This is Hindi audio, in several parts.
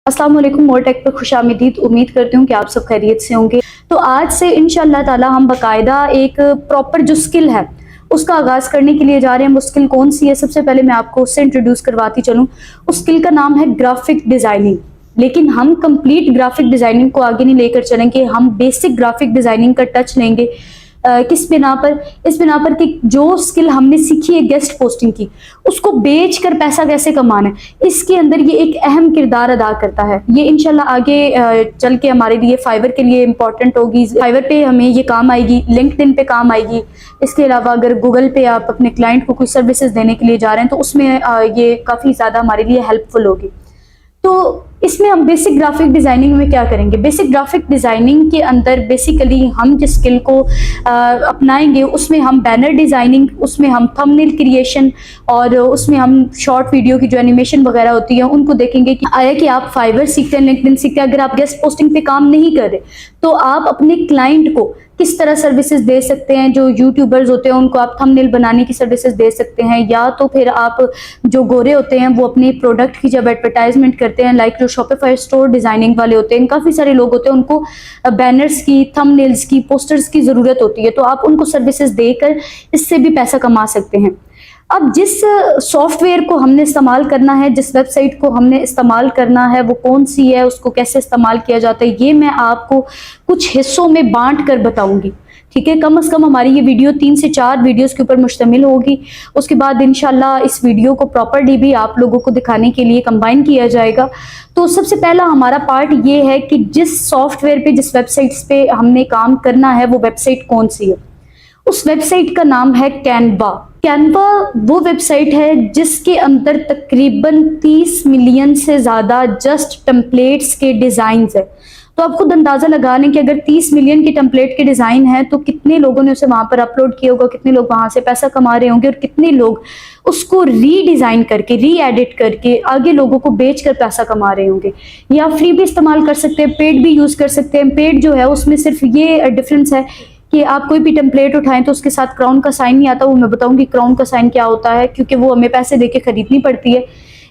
अस्सलाम वालेकुम। मोर टेक पर खुशामदीद। उम्मीद करती हूँ कि आप सब खैरियत से होंगे। तो आज से इंशाअल्लाह ताला हम बाकायदा एक प्रॉपर जो स्किल है उसका आगाज़ करने के लिए जा रहे हैं। वो स्किल कौन सी है? सबसे पहले मैं आपको उससे इंट्रोड्यूस करवाती चलूँ। उस स्किल का नाम है ग्राफिक डिज़ाइनिंग। लेकिन हम कंप्लीट ग्राफिक डिज़ाइनिंग को आगे नहीं लेकर चलेंगे, हम बेसिक ग्राफिक डिज़ाइनिंग का टच लेंगे। किस बिना पर? इस बिना पर कि जो स्किल हमने सीखी है गेस्ट पोस्टिंग की, उसको बेच कर पैसा कैसे कमाना है, इसके अंदर ये एक अहम किरदार अदा करता है। ये इंशाल्लाह आगे चल के हमारे लिए फाइवर के लिए इंपॉर्टेंट होगी। फाइवर पे हमें ये काम आएगी, लिंक्डइन पे काम आएगी। इसके अलावा अगर गूगल पे आप अपने क्लाइंट को कोई सर्विसेज देने के लिए जा रहे हैं तो उसमें ये काफ़ी ज़्यादा हमारे लिए हेल्पफुल होगी। तो इसमें हम बेसिक ग्राफिक डिज़ाइनिंग में क्या करेंगे? बेसिक ग्राफिक डिज़ाइनिंग के अंदर बेसिकली हम जिस स्किल को अपनाएंगे उसमें हम बैनर डिज़ाइनिंग, उसमें हम थंबनेल क्रिएशन और उसमें हम शॉर्ट वीडियो की जो एनिमेशन वगैरह होती है उनको देखेंगे कि आया कि आप फाइवर सीखते हैं, लिंक्डइन सीखते हैं, अगर आप गेस्ट पोस्टिंग पे काम नहीं कर रहे तो आप अपने क्लाइंट को किस तरह सर्विसेज दे सकते हैं। जो यूट्यूबर्स होते हैं उनको आप थंबनेल बनाने की सर्विसेज दे सकते हैं, या तो फिर आप जो गोरे होते हैं वो अपने प्रोडक्ट की जब एडवर्टाइजमेंट करते हैं, लाइक जो शॉपिफाई स्टोर डिज़ाइनिंग वाले होते हैं, काफ़ी सारे लोग होते हैं उनको बैनर्स की, थंबनेल्स की, पोस्टर्स की ज़रूरत होती है, तो आप उनको सर्विसेज देकर इससे भी पैसा कमा सकते हैं। अब जिस सॉफ्टवेयर को हमने इस्तेमाल करना है, जिस वेबसाइट को हमने इस्तेमाल करना है वो कौन सी है, उसको कैसे इस्तेमाल किया जाता है, ये मैं आपको कुछ हिस्सों में बांट कर बताऊंगी। ठीक है, कम से कम हमारी ये वीडियो 3 से 4 वीडियोस के ऊपर मुश्तमिल होगी। उसके बाद इंशाल्लाह इस वीडियो को प्रॉपरली भी आप लोगों को दिखाने के लिए कंबाइन किया जाएगा। तो सबसे पहला हमारा पार्ट ये है कि जिस सॉफ्टवेयर पे, जिस वेबसाइट्स पे हमने काम करना है वो वेबसाइट कौन सी है। उस वेबसाइट का नाम है कैनवा। कैनवा वो वेबसाइट है जिसके अंदर तकरीबन 30 मिलियन से ज़्यादा जस्ट टेम्पलेट्स के डिज़ाइंस है। तो आप खुद अंदाज़ा लगा लें कि अगर 30 मिलियन के टेम्पलेट के डिज़ाइन हैं तो कितने लोगों ने उसे वहाँ पर अपलोड किया होगा, कितने लोग वहाँ से पैसा कमा रहे होंगे और कितने लोग उसको रीडिज़ाइन करके, री एडिट करके आगे लोगों को बेच कर पैसा कमा रहे होंगे। या फ्री भी इस्तेमाल कर सकते हैं, पेड भी यूज़ कर सकते हैं। पेड जो है उसमें सिर्फ ये डिफरेंस है कि आप कोई भी टेम्पलेट उठाएं तो उसके साथ क्राउन का साइन नहीं आता। वो मैं बताऊंगी क्राउन का साइन क्या होता है, क्योंकि वो हमें पैसे देके खरीदनी पड़ती है।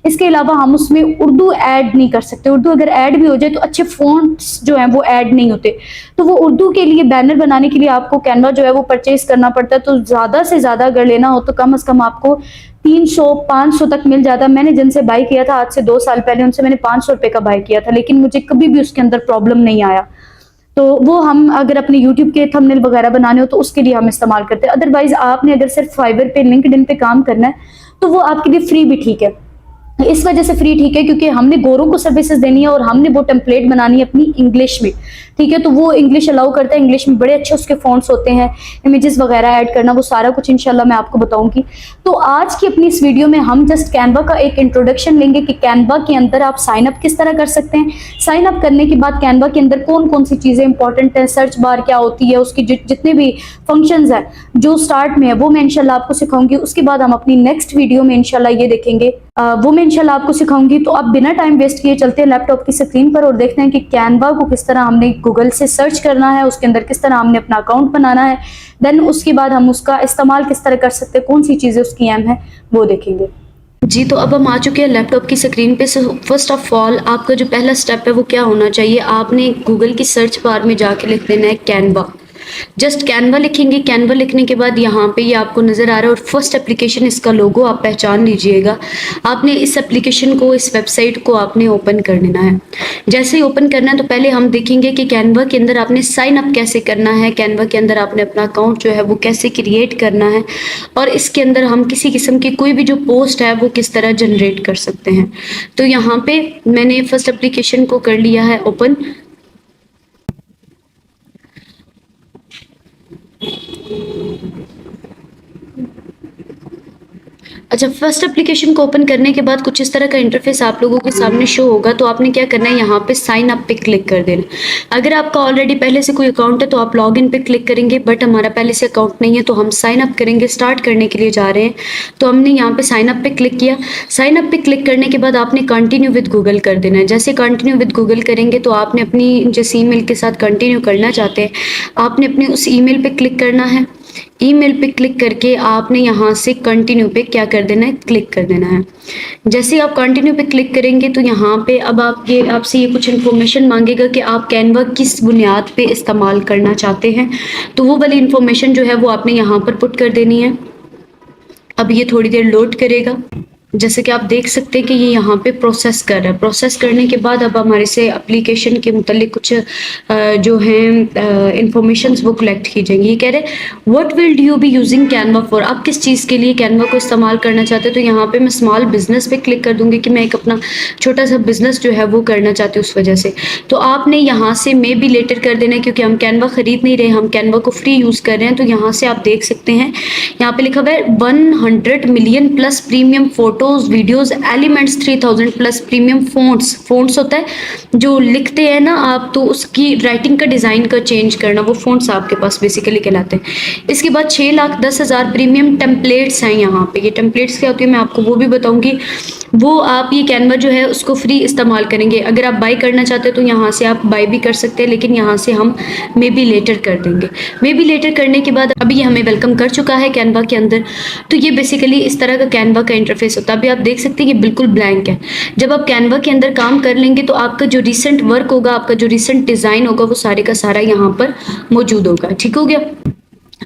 इसके अलावा हम उसमें उर्दू ऐड नहीं कर सकते। उर्दू अगर ऐड भी हो जाए तो अच्छे फ़ॉन्ट्स जो हैं वो ऐड नहीं होते। तो वो उर्दू के लिए बैनर बनाने के लिए आपको कैनवा जो है वो परचेज करना पड़ता है। तो ज़्यादा से ज़्यादा अगर लेना हो तो कम से कम आपको 300-500 तक मिल जाता है। मैंने जिनसे बाई किया था आज से 2 साल पहले, उनसे मैंने 500 रुपये का बाई किया था, लेकिन मुझे कभी भी उसके अंदर प्रॉब्लम नहीं आया। तो वो हम अगर अपने YouTube के थंबनेल वगैरह बनाने हो तो उसके लिए हम इस्तेमाल करते हैं। अदरवाइज आपने अगर सिर्फ फाइवर पे, लिंक्डइन पे काम करना है तो वो आपके लिए फ्री भी ठीक है। इस वजह से फ्री ठीक है क्योंकि हमने गोरों को सर्विसेज देनी है और हमने वो टेम्पलेट बनानी है अपनी इंग्लिश में। ठीक है, तो वो इंग्लिश अलाउ करता है, इंग्लिश में बड़े अच्छे उसके फॉन्ट्स होते हैं, इमेजेस वगैरह ऐड करना, वो सारा कुछ इंशाल्लाह मैं आपको बताऊंगी। तो आज की अपनी इस वीडियो में हम जस्ट कैनवा का एक इंट्रोडक्शन लेंगे कि कैनवा के अंदर आप साइन अप किस तरह कर सकते हैं। साइन अप करने के बाद कैनवा के अंदर कौन कौन सी चीज़ें इंपॉर्टेंट हैं, सर्च बार क्या होती है, उसकी जितने भी फंक्शंस हैं जो स्टार्ट में है वो मैं इंशाल्लाह आपको सिखाऊंगी। उसके बाद हम अपनी नेक्स्ट वीडियो में इंशाल्लाह ये देखेंगे, वो मैं इंशाल्लाह आपको सिखाऊंगी। तो आप बिना टाइम वेस्ट किए चलते हैं लैपटॉप की स्क्रीन पर और देखते हैं कि कैनवा को किस तरह हमने गूगल से सर्च करना है, उसके अंदर किस तरह हमने अपना अकाउंट बनाना है, देन उसके बाद हम उसका इस्तेमाल किस तरह कर सकते हैं, कौन सी चीज़ें उसकी अहम है वो देखेंगे। जी, तो अब हम आ चुके हैं लैपटॉप की स्क्रीन पे। फर्स्ट ऑफ ऑल आपका जो पहला स्टेप है वो क्या होना चाहिए, आपने गूगल की सर्च बार में जाके लिख देना है कैनवा। जस्ट कैनवा लिखेंगे। कैनवा लिखने के बाद यहाँ पे ये आपको नज़र आ रहा है और फर्स्ट एप्लीकेशन, इसका लोगो आप पहचान लीजिएगा। आपने इस एप्लीकेशन को, इस वेबसाइट को आपने ओपन कर लेना है। जैसे ही ओपन करना है तो पहले हम देखेंगे कि कैनवा के अंदर आपने साइन अप कैसे करना है, कैनवा के अंदर आपने अपना अकाउंट जो है वो कैसे क्रिएट करना है, और इसके अंदर हम किसी किस्म की कोई भी जो पोस्ट है वो किस तरह जनरेट कर सकते हैं। तो यहाँ पे मैंने फर्स्ट एप्लीकेशन को कर लिया है ओपन। अच्छा, फर्स्ट एप्लीकेशन को ओपन करने के बाद कुछ इस तरह का इंटरफेस आप लोगों के सामने शो होगा। तो आपने क्या करना है, यहाँ पे साइन अप पे क्लिक कर देना। अगर आपका ऑलरेडी पहले से कोई अकाउंट है तो आप लॉग इन पे क्लिक करेंगे, बट हमारा पहले से अकाउंट नहीं है तो हम साइन अप करेंगे। स्टार्ट करने के लिए जा रहे हैं तो हमने यहाँ पे साइन अप पे क्लिक किया। साइन अप पे क्लिक करने के बाद आपने कंटिन्यू विद गूगल कर देना है। जैसे कंटिन्यू विद गूगल करेंगे तो आपने अपनी जिस ईमेल के साथ कंटिन्यू करना चाहते हैं आपने अपने उस ईमेल पे क्लिक करना है। ईमेल पे क्लिक करके आपने यहाँ से कंटिन्यू पे क्या कर देना है, क्लिक कर देना है। जैसे ही आप कंटिन्यू पे क्लिक करेंगे तो यहाँ पे अब आपसे ये कुछ इन्फॉर्मेशन मांगेगा कि आप कैनवा किस बुनियाद पे इस्तेमाल करना चाहते हैं, तो वो वाली इन्फॉर्मेशन जो है वो आपने यहाँ पर पुट कर देनी है। अब ये थोड़ी देर लोड करेगा। जैसे कि आप देख सकते हैं कि ये यहाँ पे प्रोसेस कर रहा है। प्रोसेस करने के बाद अब हमारे से एप्लीकेशन के मुतालिक कुछ जो हैं इंफॉर्मेशंस वो कलेक्ट की जाएंगी। ये कह रहे हैं what will you be using Canva for, आप किस चीज़ के लिए कैनवा को इस्तेमाल करना चाहते हैं। तो यहाँ पे मैं स्मॉल बिजनेस पे क्लिक कर दूंगी कि मैं एक अपना छोटा सा बिजनेस जो है वो करना चाहती हूँ उस वजह से। तो आपने यहाँ से मे बी लेटर कर देना है, क्योंकि हम कैनवा खरीद नहीं रहे, हम कैनवा को फ्री यूज़ कर रहे हैं। तो यहाँ से आप देख सकते हैं यहाँ पे लिखा हुआ है 100 million plus premium photos videos elements 3000 plus premium fonts होता है जो लिखते हैं ना आप, तो उसकी राइटिंग का डिज़ाइन का चेंज करना, वो फोंट्स आपके पास बेसिकली कहलाते हैं। इसके बाद 6,10,000 प्रीमियम टेम्पलेट्स हैं यहाँ पे। ये टेम्पलेट्स क्या होती है मैं आपको वो भी बताऊंगी। वो आप ये कैनवा जो है उसको फ्री इस्तेमाल करेंगे। अगर आप बाई करना चाहते हैं तो यहाँ से आप बाई भी कर सकते हैं, लेकिन यहाँ से हम मे बी लेटर कर देंगे। मे बी लेटर करने के बाद अभी ये हमें वेलकम कर चुका है कैनवा के अंदर। तो ये बेसिकली इस तरह का कैनवा का इंटरफेस होता है। अभी आप देख सकते हैं कि बिल्कुल ब्लैंक है। जब आप कैनवा के अंदर काम कर लेंगे तो आपका जो रिसेंट वर्क होगा, आपका जो रिसेंट डिज़ाइन होगा, वो सारे का सारा यहाँ पर मौजूद होगा। ठीक हो गया।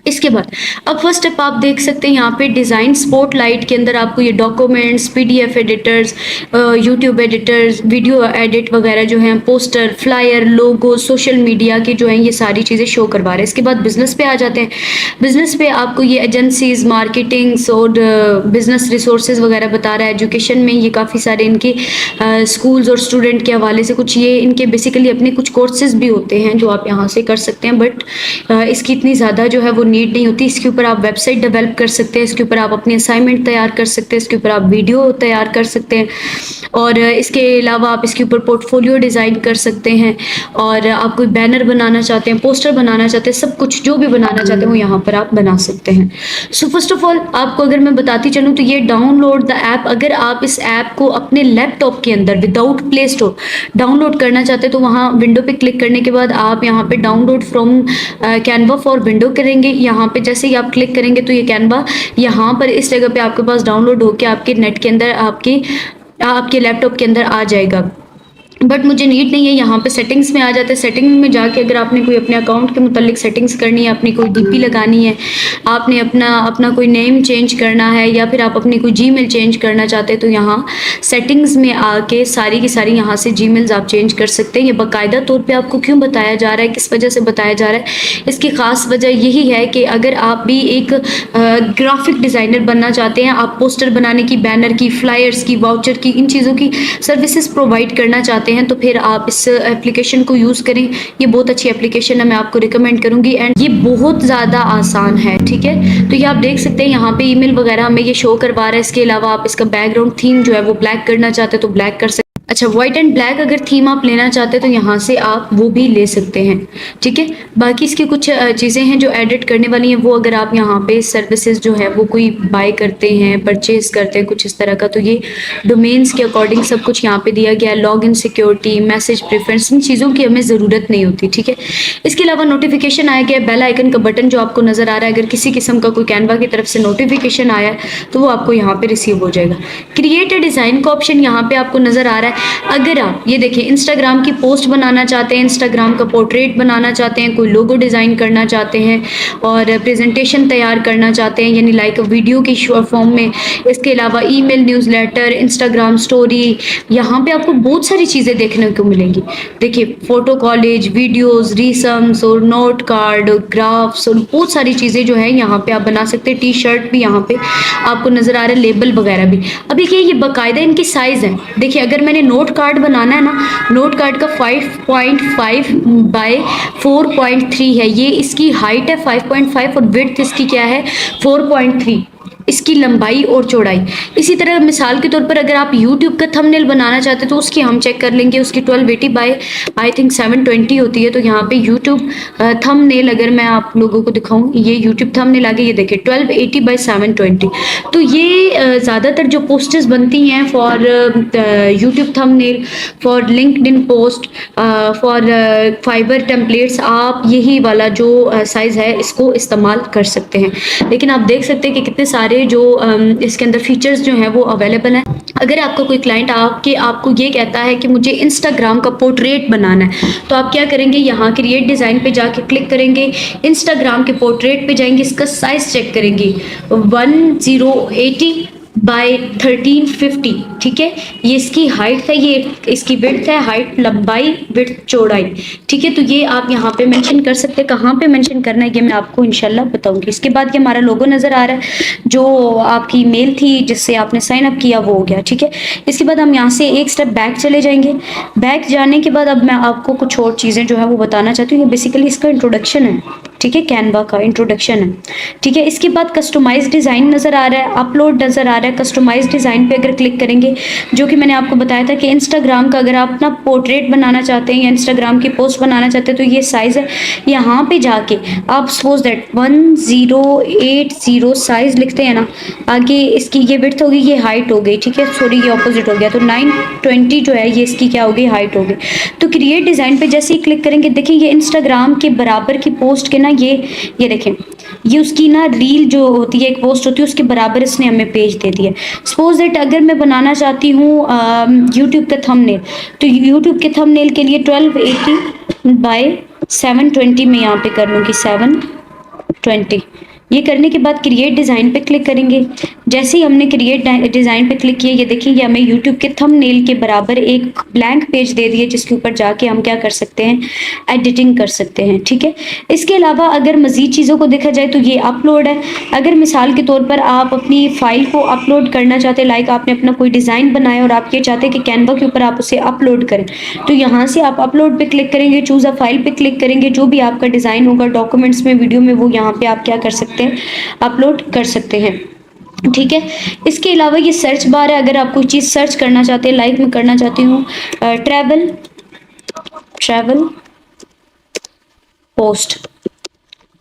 इसके बाद अब फर्स्ट स्टेप आप देख सकते हैं यहाँ पे डिज़ाइन स्पॉटलाइट के अंदर आपको ये documents, PDF editors, YouTube editors, video edit वगैरह जो हैं, पोस्टर, फ्लायर, लोगो, सोशल मीडिया के जो हैं ये सारी चीज़ें शो करवा रहे हैं। इसके बाद बिजनेस पे आ जाते हैं। बिजनेस पे आपको ये एजेंसीज, मार्केटिंग्स और बिजनेस रिसोर्सेज वगैरह बता रहा है। एजुकेशन में ये काफ़ी सारे इनके स्कूल्स और स्टूडेंट के हवाले से कुछ ये इनके बेसिकली अपने कुछ कोर्सेज भी होते हैं जो आप यहाँ से कर सकते हैं, बट इसकी इतनी ज़्यादा जो है वो नीड नहीं होती। इसके ऊपर आप वेबसाइट डेवलप कर सकते हैं, इसके ऊपर आप अपनी असाइनमेंट तैयार कर सकते हैं, इसके ऊपर आप वीडियो तैयार कर सकते हैं, और इसके अलावा आप इसके ऊपर पोर्टफोलियो डिज़ाइन कर सकते हैं, और आप कोई बैनर बनाना चाहते हैं, पोस्टर बनाना चाहते हैं, सब कुछ जो भी बनाना चाहते हैं वो यहाँ पर आप बना सकते हैं। सो फर्स्ट ऑफ ऑल आपको अगर मैं बताती चलूँ तो ये डाउनलोड द ऐप, अगर आप इस ऐप को अपने लैपटॉप के अंदर विदाउट प्ले स्टोर डाउनलोड करना चाहते हैं तो वहाँ विंडो पे क्लिक करने के बाद आप यहाँ पे download from Canva for window करेंगे। यहाँ पे जैसे ही आप क्लिक करेंगे तो ये कैनवा यहाँ पर इस जगह पे आपके पास डाउनलोड होकर आपके नेट के अंदर आपके लैपटॉप के अंदर आ जाएगा। बट मुझे नीड नहीं है। यहाँ पे सेटिंग्स में आ जाते हैं। सेटिंग में जाके अगर आपने कोई अपने अकाउंट के मुतालिक सेटिंग्स करनी है, अपनी कोई डीपी लगानी है, आपने अपना कोई नेम चेंज करना है, या फिर आप अपनी कोई जीमेल चेंज करना चाहते हैं तो यहाँ सेटिंग्स में आके सारी की सारी यहाँ से जीमेल्स आप चेंज कर सकते हैं। ये बाकायदा तौर पे आपको क्यों बताया जा रहा है, किस वजह से बताया जा रहा है, इसकी ख़ास वजह यही है कि अगर आप भी एक ग्राफिक डिज़ाइनर बनना चाहते हैं, आप पोस्टर बनाने की, बैनर की, फ्लायर्स की, वाउचर की, इन चीज़ों की सर्विसेज प्रोवाइड करना चाहते हैं तो फिर आप इस एप्लीकेशन को यूज़ करें। ये बहुत अच्छी एप्लीकेशन है, मैं आपको रिकमेंड करूंगी, एंड ये बहुत ज़्यादा आसान है। ठीक है, तो ये आप देख सकते हैं यहाँ पे ईमेल वगैरह हमें ये शो करवा रहा है। इसके अलावा आप इसका बैकग्राउंड थीम जो है वो ब्लैक करना चाहते हैं तो ब्लैक कर सकते हैं। अच्छा, व्हाइट एंड ब्लैक अगर थीम आप लेना चाहते हैं तो यहाँ से आप वो भी ले सकते हैं। ठीक है, बाकी इसकी कुछ चीज़ें हैं जो एडिट करने वाली हैं, वो अगर आप यहाँ पे सर्विसेज जो है वो कोई बाय करते हैं, परचेज करते हैं कुछ इस तरह का, तो ये डोमेन्स के अकॉर्डिंग सब कुछ यहाँ पे दिया गया है। Log in security, message preference, इन चीज़ों की हमें ज़रूरत नहीं होती। ठीक है, इसके अलावा नोटिफिकेशन आया गया, बेल आइकन का बटन जो आपको नज़र आ रहा है, अगर किसी किस्म का कोई कैनवा की तरफ से नोटिफिकेशन आया है तो वो आपको यहाँ पे रिसीव हो जाएगा। क्रिएट अ डिज़ाइन का ऑप्शन यहाँ पे आपको नज़र आ रहा है। अगर आप ये देखिए इंस्टाग्राम की पोस्ट बनाना चाहते हैं, इंस्टाग्राम का पोर्ट्रेट बनाना चाहते हैं, कोई लोगो डिज़ाइन करना चाहते हैं और प्रेजेंटेशन तैयार करना चाहते हैं, यानी लाइक वीडियो की फॉर्म में, इसके अलावा ईमेल, न्यूज़लेटर, इंस्टाग्राम स्टोरी, यहाँ पे आपको बहुत सारी चीज़ें देखने को मिलेंगी। देखिए, फोटो कॉलेज, वीडियोस, रीसम्स और नोट कार्ड, ग्राफ्स और बहुत सारी चीज़ें जो है यहाँ पे आप बना सकते हैं। टी शर्ट भी यहाँ पे आपको नज़र आ रहा है, लेबल वगैरह भी। अब देखिए, ये बाकायदा इनकी साइज़ है। देखिए, अगर मैंने नोट कार्ड बनाना है ना, नोट कार्ड का 5.5 बाय 4.3 है, ये इसकी हाइट है 5.5 और विड्थ इसकी क्या है 4.3। इसकी लंबाई और चौड़ाई। इसी तरह मिसाल के तौर पर अगर आप यूट्यूब का थंबनेल बनाना चाहते हैं तो उसकी हम चेक कर लेंगे, उसकी 1280 बाय आई थिंक 720 होती है। तो यहाँ पे यूट्यूब थंबनेल अगर मैं आप लोगों को दिखाऊं, ये यूट्यूब थंबनेल आगे ये देखिए 1280 बाय 720। तो ये ज़्यादातर जो पोस्टर्स बनती हैं for YouTube thumbnail, for LinkedIn post, for fibre templates, आप यही वाला जो साइज़ है इसको इस्तेमाल कर सकते हैं। लेकिन आप देख सकते हैं कि कितने सारे जो इसके अंदर फीचर्स जो हैं वो अवेलेबल हैं। अगर आपका कोई क्लाइंट आपको ये कहता है कि मुझे इंस्टाग्राम का पोर्ट्रेट बनाना है, तो आप क्या करेंगे, यहाँ क्रिएट डिज़ाइन पे जाके क्लिक करेंगे, इंस्टाग्राम के पोर्ट्रेट पे जाएंगे, इसका साइज़ चेक करेंगे 1080 बाय 1350, ठीक है। ये इसकी हाइट है, ये इसकी विड्थ है, हाइट लंबाई विड्थ चौड़ाई, ठीक है। तो ये आप यहाँ पे मेंशन कर सकते हैं, कहाँ पे मेंशन करना है ये मैं आपको इंशाल्लाह बताऊंगी। इसके बाद ये हमारा लोगो नज़र आ रहा है, जो आपकी मेल थी जिससे आपने साइन अप किया वो हो गया, ठीक है। इसके बाद हम यहाँ से एक स्टेप बैक चले जाएंगे। बैक जाने के बाद अब मैं आपको कुछ और चीज़ें जो है वो बताना चाहती हूँ। ये बेसिकली इसका इंट्रोडक्शन है, ठीक है, कैनवा का इंट्रोडक्शन है, ठीक है। इसके बाद कस्टमाइज डिज़ाइन नज़र आ रहा है, अपलोड नज़र आ रहा है। कस्टमाइज डिज़ाइन पे अगर क्लिक करेंगे, जो कि मैंने आपको बताया था कि इंस्टाग्राम का अगर आप अपना पोर्ट्रेट बनाना चाहते हैं या इंस्टाग्राम की पोस्ट बनाना चाहते हैं तो ये साइज़ है। यहाँ पे जाके आप सपोज दैट 1080 साइज़ लिखते हैं ना, आगे इसकी ये विड्थ होगी, ये हाइट हो गई, ठीक है, सॉरी ये ऑपोजिट हो गया, तो 920 जो है ये इसकी क्या होगी, हाइट होगी। तो क्रिएट डिज़ाइन पे जैसे ही क्लिक करेंगे, देखिए ये इंस्टाग्राम के बराबर की पोस्ट के ना ये देखें, ये उसकी ना रील जो होती है, एक पोस्ट होती है, उसके बराबर इसने हमें पेज दे दिया। सपोज दैट अगर मैं बनाना चाहती हूँ यूट्यूब का थंबनेल, तो यूट्यूब के थंबनेल के लिए 1280 बाय 720 में यहाँ पे कर लूँगी 720। ये करने के बाद क्रिएट डिज़ाइन पे क्लिक करेंगे। जैसे ही हमने क्रिएट डिज़ाइन पे क्लिक किया, ये देखिए ये हमें यूट्यूब के थंबनेल के बराबर एक ब्लैंक पेज दे दिए, जिसके ऊपर जाके हम क्या कर सकते हैं, एडिटिंग कर सकते हैं, ठीक है। इसके अलावा अगर मज़ीद चीज़ों को देखा जाए तो ये अपलोड है। अगर मिसाल के तौर पर आप अपनी फ़ाइल को अपलोड करना चाहते हैं, लाइक आपने अपना कोई डिज़ाइन बनाया और आप ये चाहते हैं कि कैनवा के ऊपर आप उसे अपलोड करें, तो यहाँ से आप अपलोड पे क्लिक करेंगे, चूज़ अ फाइल पे क्लिक करेंगे, जो भी आपका डिज़ाइन होगा डॉक्यूमेंट्स में, वीडियो में, वो यहाँ पे आप क्या कर सकते हैं, अपलोड कर सकते हैं, ठीक है। इसके अलावा ये सर्च बार है, अगर आप कोई चीज़ सर्च करना चाहते हैं, लाइक मैं करना चाहती हूँ ट्रैवल पोस्ट,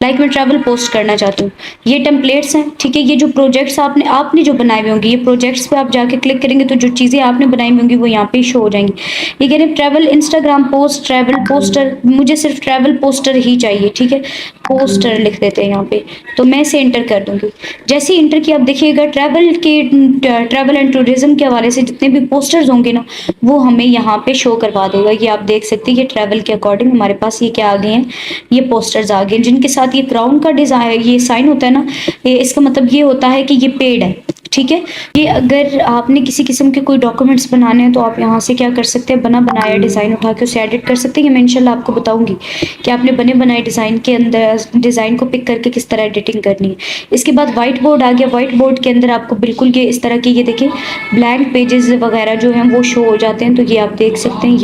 लाइक मैं ट्रैवल पोस्ट करना चाहती हूँ। ये टेम्पलेट्स हैं, ठीक है। ये जो प्रोजेक्ट्स आपने जो बनाए हुए होंगे, ये प्रोजेक्ट्स पे आप जाके क्लिक करेंगे तो जो चीज़ें आपने बनाई हुई होंगी वो यहाँ पे शो हो जाएंगी। ये कह रहे हैं travel Instagram post, travel poster, मुझे सिर्फ ट्रैवल पोस्टर ही चाहिए, ठीक है, पोस्टर लिख देते हैं यहाँ पे, तो मैं इसे इंटर कर दूँगी। जैसे ही इंटर किया, आप देखिएगा ट्रैवल एंड टूरिज्म के हवाले से जितने भी पोस्टर्स होंगे ना, वो हमें यहाँ पे शो करवा देगा। ये आप देख सकते हैं, ये ट्रैवल के अकॉर्डिंग हमारे पास ये क्या आ गए हैं, ये पोस्टर्स आ गए, जिनके साथ ये क्राउन का डिज़ाइन, ये साइन होता है ना, ये इसका मतलब ये होता है कि ये पेड है, ठीक है। ये अगर आपने किसी किस्म के कोई डॉक्यूमेंट्स बनाने हैं तो आप यहाँ से क्या कर सकते हैं, बना बनाया डिज़ाइन उठा के उसे एडिट कर सकते हैं। मैं इंशाल्लाह आपको बताऊंगी कि आपने बने बनाए डिज़ाइन के अंदर डिज़ाइन को पिक करके किस तरह एडिटिंग करनी है। इसके बाद वाइट बोर्ड आ गया। वाइट बोर्ड के अंदर आपको बिल्कुल ये इस तरह के, ये देखिए ब्लैंक पेजेस वगैरह जो हैं वो शो हो जाते हैं, तो ये आप देख सकते हैं,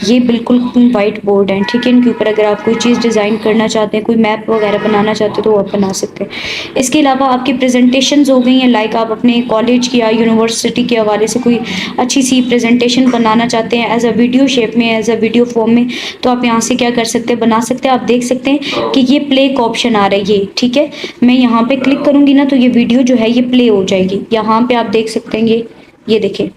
ये बिल्कुल वाइट बोर्ड है, ठीक है। इनके ऊपर अगर आप कोई चीज़ डिज़ाइन करना चाहते हैं, कोई मैप वगैरह बनाना चाहते हैं तो वो आप बना सकते हैं। इसके अलावा आपकी प्रेजेंटेशंस हो गई हैं, लाइक आप अपने कॉलेज की या यूनिवर्सिटी के हवाले से कोई अच्छी सी प्रेजेंटेशन बनाना चाहते हैं एज अ वीडियो शेप में, एज अ वीडियो फॉर्म में, तो आप यहाँ से क्या कर सकते हैं, बना सकते हैं। आप देख सकते हैं कि ये प्ले का ऑप्शन आ रहा है, ये ठीक है। मैं यहाँ पर क्लिक करूँगी ना तो ये वीडियो जो है ये प्ले हो जाएगी। यहाँ पर आप देख सकते हैं, ये देखें,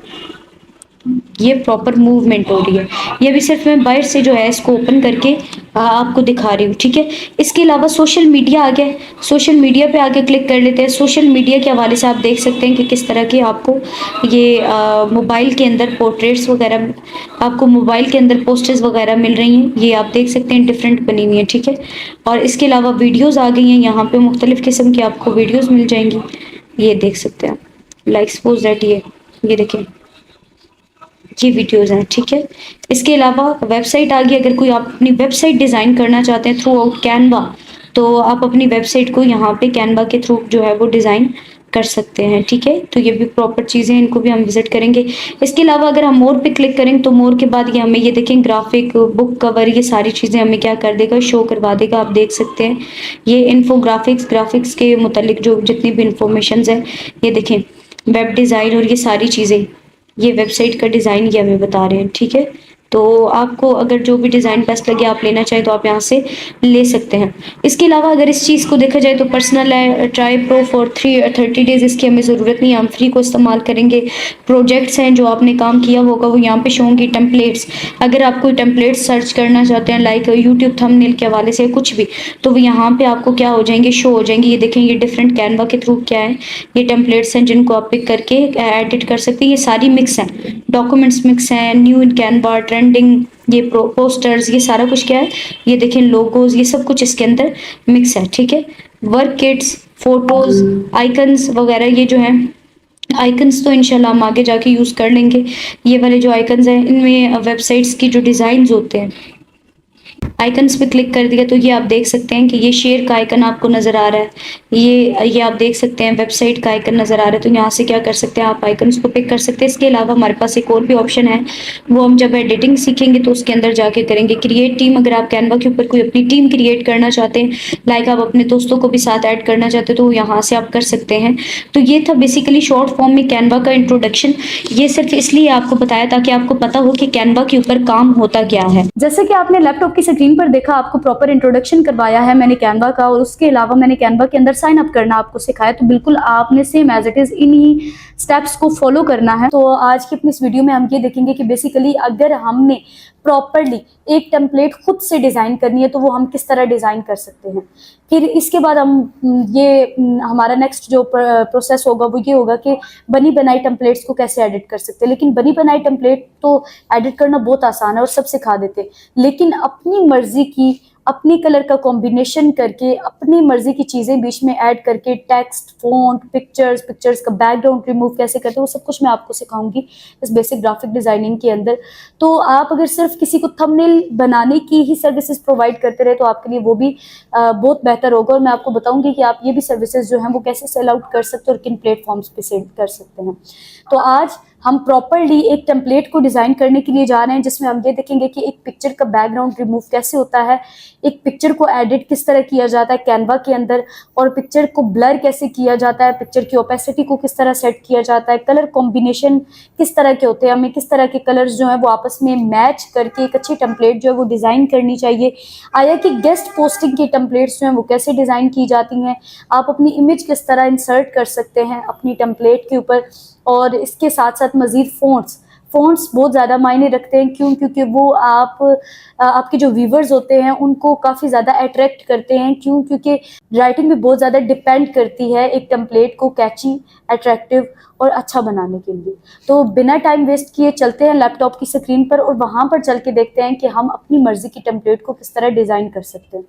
ये प्रॉपर मूवमेंट हो रही है। ये भी सिर्फ मैं बाहर से जो है इसको ओपन करके आपको दिखा रही हूँ, ठीक है। इसके अलावा सोशल मीडिया आ गया। सोशल मीडिया पे आके क्लिक कर लेते हैं। सोशल मीडिया के हवाले से आप देख सकते हैं कि किस तरह के आपको ये मोबाइल के अंदर पोर्ट्रेट्स वगैरह, आपको मोबाइल के अंदर पोस्टर्स वगैरह मिल रही हैं। ये आप देख सकते हैं डिफरेंट बनी हुई है, ठीक है। और इसके अलावा वीडियोज़ आ गई हैं, यहाँ पर मुख्तलिफ़ किस्म की आपको वीडियोज़ मिल जाएंगी, ये देख सकते हैं। लाइक सपोज दैट ये देखें, ये वीडियोज़ हैं, ठीक है। इसके अलावा वेबसाइट आ गई। अगर कोई आप अपनी वेबसाइट डिज़ाइन करना चाहते हैं थ्रू आउट कैनवा, तो आप अपनी वेबसाइट को यहाँ पे कैनवा के थ्रू जो है वो डिज़ाइन कर सकते हैं, ठीक है। तो ये भी प्रॉपर चीज़ें हैं, इनको भी हम विजिट करेंगे। इसके अलावा अगर हम मोर पे क्लिक करेंगे तो मोर के बाद ये हमें ये देखें ग्राफिक, बुक कवर, ये सारी चीज़ें हमें क्या कर देगा, शो करवा देगा। आप देख सकते हैं ये इन्फोग्राफिक्स, ग्राफिक्स के मुतालिक जो जितनी भी इंफॉर्मेशन है, ये देखें वेब डिज़ाइन और ये सारी चीज़ें, ये वेबसाइट का डिज़ाइन ये हमें बता रहे हैं, ठीक है। तो आपको अगर जो भी डिज़ाइन बेस्ट लगे आप लेना चाहें तो आप यहाँ से ले सकते हैं। इसके अलावा अगर इस चीज़ को देखा जाए तो पर्सनल है, ट्राई प्रो फॉर 30 डेज़, इसकी हमें ज़रूरत नहीं है, हम फ्री को इस्तेमाल करेंगे। प्रोजेक्ट्स हैं जो आपने काम किया होगा वो यहाँ पे शो होंगी। टेम्पलेट्स, अगर आप कोई टेम्पलेट सर्च करना चाहते हैं लाइक यूट्यूब थंबनेल के हवाले से कुछ भी, तो वो यहाँ पे आपको क्या हो जाएंगे, शो हो जाएंगे। ये देखें ये डिफरेंट कैनवा के थ्रू क्या है, ये टेम्पलेट्स हैं जिनको आप पिक करके एडिट कर सकते हैं। ये सारी मिक्स हैं, डॉक्यूमेंट्स मिक्स हैं, न्यू इन कैनवा, ट्रेंडिंग, ये पोस्टर्स, ये सारा कुछ क्या है, ये देखें लोगोज, ये सब कुछ इसके अंदर मिक्स है, ठीक है। वर्क किट्स, फोटोज, आइकन्स वगैरह, ये जो है आइकन्स तो इंशाल्लाह हम आगे जाके यूज़ कर लेंगे। ये वाले जो आइकन्स हैं इनमें वेबसाइट्स की जो डिज़ाइंस होते हैं, आइकन्स पे क्लिक कर दिया तो ये आप देख सकते हैं कि ये शेयर का आइकन आपको नज़र आ रहा है, ये आप देख सकते हैं वेबसाइट का आइकन नज़र आ रहा है। तो यहाँ से क्या कर सकते हैं, आप आइकन्स को पिक कर सकते हैं। इसके अलावा हमारे पास एक और भी ऑप्शन है, वो हम जब एडिटिंग सीखेंगे तो उसके अंदर जाके करेंगे। क्रिएट टीम, अगर आप कैनवा के ऊपर कोई अपनी टीम क्रिएट करना चाहते हैं, लाइक आप अपने दोस्तों को भी साथ ऐड करना चाहते हैं, तो यहाँ से आप कर सकते हैं। तो ये था बेसिकली शॉर्ट फॉर्म में कैनवा का इंट्रोडक्शन। ये सिर्फ इसलिए आपको बताया ताकि आपको पता हो कि कैनवा के ऊपर काम होता क्या है। जैसे कि आपने लैपटॉप की स्क्रीन पर देखा, आपको प्रॉपर इंट्रोडक्शन करवाया है मैंने कैनवा का, और उसके अलावा मैंने कैनवा के अंदर साइन अप करना आपको सिखाया। तो बिल्कुल आपने सेम एज इट इज इन्हीं स्टेप्स को फॉलो करना है। तो आज की अपनी इस वीडियो में हम ये देखेंगे कि बेसिकली अगर हमने प्रॉपरली एक टेम्पलेट खुद से डिज़ाइन करनी है तो वो हम किस तरह डिज़ाइन कर सकते हैं। फिर इसके बाद हम हमारा नेक्स्ट जो प्रोसेस होगा वो ये होगा कि बनी बनाई टेम्पलेट्स को कैसे एडिट कर सकते हैं। लेकिन बनी बनाई टेम्पलेट तो एडिट करना बहुत आसान है और सब सिखा देते हैं, लेकिन अपनी मर्जी की, अपनी कलर का कॉम्बिनेशन करके, अपनी मर्जी की चीज़ें बीच में ऐड करके, टेक्स्ट, फॉन्ट, पिक्चर्स का बैकग्राउंड रिमूव कैसे करते हैं, वो सब कुछ मैं आपको सिखाऊंगी इस बेसिक ग्राफिक डिज़ाइनिंग के अंदर। तो आप अगर सिर्फ किसी को थंबनेल बनाने की ही सर्विसेज प्रोवाइड करते रहे तो आपके लिए वो भी बहुत बेहतर होगा। और मैं आपको बताऊंगी कि आप ये भी सर्विसेज जो हैं वो कैसे सेल आउट कर सकते हैं और किन प्लेटफॉर्म्स पे सेल कर सकते हैं। तो आज हम प्रॉपरली एक टेम्पलेट को डिज़ाइन करने के लिए जा रहे हैं, जिसमें हम ये देखेंगे कि एक पिक्चर का बैकग्राउंड रिमूव कैसे होता है, एक पिक्चर को एडिट किस तरह किया जाता है कैनवा के अंदर, और पिक्चर को ब्लर कैसे किया जाता है, पिक्चर की ओपेसिटी को किस तरह सेट किया जाता है, कलर कॉम्बिनेशन किस तरह के होते हैं, हमें किस तरह के कलर्स जो हैं वो आपस में मैच करके एक अच्छी टेम्पलेट जो है वो डिज़ाइन करनी चाहिए। आया कि गेस्ट पोस्टिंग की टेम्पलेट्स जो हैं वो कैसे डिज़ाइन की जाती हैं, आप अपनी इमेज किस तरह इंसर्ट कर सकते हैं अपनी टेम्पलेट के ऊपर। और इसके साथ साथ मज़ीद फ़ॉन्ट्स बहुत ज़्यादा मायने रखते हैं। क्यों? क्योंकि वो आपके जो व्यूवर्स होते हैं उनको काफ़ी ज़्यादा अट्रैक्ट करते हैं। क्यों? क्योंकि राइटिंग भी बहुत ज़्यादा डिपेंड करती है एक टेम्पलेट को कैची, अट्रैक्टिव और अच्छा बनाने के लिए। तो बिना टाइम वेस्ट किए चलते हैं लैपटॉप की स्क्रीन पर और वहाँ पर चल के देखते हैं कि हम अपनी मर्ज़ी की टेम्पलेट को किस तरह डिज़ाइन कर सकते हैं।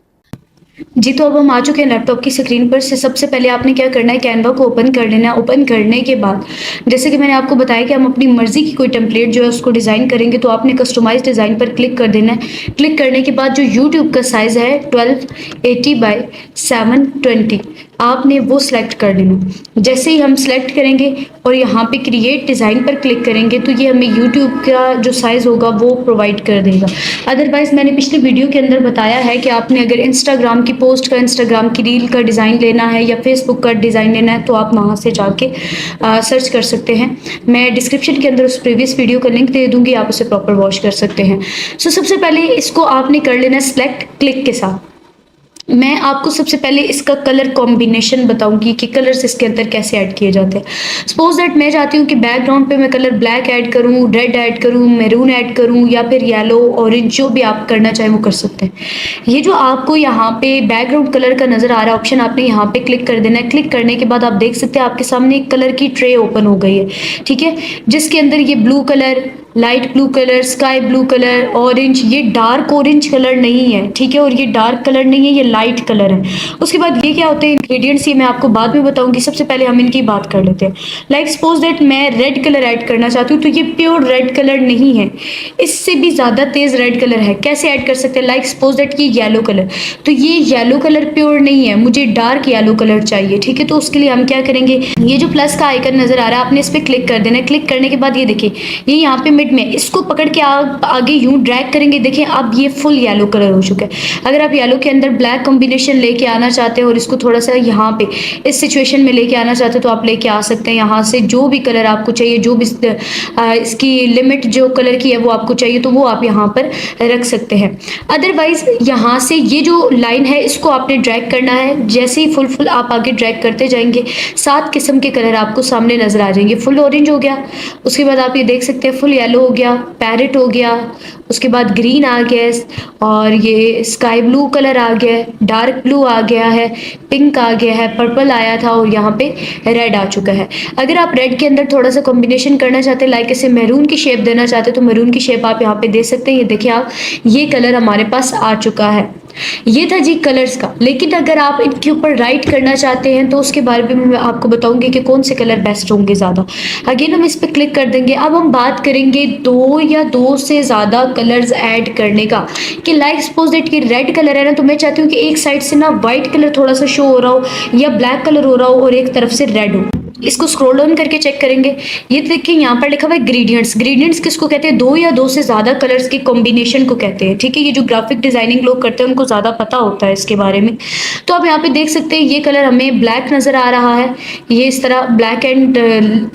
जी, तो अब हम आ चुके हैं लैपटॉप की स्क्रीन पर। से सबसे पहले आपने क्या करना है, कैनवा को ओपन कर लेना है। ओपन करने के बाद जैसे कि मैंने आपको बताया कि हम अपनी मर्ज़ी की कोई टेम्पलेट जो है उसको डिज़ाइन करेंगे, तो आपने कस्टमाइज़ डिज़ाइन पर क्लिक कर देना है। क्लिक करने के बाद जो यूट्यूब का साइज़ है 1280 बाय 720 आपने वो सिलेक्ट कर लेना। जैसे ही हम सिलेक्ट करेंगे और यहाँ पे क्रिएट डिज़ाइन पर क्लिक करेंगे तो ये हमें यूट्यूब का जो साइज़ होगा वो प्रोवाइड कर देगा। अदरवाइज़ मैंने पिछले वीडियो के अंदर बताया है कि आपने अगर इंस्टाग्राम की पोस्ट का, इंस्टाग्राम की रील का डिज़ाइन लेना है या फेसबुक का डिज़ाइन लेना है तो आप वहाँ से जाके सर्च कर सकते हैं। मैं डिस्क्रिप्शन के अंदर उस प्रीवियस वीडियो का लिंक दे दूँगी, आप उसे प्रॉपर वॉच कर सकते हैं। सो सबसे पहले इसको आपने कर लेना सिलेक्ट क्लिक के साथ। मैं आपको सबसे पहले इसका कलर कॉम्बिनेशन बताऊंगी कि कलर्स इसके अंदर कैसे ऐड किए जाते हैं। सपोज दैट मैं चाहती हूँ कि बैकग्राउंड पे मैं कलर ब्लैक ऐड करूँ, रेड ऐड करूँ, मैरून ऐड करूँ या फिर येलो, ऑरेंज, जो भी आप करना चाहें वो कर सकते हैं। ये जो आपको यहाँ पे बैकग्राउंड कलर का नज़र आ रहा है ऑप्शन, आपने यहाँ पे क्लिक कर देना है। क्लिक करने के बाद आप देख सकते हैं आपके सामने एक कलर की ट्रे ओपन हो गई है, ठीक है, जिसके अंदर ये blue colour, light blue colour, sky blue colour, orange, ये डार्क ऑरेंज कलर नहीं है, ठीक है, और ये डार्क कलर नहीं है, ये लाइट कलर है। उसके बाद ये क्या होते हैं इंग्रेडिएंट्स, ये मैं आपको बाद में बताऊंगी। सबसे पहले हम इनकी बात कर लेते हैं। लाइक सपोज दैट मैं रेड कलर ऐड करना चाहती हूँ, तो ये प्योर रेड कलर नहीं है, इससे भी ज़्यादा तेज़ रेड कलर है। कैसे ऐड कर सकते हैं? लाइक सपोज दैट ये येलो कलर, तो ये येलो कलर प्योर नहीं है, मुझे डार्क येलो कलर चाहिए, ठीक है। तो उसके लिए हम क्या करेंगे, ये जो प्लस का आइकन नजर आ रहा है आपने इस पर क्लिक कर देना है। क्लिक करने के बाद ये देखिए, ये यहाँ पे मिड में, इसको पकड़ के आप आगे यूं ड्रैग करेंगे, देखिए अब ये फुल येलो कलर हो चुका है। अगर आप येलो के अंदर ब्लैक कॉम्बिनेशन लेके आना चाहते हैं और इसको थोड़ा सा यहाँ पे इस सिचुएशन में लेके आना चाहते हैं, तो आप लेके आ सकते हैं। यहाँ से जो भी कलर आपको चाहिए, जो भी इसकी लिमिट जो कलर की है वो आपको चाहिए, तो वो आप यहाँ पर रख सकते हैं। अदरवाइज यहाँ से ये जो लाइन है इसको आपने ड्रैग करना है। जैसे ही फुल आप आगे ड्रैग करते जाएंगे, 7 किस्म के कलर आपको सामने नजर आ जाएंगे। फुल ऑरेंज हो गया, उसके बाद आप ये देख सकते हैं फुल येलो हो गया, पैरेट हो गया, उसके बाद ग्रीन आ गया, और ये स्काई ब्लू कलर आ गया, डार्क ब्लू आ गया है, पिंक आ गया है, पर्पल आया था, और यहाँ पे रेड आ चुका है। अगर आप रेड के अंदर थोड़ा सा कॉम्बिनेशन करना चाहते हैं, लाइक इसे मैरून की शेप देना चाहते हैं, तो मैरून की शेप आप यहाँ पे दे सकते हैं। ये देखिए आप, ये कलर हमारे पास आ चुका है। ये था जी कलर्स का। लेकिन अगर आप इनके ऊपर राइट करना चाहते हैं तो उसके बारे में मैं आपको बताऊंगी कि कौन से कलर बेस्ट होंगे ज़्यादा। अगेन हम इस पर क्लिक कर देंगे। अब हम बात करेंगे 2 या 2 से ज़्यादा कलर्स ऐड करने का, कि लाइक सपोज दैट कि रेड कलर है ना, तो मैं चाहती हूँ कि एक साइड से ना वाइट कलर थोड़ा सा शो हो रहा हो या ब्लैक कलर हो रहा हो और एक तरफ से रेड हो। इसको स्क्रॉल डाउन करके चेक करेंगे, ये देखिए यहाँ पर लिखा हुआ है ग्रेडियंट्स। ग्रेडियंट्स किसको कहते हैं? 2 या 2 से ज्यादा कलर्स के कॉम्बिनेशन को कहते हैं, ठीक है। ये जो ग्राफिक डिजाइनिंग लोग करते हैं उनको ज्यादा पता होता है इसके बारे में। तो आप यहाँ पे देख सकते हैं ये कलर हमें ब्लैक नजर आ रहा है, ये इस तरह ब्लैक एंड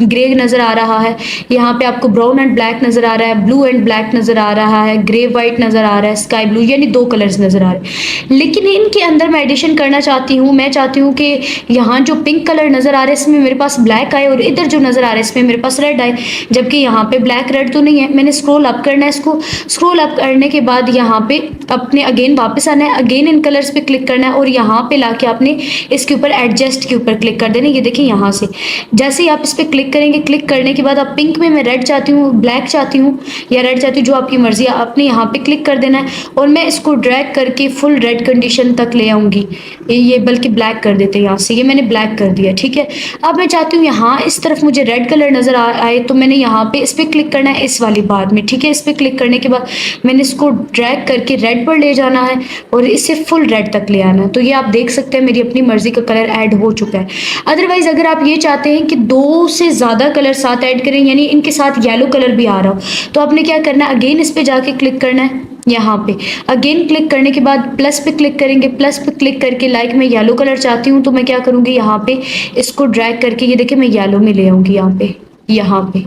ग्रे नजर आ रहा है। यहाँ पे आपको ब्राउन एंड ब्लैक नजर आ रहा है, ब्लू एंड ब्लैक नजर आ रहा है, ग्रे व्हाइट नजर आ रहा है, स्काई ब्लू, यानी 2 कलर्स नजर आ रहे हैं। लेकिन इनके अंदर मैं एडिशन करना चाहती हूँ, मैं चाहती हूँ कि यहाँ जो पिंक कलर नजर आ रहा है इसमें मेरे पास ब्लैक आए, और इधर जो नजर आ रहा है इसमें मेरे पास रेड आए, जबकि यहाँ पे ब्लैक रेड तो नहीं है। मैंने स्क्रॉल अप करना है, इसको स्क्रॉल अप करने के बाद यहाँ पे अपने अगेन वापस आना है, अगेन इन कलर्स पे क्लिक करना है, और यहाँ पे लाके आपने इसके ऊपर एडजस्ट के ऊपर क्लिक कर देना। ये देखिए यहाँ से जैसे ही आप इस पर क्लिक करेंगे, क्लिक करने के बाद आप पिंक में मैं रेड चाहती हूँ, ब्लैक चाहती हूँ या रेड चाहती हूँ, जो आपकी मर्जी है, आपने यहाँ पे क्लिक कर देना है, और मैं इसको ड्रैग करके फुल रेड कंडीशन तक ले आऊंगी। ये बल्कि ब्लैक कर देते हैं यहाँ से, ये मैंने ब्लैक कर दिया, ठीक है। अब मैं चाहती हूँ यहाँ इस तरफ मुझे रेड कलर नजर आए, तो मैंने यहाँ पे इस पर क्लिक करना है, इस वाली बार में, ठीक है। इस पर क्लिक करने के बाद मैंने इसको ड्रैग करके रेड पर ले जाना है और इसे फुल रेड तक ले आना है। तो ये आप देख सकते हैं मेरी अपनी मर्जी का कलर ऐड हो चुका है। अदरवाइज अगर आप ये चाहते हैं कि 2 से ज्यादा कलर साथ ऐड करें, यानी इनके साथ येलो कलर भी आ रहा हो, तो आपने क्या करना है, अगेन इस पे जाके क्लिक करना है। यहाँ पे अगेन क्लिक करने के बाद प्लस पे क्लिक करेंगे। प्लस पे क्लिक करके लाइक मैं येलो कलर चाहती हूँ, तो मैं क्या करूँगी, यहाँ पे इसको ड्रैग करके ये देखिए मैं येलो में ले आऊँगी। यहाँ पे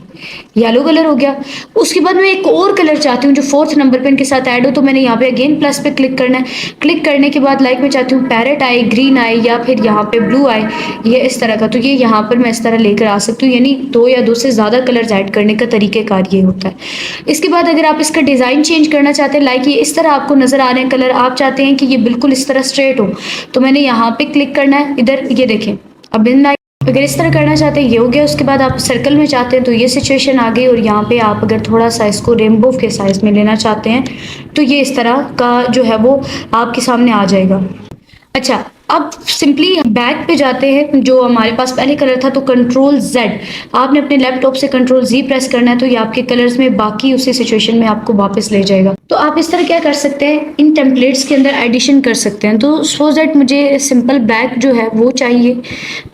येलो कलर हो गया। उसके बाद मैं एक और कलर चाहती हूँ जो 4th नंबर पे इनके साथ ऐड हो, तो मैंने यहाँ पे अगेन प्लस पे क्लिक करना है। क्लिक करने के बाद लाइक मैं चाहती हूँ पैरेट आए, ग्रीन आए, या फिर यहाँ पे ब्लू आए, ये इस तरह का। तो ये यहाँ पर मैं इस तरह लेकर आ सकती हूँ, यानी 2 या 2 से ज़्यादा कलर्स ऐड करने का तरीक़ेकार ये होता है। इसके बाद अगर आप इसका डिज़ाइन चेंज करना चाहते हैं, लाइक ये इस तरह आपको नज़र आ रहे हैं कलर, आप चाहते हैं कि ये बिल्कुल इस तरह स्ट्रेट हो, तो मैंने यहाँ पे क्लिक करना है। इधर ये देखें, अब इन अगर इस तरह करना चाहते हैं, ये हो गया। उसके बाद आप सर्कल में चाहते हैं तो ये सिचुएशन आ गई, और यहाँ पे आप अगर थोड़ा सा इसको रेनबो के साइज में लेना चाहते हैं तो ये इस तरह का जो है वो आपके सामने आ जाएगा। अच्छा, अब सिंपली बैक पे जाते हैं, जो हमारे पास पहले कलर था, तो Ctrl+Z, आपने अपने लैपटॉप से Ctrl+Z प्रेस करना है, तो ये आपके कलर्स में बाकी उसी सिचुएशन में आपको वापस ले जाएगा। तो आप इस तरह क्या कर सकते हैं, इन टेम्पलेट्स के अंदर एडिशन कर सकते हैं। तो सपोज दैट मुझे सिंपल ब्लैक जो है वो चाहिए,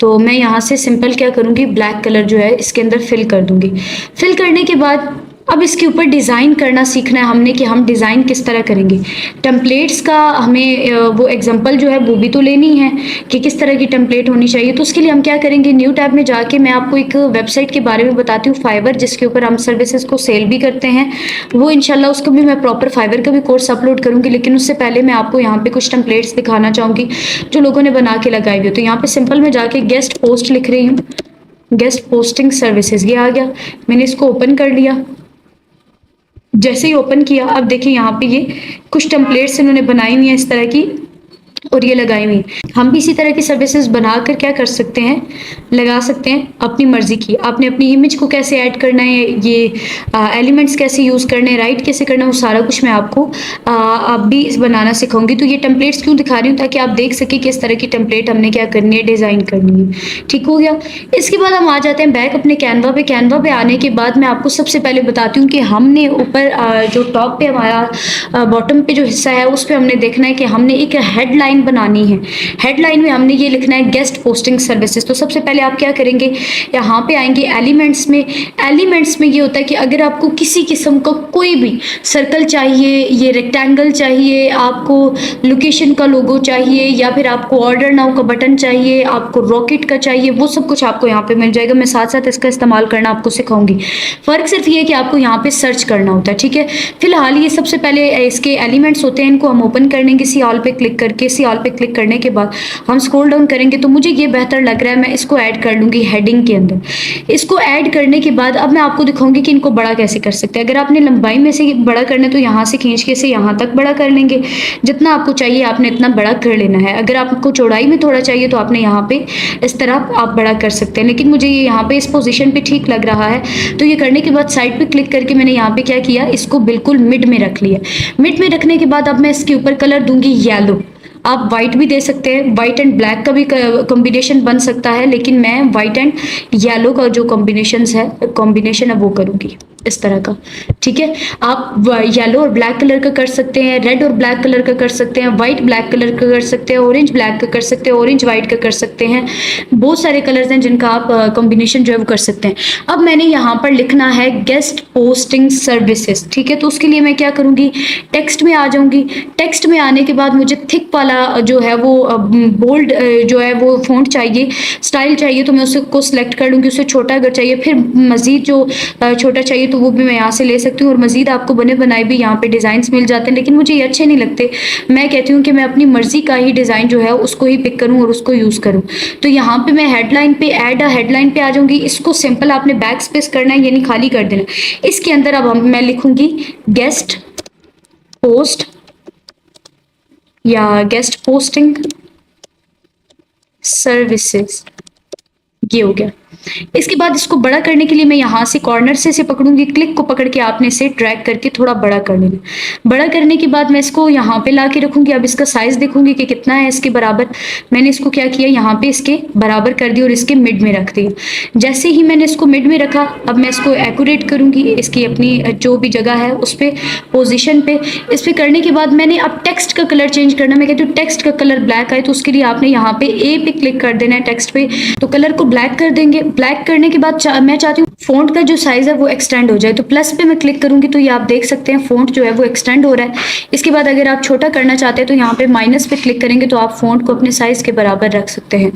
तो मैं यहाँ से सिंपल क्या करूँगी, ब्लैक कलर जो है इसके अंदर फिल कर दूँगी। फिल करने के बाद अब इसके ऊपर डिज़ाइन करना सीखना है हमने, कि हम डिज़ाइन किस तरह करेंगे। टेम्पलेट्स का हमें वो एग्जांपल जो है वो भी तो लेनी है कि किस तरह की टेम्पलेट होनी चाहिए। तो उसके लिए हम क्या करेंगे, न्यू टैब में जाके मैं आपको एक वेबसाइट के बारे में बताती हूँ, फाइवर, जिसके ऊपर हम सर्विसेज को सेल भी करते हैं। वो इंशाल्लाह उसको भी मैं प्रॉपर फाइवर का भी कोर्स अपलोड करूँगी, लेकिन उससे पहले मैं आपको यहाँ पे कुछ टेम्पलेट्स दिखाना चाहूँगी जो लोगों ने बना के लगाई हुई हो। तो यहाँ पे सिंपल में जाके गेस्ट पोस्ट लिख रही हूँ, गेस्ट पोस्टिंग सर्विसेज, ये आ गया। मैंने इसको ओपन कर लिया। जैसे ही ओपन किया, अब देखिए यहाँ पे ये कुछ टेम्पलेट्स इन्होंने बनाई हुई है इस तरह की, और ये लगाई हुई। हम भी इसी तरह की सर्विसेज बनाकर क्या कर सकते हैं, लगा सकते हैं अपनी मर्जी की। आपने अपनी इमेज को कैसे ऐड करना है, ये एलिमेंट्स कैसे यूज़ करने हैं, राइट कैसे करना है, वो सारा कुछ मैं आपको अब भी बनाना सिखाऊंगी। तो ये टेम्पलेट्स क्यों दिखा रही हूँ, ताकि आप देख सके कि इस तरह की टेम्पलेट हमने क्या करनी है, डिज़ाइन करनी है। ठीक हो गया। इसके बाद हम आ जाते हैं बैक अपने कैनवा पे। कैनवा पे आने के बाद मैं आपको सबसे पहले बताती हूँ कि हमने ऊपर जो टॉप पे हमारा बॉटम पे जो हिस्सा है उस पर हमने देखना है कि हमने एक हेडलाइन बनानी है। हेडलाइन में हमने ये लिखना है गेस्ट पोस्टिंग सर्विसेज। तो सबसे पहले आप क्या करेंगे, यहाँ पे आएंगे एलिमेंट्स में। एलिमेंट्स में ये होता है कि अगर आपको किसी किस्म का कोई भी सर्कल चाहिए, ये रेक्टेंगल चाहिए, आपको लोकेशन का लोगो चाहिए, या फिर आपको ऑर्डर नाउ का बटन चाहिए, आपको रॉकेट का चाहिए, वो सब कुछ आपको यहाँ पे मिल जाएगा। मैं साथ साथ इसका इस्तेमाल करना आपको सिखाऊंगी। फर्क सिर्फ ये है कि आपको यहाँ पे सर्च करना होता है। ठीक है, फिलहाल ये सबसे पहले इसके एलिमेंट्स होते हैं, इनको हम ओपन कर लेंगे सी ऑल पे क्लिक करके। सी ऑल पे क्लिक करने के बाद हम स्क्रॉल डाउन करेंगे तो मुझे ये बेहतर लग रहा है, मैं इसको ऐड कर लूंगी हेडिंग के अंदर। इसको ऐड करने के बाद अब मैं आपको दिखाऊंगी कि इनको बड़ा कैसे कर सकते हैं। अगर आपने लंबाई में से बड़ा करना है तो यहाँ से खींच के से यहाँ तक बड़ा कर लेंगे। जितना आपको चाहिए आपने इतना बड़ा कर लेना है। अगर आपको चौड़ाई में थोड़ा चाहिए तो आपने यहाँ पे इस तरह आप बड़ा कर सकते हैं, लेकिन मुझे ये यहाँ पे इस पोजीशन पे ठीक लग रहा है। तो ये करने के बाद साइड पे क्लिक करके मैंने यहाँ पे क्या किया, इसको बिल्कुल मिड में रख लिया। मिड में रखने के बाद अब मैं इसके ऊपर कलर दूंगी येलो। आप वाइट भी दे सकते हैं, वाइट एंड ब्लैक का भी कॉम्बिनेशन बन सकता है, लेकिन मैं वाइट एंड येलो का जो कॉम्बिनेशन है वो करूंगी इस तरह का। ठीक है, आप येलो और ब्लैक कलर का कर सकते हैं, रेड और ब्लैक कलर का कर सकते हैं, वाइट ब्लैक कलर का कर सकते हैं, ऑरेंज ब्लैक का कर सकते हैं, ऑरेंज वाइट का कर सकते हैं। बहुत सारे कलर्स हैं जिनका आप कॉम्बिनेशन जो है वो कर सकते हैं। अब मैंने यहाँ पर लिखना है गेस्ट पोस्टिंग सर्विसेज। ठीक है, तो उसके लिए मैं क्या करूँगी, टेक्स्ट में आ जाऊँगी। टेक्स्ट में आने के बाद मुझे थिक वाला जो है वो बोल्ड जो है वो फॉन्ट चाहिए, स्टाइल चाहिए, तो मैं उसको सिलेक्ट कर लूँगी। उससे छोटा अगर चाहिए, फिर मज़ीद जो छोटा चाहिए तो वो भी मैं यहाँ से ले सकती हूँ। और मज़ीद आपको बने बनाए भी यहाँ पे डिज़ाइंस मिल जाते हैं, लेकिन मुझे ये अच्छे नहीं लगते। मैं कहती हूँ कि मैं अपनी मर्जी का ही डिज़ाइन जो है उसको ही पिक करूँ और उसको यूज़ करूँ। तो यहाँ पे मैं हेडलाइन पे ऐड अ हेडलाइन पे आ जाऊँगी। इसको सिंपल आपने बैक स्पेस करना है, यानी खाली कर देना। इसके अंदर अब मैं लिखूँगी गेस्ट पोस्ट या गेस्ट पोस्टिंग सर्विसेज। ये हो गया। इसके बाद इसको बड़ा करने के लिए मैं यहाँ से कॉर्नर से पकड़ूंगी, क्लिक को पकड़ के आपने इसे ड्रैग करके थोड़ा बड़ा कर लेना। बड़ा करने के बाद मैं इसको यहाँ पे ला के रखूंगी। अब इसका साइज देखूंगी कि कितना है इसके बराबर। मैंने इसको क्या किया, यहाँ पे इसके बराबर कर दिया और इसके मिड में रख दिया। जैसे ही मैंने इसको मिड में रखा, अब मैं इसको एक्यूरेट करूंगी, इसकी अपनी जो भी जगह है उस पर पोजिशन पे। इस पे करने के बाद मैंने अब टेक्स्ट का कलर चेंज करना। मैं कहती हूँ टेक्स्ट का कलर ब्लैक आए, तो उसके लिए आपने यहाँ पे ए पे क्लिक कर देना है टेक्स्ट पे, तो कलर को ब्लैक कर देंगे। ब्लैक करने के बाद मैं चाहती हूँ फ़ॉन्ट का जो साइज़ है वो एक्सटेंड हो जाए, तो प्लस पे मैं क्लिक करूँगी तो ये आप देख सकते हैं फ़ॉन्ट जो है वो एक्सटेंड हो रहा है। इसके बाद अगर आप छोटा करना चाहते हैं तो यहाँ पे माइनस पे क्लिक करेंगे तो आप फ़ॉन्ट को अपने साइज़ के बराबर रख सकते हैं।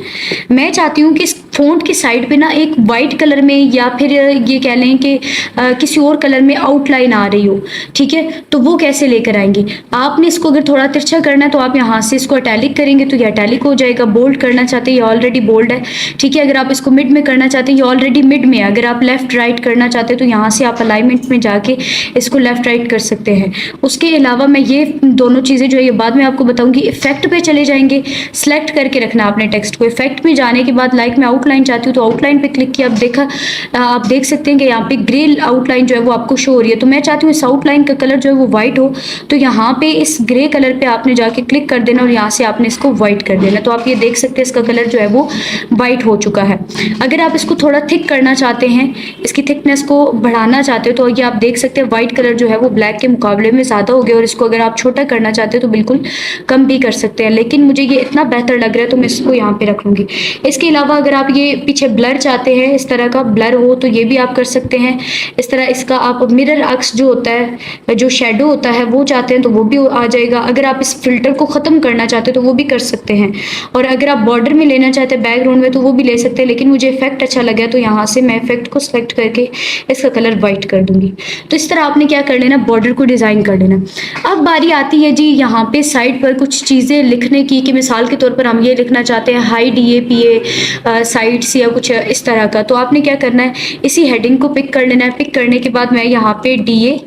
मैं चाहती हूँ कि इस फ़ॉन्ट की साइड पे ना एक वाइट कलर में या फिर ये कह लें कि किसी और कलर में आउटलाइन आ रही हो। ठीक है, तो वो कैसे लेकर आएंगी, आपने इसको अगर थोड़ा तिरछा करना है तो आप यहाँ से इसको अटैलिक करेंगे तो ये अटैलिक हो जाएगा। बोल्ड करना चाहते हैं, ये ऑलरेडी बोल्ड है। ठीक है, अगर आप इसको मिड में करना चाहते हैं, ये ऑलरेडी मिड में। अगर आप लेफ्ट राइट करना चाहते हैं तो यहाँ से आप अलाइनमेंट में जाके इसको लेफ्ट राइट कर सकते हैं। उसके अलावा मैं ये दोनों चीज़ें जो है ये बाद में आपको बताऊंगी। इफेक्ट पे चले जाएंगे, सेलेक्ट करके रखना आपने टेक्स्ट को। इफेक्ट में जाने के बाद लाइक मैं आउटलाइन चाहती हूँ तो आउटलाइन पे क्लिक किया। अब आप देख सकते हैं कि यहाँ पे ग्रे आउटलाइन जो है वो आपको शो हो रही है। तो मैं चाहती हूँ इस आउटलाइन का कलर जो है वो व्हाइट हो, तो यहाँ पे इस ग्रे कलर पे आपने जाके क्लिक कर देना और यहाँ से आपने इसको व्हाइट कर देना। तो आप ये देख सकते हैं इसका कलर जो है वो व्हाइट हो चुका है। अगर आप इसको थोड़ा थिक करना चाहते हैं, इसकी थिकनेस को बढ़ाना चाहते हो, तो ये आप देख सकते हैं व्हाइट कलर जो है वो ब्लैक के मुकाबले में ज़्यादा हो गया। और इसको अगर आप छोटा करना चाहते हो तो बिल्कुल कम भी कर सकते हैं, लेकिन मुझे ये इतना बेहतर लग रहा है तो मैं इसको यहाँ पे रख लूँगी। इसके अलावा अगर आप ये पीछे ब्लर चाहते हैं, इस तरह का ब्लर हो, तो ये भी आप कर सकते हैं। इस तरह इसका आप मिरर अक्स जो होता है, जो शेडो होता है, वो चाहते हैं तो वो भी आ जाएगा। अगर आप इस फिल्टर को ख़त्म करना चाहते हो तो वो भी कर सकते हैं। और अगर आप बॉर्डर में लेना चाहते हैं बैकग्राउंड में तो वो भी ले सकते हैं, लेकिन मुझे इफेक्ट अच्छा लगा तो यहाँ से मैं इफेक्ट को सेलेक्ट करके इसका कलर वाइट कर दूंगी। तो इस तरह आपने क्या कर लेना, बॉर्डर को डिज़ाइन कर लेना। अब बारी आती है जी यहाँ पे साइड पर कुछ चीज़ें लिखने की, कि मिसाल के तौर पर हम ये लिखना चाहते हैं हाई DAPA साइट्स या कुछ इस तरह का। तो आपने क्या करना है, इसी हेडिंग को पिक कर लेना है। पिक करने के बाद मैं यहाँ पे DA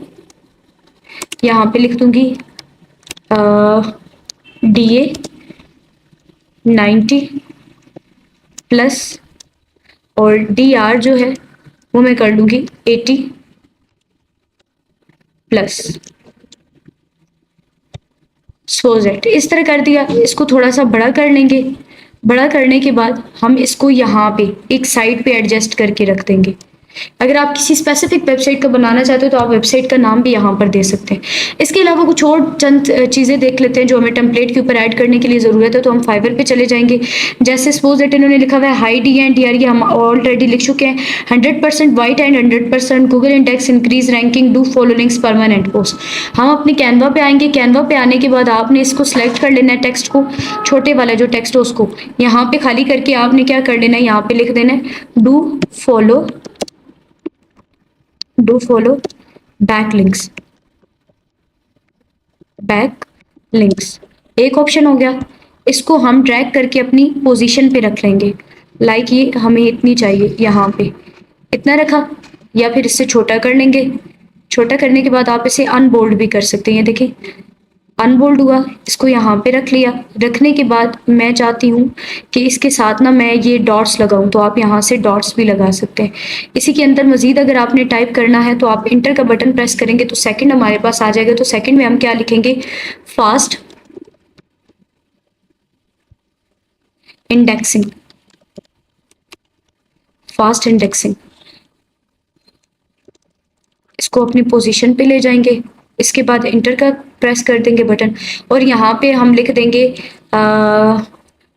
यहाँ पे लिख दूंगी DA 90 प्लस, और DR जो है वो मैं कर लूँगी 80 प्लस एक्सपोजेट। इस तरह कर दिया। इसको थोड़ा सा बड़ा कर लेंगे। बड़ा करने के बाद हम इसको यहाँ पे एक साइड पे एडजस्ट करके रख देंगे। अगर आप किसी स्पेसिफिक वेबसाइट का बनाना चाहते हो तो आप वेबसाइट का नाम भी यहाँ पर दे सकते हैं। इसके अलावा कुछ और चंद चीज़ें देख लेते हैं जो हमें टेम्पलेट के ऊपर ऐड करने के लिए ज़रूरत है। तो हम फाइवर पे चले जाएंगे। जैसे सपोज दैट इन्होंने लिखा हुआ है हाई डी एंड DR, ये हम ऑलरेडी लिख चुके हैं। 100% white and 100% Google index increase ranking do follow links permanent post. हम अपने कैनवा पे आएंगे। कैनवा पे आने के बाद आपने इसको सिलेक्ट कर लेना है, टेक्स्ट को, छोटे वाला जो टेक्स्ट है उसको यहाँ पे खाली करके आपने क्या कर लेना है, यहाँ पे लिख देना है डू फॉलो बैक लिंक्स। एक ऑप्शन हो गया। इसको हम ड्रैग करके अपनी पोजीशन पे रख लेंगे। लाइक ये हमें इतनी चाहिए, यहाँ पे इतना रखा, या फिर इससे छोटा कर लेंगे। छोटा करने के बाद आप इसे अनबोल्ड भी कर सकते हैं। ये देखिए अनबोल्ड हुआ। इसको यहाँ पे रख लिया। रखने के बाद मैं चाहती हूँ कि इसके साथ ना मैं ये डॉट्स लगाऊं, तो आप यहाँ से डॉट्स भी लगा सकते हैं। इसी के अंदर मजीद अगर आपने टाइप करना है तो आप इंटर का बटन प्रेस करेंगे तो सेकंड हमारे पास आ जाएगा। तो सेकंड में हम क्या लिखेंगे, फास्ट इंडेक्सिंग। इसको अपनी पोजीशन पे ले जाएंगे। इसके बाद इंटर का प्रेस कर देंगे बटन, और यहाँ पे हम लिख देंगे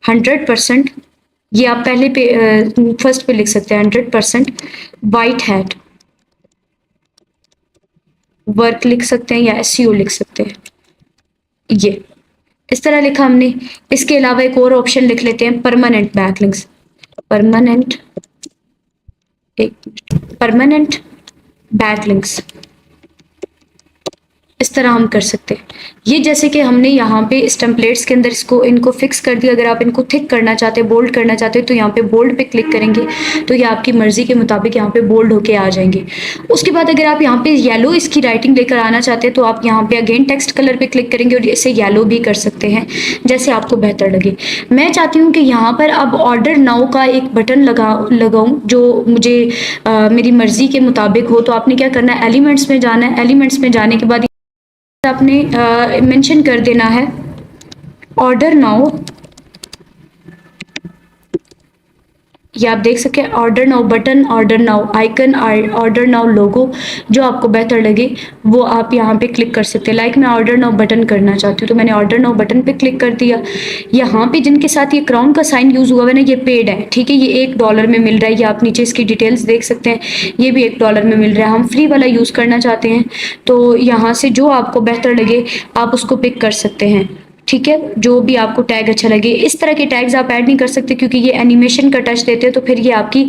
100%। ये आप पहले पे फर्स्ट पे लिख सकते हैं 100% वाइट हैट वर्क लिख सकते हैं, या SEO लिख सकते हैं। ये इस तरह लिखा हमने। इसके अलावा एक और ऑप्शन लिख लेते हैं परमानेंट बैकलिंक्स। इस तरह हम कर सकते हैं। ये जैसे कि हमने यहाँ पे इस टेम्पलेट्स के अंदर इनको फिक्स कर दिया। अगर आप इनको थिक करना चाहते हैं, बोल्ड करना चाहते हैं, तो यहाँ पे बोल्ड पे क्लिक करेंगे तो ये आपकी मर्जी के मुताबिक यहाँ पे बोल्ड होके आ जाएंगे। उसके बाद अगर आप यहाँ पे येलो इसकी राइटिंग लेकर आना चाहते हैं तो आप यहाँ पे अगेन टेक्स्ट कलर पे क्लिक करेंगे और इसे येलो भी कर सकते हैं, जैसे आपको बेहतर लगे। मैं चाहती हूँ कि यहाँ पर अब ऑर्डर नाउ का एक बटन लगाऊँ जो मुझे मेरी मर्जी के मुताबिक हो। तो आपने क्या करना है, एलिमेंट्स में जाना है। एलिमेंट्स में जाने के बाद आपने मेंशन कर देना है ऑर्डर नाउ। ये आप देख सकते हैं order now button, order now icon, order now logo, जो आपको बेहतर लगे वो आप यहाँ पे क्लिक कर सकते हैं। लाइक मैं ऑर्डर नाउ बटन करना चाहती हूँ तो मैंने ऑर्डर नाउ बटन पे क्लिक कर दिया। यहाँ पे जिनके साथ ये क्राउन का साइन यूज हुआ है ना, ये पेड है, ठीक है, ये $1 में मिल रहा है। ये आप नीचे इसकी डिटेल्स देख सकते हैं, ये भी $1 में मिल रहा है। हम फ्री वाला यूज करना चाहते हैं तो यहाँ से जो आपको बेहतर लगे आप उसको पिक कर सकते हैं, ठीक है, जो भी आपको टैग अच्छा लगे। इस तरह के टैग्स आप ऐड नहीं कर सकते क्योंकि ये एनिमेशन का टच देते हैं, तो फिर ये आपकी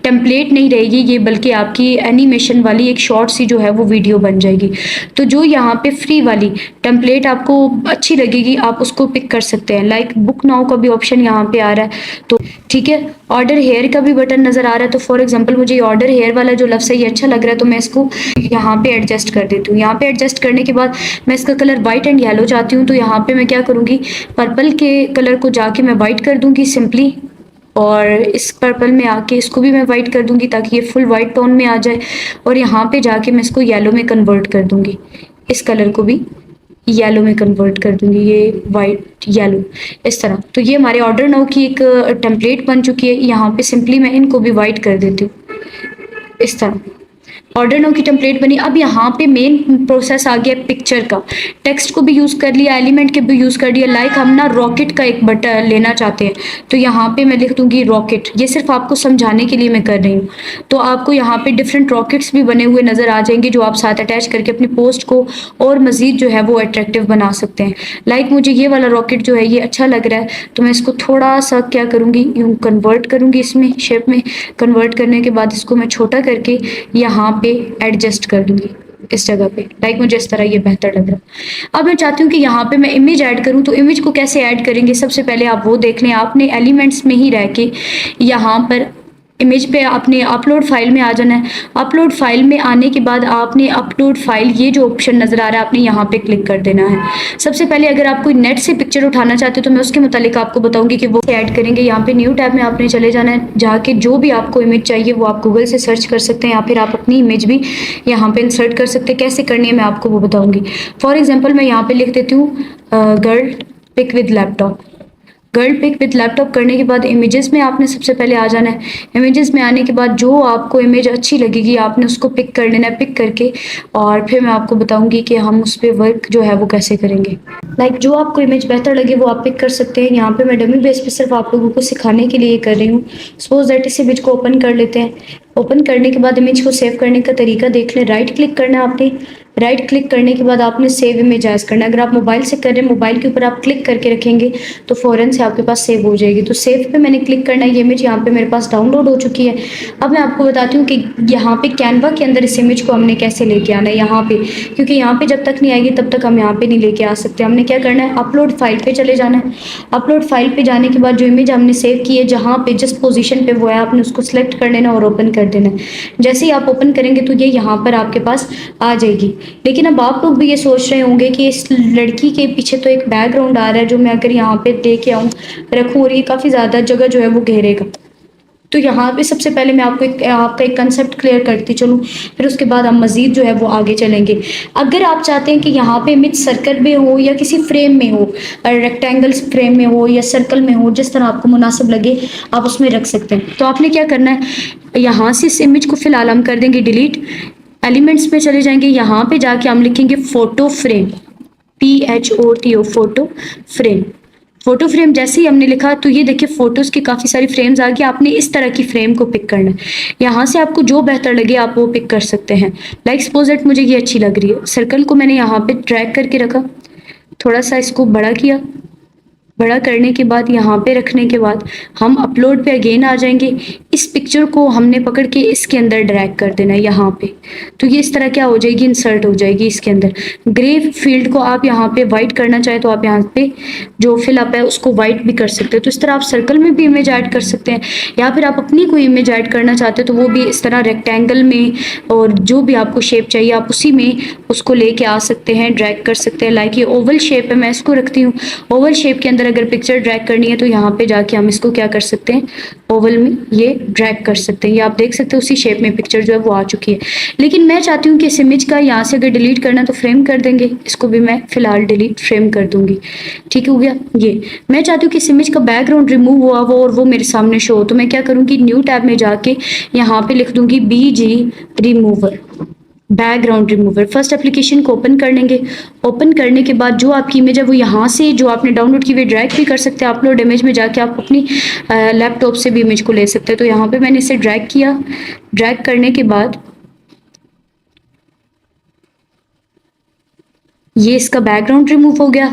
टेम्पलेट नहीं रहेगी, ये बल्कि आपकी एनिमेशन वाली एक शॉर्ट सी जो है वो वीडियो बन जाएगी। तो जो यहाँ पे फ्री वाली टेम्पलेट आपको अच्छी लगेगी आप उसको पिक कर सकते हैं। लाइक बुक नाउ का भी ऑप्शन यहाँ पे आ रहा है, तो ठीक है। ऑर्डर हेयर का भी बटन नजर आ रहा है, तो फॉर एग्जाम्पल मुझे ऑर्डर हेयर वाला जो लफ्ज़ है ये अच्छा लग रहा है, तो मैं इसको यहाँ पे एडजस्ट कर देती हूँ। यहाँ पे एडजस्ट करने के बाद मैं इसका कलर वाइट एंड येलो चाहती हूँ, तो यहाँ पे मैं क्या करूँगी, पर्पल के कलर को जाके मैं वाइट कर दूंगी सिंपली, और इस पर्पल में आके इसको भी मैं वाइट कर दूंगी ताकि ये फुल वाइट टोन में आ जाए, और यहाँ पे जाके मैं इसको येलो में कन्वर्ट कर दूंगी। इस कलर को भी येलो में कन्वर्ट कर दूंगी, ये वाइट येलो, इस तरह। तो ये हमारे ऑर्डर नाउ की एक टेम्पलेट बन चुकी है। यहाँ पे सिंपली मैं इनको भी वाइट कर देती हूँ, इस तरह ऑर्डर नाउ की टेम्पलेट बनी। अब यहाँ पे मेन प्रोसेस आ गया पिक्चर का। टेक्स्ट को भी यूज़ कर लिया, एलिमेंट के भी यूज़ कर लिया। लाइक हम ना रॉकेट का एक बटन लेना चाहते हैं, तो यहाँ पे मैं लिख दूंगी रॉकेट। ये सिर्फ आपको समझाने के लिए मैं कर रही हूँ। तो आपको यहाँ पे डिफरेंट रॉकेट्स भी बने हुए नज़र आ जाएंगे जो आप साथ अटैच करके अपनी पोस्ट को और मज़ीद जो है वो अट्रैक्टिव बना सकते हैं। लाइक मुझे ये वाला रॉकेट जो है ये अच्छा लग रहा है, तो मैं इसको थोड़ा सा क्या करूँगी, यूँ कन्वर्ट करूँगी, इसमें शेप में कन्वर्ट करने के बाद इसको मैं छोटा करके यहाँ पे एडजस्ट कर दूंगी इस जगह पे। लाइक मुझे इस तरह ये बेहतर लग रहा है। अब मैं चाहती हूँ कि यहाँ पे मैं इमेज ऐड करूँ, तो इमेज को कैसे ऐड करेंगे सबसे पहले आप वो देख लें। आपने एलिमेंट्स में ही रह के यहाँ पर इमेज पे आपने अपलोड फाइल में आ जाना है। अपलोड फाइल में आने के बाद आपने अपलोड फाइल, ये जो ऑप्शन नज़र आ रहा है, आपने यहाँ पे क्लिक कर देना है। सबसे पहले अगर आप कोई नेट से पिक्चर उठाना चाहते हो तो मैं उसके मुतालिक आपको बताऊंगी कि वो ऐड करेंगे। यहाँ पे न्यू टैब में आपने चले जाना है, जहाँ के जो भी आपको इमेज चाहिए वो आप गूगल से सर्च कर सकते हैं, या फिर आप अपनी इमेज भी यहाँ पे इंसर्ट कर सकते हैं। कैसे करनी है मैं आपको वो बताऊंगी। फॉर एग्जाम्पल मैं यहाँ पे लिख देती हूँ girl pic with laptop. Girl pic with laptop करने के बाद इमेजेस में आपने सबसे पहले आ जाना है। इमेजेस में आने के बाद जो आपको इमेज अच्छी लगेगी आपने उसको पिक कर लेना है। पिक करके और फिर मैं आपको बताऊंगी कि हम उस पर वर्क जो है वो कैसे करेंगे। जो आपको इमेज बेहतर लगे वो आप पिक कर सकते हैं। यहाँ पे मैं डमी बेस पे सिर्फ आप लोगों को सिखाने के लिए कर रही हूँ। सपोज दैट इस इमेज को ओपन कर लेते हैं। ओपन करने के बाद इमेज को सेव करने का तरीका देख लें। राइट क्लिक करना है आपने। राइट क्लिक करने के बाद आपने सेव इमेज एज करना है। अगर आप मोबाइल से कर रहे हैं, मोबाइल के ऊपर आप क्लिक करके रखेंगे तो फ़ौरन से आपके पास सेव हो जाएगी। तो सेव पे मैंने क्लिक करना है। ये इमेज यहाँ पे मेरे पास डाउनलोड हो चुकी है। अब मैं आपको बताती हूँ कि यहाँ पे कैनवा के अंदर इस इमेज को हमने कैसे लेके आना है यहाँ पे, क्योंकि यहाँ पे जब तक नहीं आएगी तब तक हम यहाँ पे नहीं लेके आ सकते। हमने क्या करना है, अपलोड फाइल पे चले जाना है। अपलोड फाइल पे जाने के बाद जो इमेज हमने सेव की है, जहाँ पे जिस पोजीशन पे वो है, आपने उसको सिलेक्ट कर लेना और ओपन कर देना है। जैसे ही आप ओपन करेंगे तो ये यहाँ पर आपके पास आ जाएगी। लेकिन अब आप लोग भी ये सोच रहे होंगे कि इस लड़की के पीछे तो एक बैकग्राउंड आ रहा है जो मैं अगर यहाँ पे लेके आऊँ रखूँ और ये काफ़ी ज़्यादा जगह जो है वो घेरेगा। तो यहाँ पे सबसे पहले मैं आपको आपका एक कंसेप्ट क्लियर करती चलूँ, फिर उसके बाद हम मज़ीद जो है वो आगे चलेंगे। अगर आप चाहते हैं कि यहाँ पे इमेज सर्कल में हो या किसी फ्रेम में हो, रेक्टेंगल फ्रेम में हो या सर्कल में हो, जिस तरह आपको मुनासिब लगे आप उसमें रख सकते हैं। तो आपने क्या करना है, यहाँ से इस इमेज को फिलहाल हम कर देंगे डिलीट। एलिमेंट्स में चले जाएंगे। यहाँ पे जाके हम लिखेंगे photo frame, PHOTO photo frame. Photo frame जैसे ही हमने लिखा तो ये देखिए फोटोज की काफ़ी सारी फ्रेम्स आ गई। आपने इस तरह की फ्रेम को पिक करना है। यहाँ से आपको जो बेहतर लगे आप वो पिक कर सकते हैं। सपोज दैट मुझे ये अच्छी लग रही है। सर्कल को मैंने यहाँ पे ड्रैग करके रखा, थोड़ा सा इसको बड़ा किया। बड़ा करने के बाद यहाँ पे रखने के बाद हम अपलोड पे अगेन आ जाएंगे। इस पिक्चर को हमने पकड़ के इसके अंदर ड्रैग कर देना है यहाँ पे। तो ये इस तरह क्या हो जाएगी, इंसर्ट हो जाएगी इसके अंदर। ग्रे फील्ड को आप यहाँ पे वाइट करना चाहे तो आप यहाँ पे जो फिलअप है उसको वाइट भी कर सकते हैं। तो इस तरह आप सर्कल में भी इमेज ऐड कर सकते हैं, या फिर आप अपनी कोई इमेज ऐड करना चाहते हैं तो वो भी इस तरह रेक्टेंगल में, और जो भी आपको शेप चाहिए आप उसी में उसको लेके आ सकते हैं, ड्रैग कर सकते हैं। लाइक ये ओवल शेप है, मैं इसको रखती हूँ। ओवल शेप के अंदर अगर पिक्चर ड्रैग करनी है तो यहाँ पे जाके हम इसको क्या कर सकते हैं, ओवल में ये ड्रैग कर सकते हैं। ये आप देख सकते हैं उसी शेप में पिक्चर जो है वो आ चुकी है। लेकिन मैं चाहती हूँ कि इस इमेज का यहाँ से अगर डिलीट करना तो फ्रेम कर देंगे। इसको भी मैं फिलहाल डिलीट फ्रेम कर दूंगी। ठीक हो गया। ये मैं चाहती हूँ कि इस इमेज का बैकग्राउंड रिमूव हुआ वो और वो मेरे सामने शो हो। तो मैं क्या करूँगी, न्यू टैब में जाके यहाँ पे लिख दूंगी BG remover, background remover. First application को ओपन कर लेंगे। ओपन करने के बाद जो आपकी इमेज है वो यहाँ से जो आपने डाउनलोड की हुई ड्रैग भी कर सकते हैं। अपलोड इमेज में जाके आप अपनी लैपटॉप से भी इमेज को ले सकते हैं। तो यहाँ पे मैंने इसे ड्रैग किया। ड्रैग करने के बाद ये इसका बैकग्राउंड रिमूव हो गया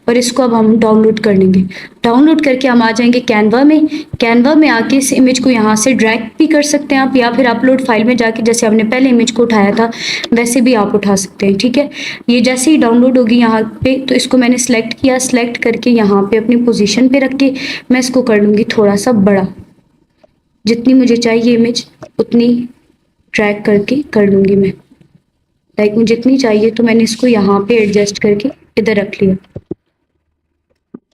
और इसको अब हम डाउनलोड कर लेंगे। डाउनलोड करके हम आ जाएंगे कैनवा में। कैनवा में आके इस इमेज को यहाँ से ड्रैग भी कर सकते हैं आप, या फिर अपलोड फाइल में जाके जैसे हमने पहले इमेज को उठाया था वैसे भी आप उठा सकते हैं। ठीक है। ये जैसे ही डाउनलोड होगी यहाँ पे तो इसको मैंने सेलेक्ट किया। सेलेक्ट करके यहाँ पे अपनी पोजीशन पे रख के मैं इसको कर लूँगी थोड़ा सा बड़ा। जितनी मुझे चाहिए इमेज उतनी ड्रैग करके कर लूँगी मैं। मुझे जितनी चाहिए तो मैंने इसको यहाँ पे एडजस्ट करके इधर रख लिया।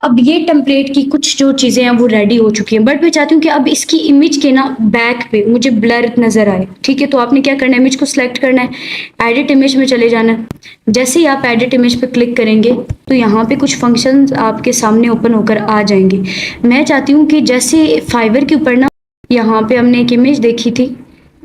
अब ये टेम्पलेट की कुछ जो चीज़ें हैं वो रेडी हो चुकी हैं, बट मैं चाहती हूँ कि अब इसकी इमेज के ना बैक पे मुझे ब्लर नज़र आए। ठीक है। तो आपने क्या करना है, इमेज को सिलेक्ट करना है, एडिट इमेज में चले जाना है। जैसे ही आप एडिट इमेज पे क्लिक करेंगे तो यहाँ पे कुछ फंक्शंस आपके सामने ओपन होकर आ जाएंगे। मैं चाहती हूँ कि जैसे फाइवर के ऊपर ना यहाँ पे हमने एक इमेज देखी थी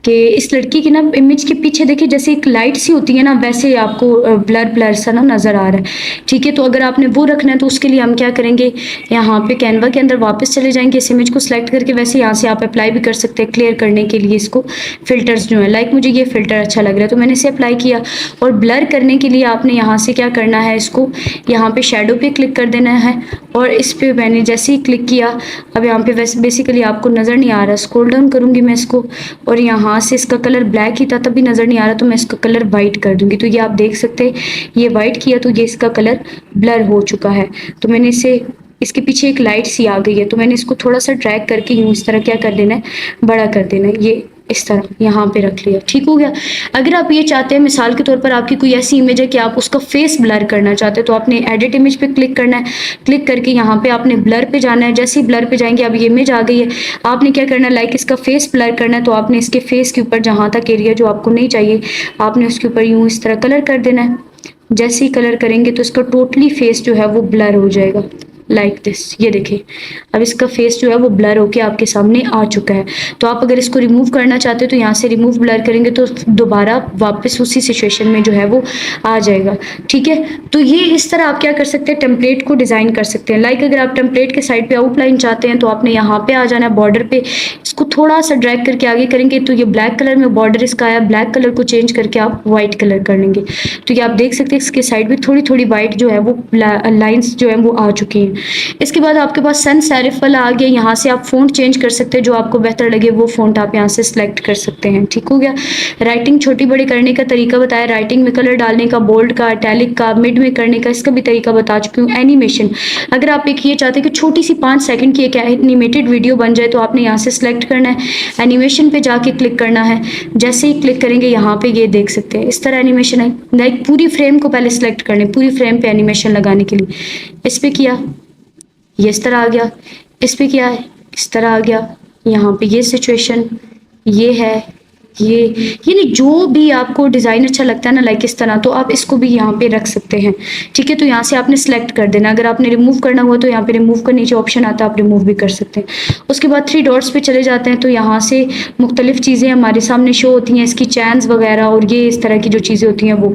कि इस लड़की की ना इमेज के पीछे देखिए जैसे एक लाइट सी होती है ना, वैसे आपको ब्लर ब्लर सा ना नज़र आ रहा है। ठीक है। तो अगर आपने वो रखना है तो उसके लिए हम क्या करेंगे, यहाँ पे कैनवा के अंदर वापस चले जाएंगे। इस इमेज को सिलेक्ट करके वैसे यहाँ से आप अप्लाई भी कर सकते हैं क्लियर करने के लिए इसको। फिल्टर्स जो है मुझे ये फिल्टर अच्छा लग रहा है तो मैंने इसे अप्लाई किया। और ब्लर करने के लिए आपने यहाँ से क्या करना है, इसको यहाँ पे शेडो पे क्लिक कर देना है। और इस पर मैंने जैसे ही क्लिक किया अब यहाँ पे वैसे बेसिकली आपको नज़र नहीं आ रहा। स्क्रॉल डाउन करूँगी मैं इसको और यहाँ से इसका कलर ब्लैक ही था तभी नज़र नहीं आ रहा तो मैं इसका कलर वाइट कर दूंगी। तो ये आप देख सकते हैं ये वाइट किया तो ये इसका कलर ब्लर हो चुका है। तो मैंने इसे इसके पीछे एक लाइट सी आ गई है, तो मैंने इसको थोड़ा सा ड्रैग करके यूँ इस तरह क्या कर देना है, बड़ा कर देना है, ये इस तरह यहाँ पे रख लिया। ठीक हो गया। अगर आप ये चाहते हैं मिसाल के तौर पर आपकी कोई ऐसी इमेज है कि आप उसका फेस ब्लर करना चाहते हैं, तो आपने एडिट इमेज पे क्लिक करना है। क्लिक करके यहाँ पे आपने ब्लर पे जाना है। जैसे ही ब्लर पे जाएंगे, अब ये इमेज आ गई है, आपने क्या करना है, लाइक इसका फेस ब्लर करना है, तो आपने इसके फेस के ऊपर जहाँ तक एरिया जो आपको नहीं चाहिए, आपने उसके ऊपर यूँ इस तरह कलर कर देना है। जैसे ही कलर करेंगे तो इसका टोटली फेस जो है वो ब्लर हो जाएगा, लाइक दिस। ये देखिए, अब इसका फेस जो है वो ब्लर होके आपके सामने आ चुका है। तो आप अगर इसको रिमूव करना चाहते हो तो यहाँ से रिमूव ब्लर करेंगे तो दोबारा वापस उसी सिचुएशन में जो है वो आ जाएगा। ठीक है, तो ये इस तरह आप क्या कर सकते हैं, टेम्पलेट को डिज़ाइन कर सकते हैं। लाइक अगर आप टेम्पलेट के साइड पे आउटलाइन चाहते हैं तो आपने यहाँ पे आ जाना है, बॉर्डर पे इसको थोड़ा सा ड्रैग करके आगे करेंगे तो ये ब्लैक कलर में बॉर्डर इसका आया, ब्लैक कलर को चेंज करके आप व्हाइट कलर कर लेंगे। तो ये आप देख सकते हैं इसके साइड में थोड़ी थोड़ी व्हाइट जो है वो लाइन्स जो है वो आ चुकी हैं। इसके बाद आपके पास सन सेरिफ वाला आ गया, यहाँ से आप फ़ॉन्ट चेंज कर सकते हैं, जो आपको बेहतर लगे वो फ़ॉन्ट आप यहाँ से सिलेक्ट कर सकते हैं। ठीक हो गया। राइटिंग छोटी बड़ी करने का तरीका बताया, राइटिंग में कलर डालने का, बोल्ड का, इटैलिक का, मिड में करने का, इसका भी तरीका बता चुकी हूँ। एनिमेशन, अगर आप एक ये चाहते हैं कि छोटी सी 5 सेकंड की एक एनिमेटेड वीडियो बन जाए तो आपने यहाँ से सिलेक्ट करना है, एनिमेशन पे जाके क्लिक करना है। जैसे ही क्लिक करेंगे यहाँ पे ये देख सकते हैं इस तरह एनिमेशन है। लाइक पूरी फ्रेम को पहले सिलेक्ट करने, पूरी फ्रेम पे एनिमेशन लगाने के लिए इस पे किया, ये इस तरह आ गया, इस पे क्या है, इस तरह आ गया। यहाँ पे ये सिचुएशन, ये है, ये यानी जो भी आपको डिज़ाइन अच्छा लगता है ना, लाइक इस तरह, तो आप इसको भी यहाँ पे रख सकते हैं। ठीक है, तो यहाँ से आपने सेलेक्ट कर देना। अगर आपने रिमूव करना हुआ तो यहाँ पे रिमूव का नीचे ऑप्शन आता है, आप रिमूव भी कर सकते हैं। उसके बाद 3 डॉट्स पे चले जाते हैं तो यहाँ से मुख्तलिफ चीज़ें हमारे सामने शो होती हैं, इसकी चैन्स वगैरह और ये इस तरह की जो चीज़ें होती हैं वो,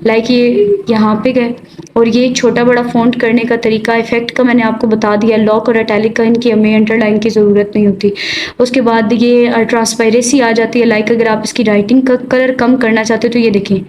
लाइक ये यहाँ पे गए। और ये छोटा बड़ा फ़ॉन्ट करने का तरीका, इफेक्ट का मैंने आपको बता दिया, लॉक और इटैलिक का इनकी हमें अंडरलाइन की ज़रूरत नहीं होती। उसके बाद ये ट्रांसपेरेंसी आ जाती है। लाइक अगर आप इसकी राइटिंग का कलर कम करना चाहते हो तो ये देखिए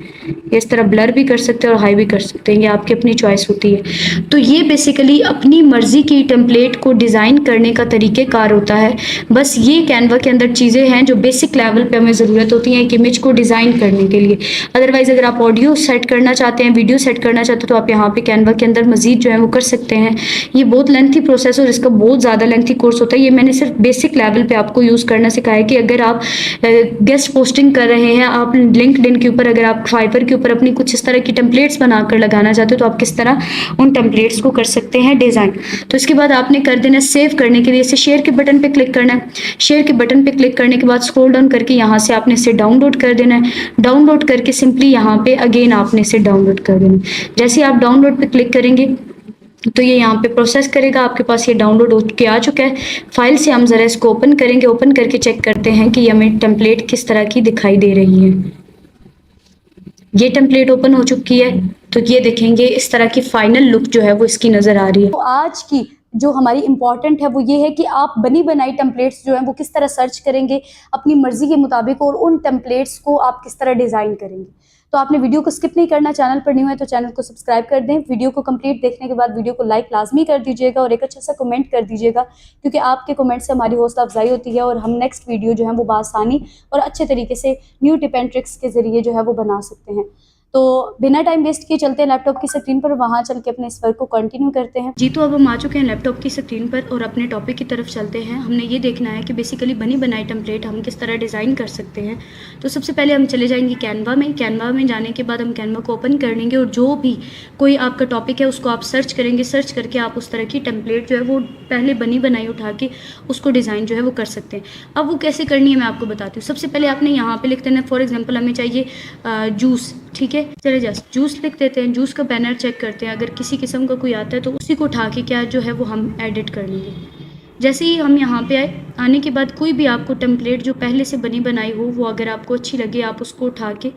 इस तरह ब्लर भी कर सकते हैं और हाई भी कर सकते हैं, ये आपकी अपनी चॉइस होती है। तो ये बेसिकली अपनी मर्जी की टेम्पलेट को डिज़ाइन करने का तरीक़ेकार होता है। बस ये कैनवा के अंदर चीज़ें हैं जो बेसिक लेवल पे हमें ज़रूरत होती है एक इमेज को डिज़ाइन करने के लिए। अदरवाइज़ अगर आप ऑडियो सेट करना चाहते हैं, वीडियो सेट करना चाहते हो तो आप यहाँ पे कैनवा के अंदर मजीद जो है वो कर सकते हैं। ये बहुत लेंथी प्रोसेस और इसका बहुत ज़्यादा लेंथी कोर्स होता है। ये मैंने सिर्फ बेसिक लेवल पे आपको यूज़ करना सिखाया है कि अगर आप गेस्ट पोस्टिंग कर रहे हैं, आप लिंक्डइन के ऊपर, अगर आप फाइवर के ऊपर अपनी कुछ इस तरह की टेम्पलेट्स बनाकर लगाना चाहते हो तो आप किस तरह उन टेम्पलेट्स को कर सकते हैं डिज़ाइन। तो इसके बाद आपने कर देना सेव करने के लिए इसे शेयर के बटन पे क्लिक करना है। शेयर के बटन पे क्लिक करने के बाद स्क्रॉल डाउन करके यहाँ से आपने इसे डाउनलोड कर देना है। डाउनलोड करके सिंपली यहाँ पे अगेन आपने इसे डाउनलोड कर देना है। जैसे आप डाउनलोड पे क्लिक करेंगे तो ये यहाँ पे प्रोसेस करेगा। आपके पास ये डाउनलोड होके आ चुका है। फाइल से हम ज़रा इसको ओपन करेंगे। ओपन करके चेक करते हैं कि हमें टेम्पलेट किस तरह की दिखाई दे रही है। ये टेम्पलेट ओपन हो चुकी है तो ये देखेंगे इस तरह की फाइनल लुक जो है वो इसकी नज़र आ रही है। तो आज की जो हमारी इम्पॉर्टेंट है वो ये है कि आप बनी बनाई टेम्पलेट्स जो हैं वो किस तरह सर्च करेंगे अपनी मर्जी के मुताबिक, और उन टेम्पलेट्स को आप किस तरह डिज़ाइन करेंगे। तो आपने वीडियो को स्किप नहीं करना, चैनल पर न्यू है तो चैनल को सब्सक्राइब कर दें। वीडियो को कंप्लीट देखने के बाद वीडियो को लाइक लाजमी कर दीजिएगा और एक अच्छा सा कमेंट कर दीजिएगा, क्योंकि आपके कमेंट से हमारी हौसला अफजाई होती है और हम नेक्स्ट वीडियो जो है वो बासानी और अच्छे तरीके से न्यू टिप एंड ट्रिक्स के ज़रिए जो है वो बना सकते हैं। तो बिना टाइम वेस्ट किए चलते हैं लैपटॉप की स्क्रीन पर, वहाँ चल के अपने इस वर्क को कंटिन्यू करते हैं। जी, तो अब हम आ चुके हैं लैपटॉप की स्क्रीन पर और अपने टॉपिक की तरफ चलते हैं। हमने ये देखना है कि बेसिकली बनी बनाई टेम्पलेट हम किस तरह डिज़ाइन कर सकते हैं। तो सबसे पहले हम चले जाएंगे कैनवा में। कैनवा में जाने के बाद हम कैनवा को ओपन कर लेंगे और जो भी कोई आपका टॉपिक है उसको आप सर्च करेंगे। सर्च करके आप उस तरह की टेम्पलेट जो है वो पहले बनी बनाई उठा के उसको डिज़ाइन जो है वो कर सकते हैं। अब वो कैसे करनी है मैं आपको बताती हूँ। सबसे पहले आपने यहाँ पे लिख देना है, फॉर एग्जांपल हमें चाहिए जूस, ठीक है, चले जस्ट जूस लिख देते हैं। जूस का बैनर चेक करते हैं, अगर किसी किस्म का कोई आता है तो उसी को उठा के क्या जो है वो हम एडिट कर लेंगे। जैसे ही हम यहाँ पे आने के बाद कोई भी आपको टेम्पलेट जो पहले से बनी बनाई हो वो अगर आपको अच्छी लगे आप उसको उठा के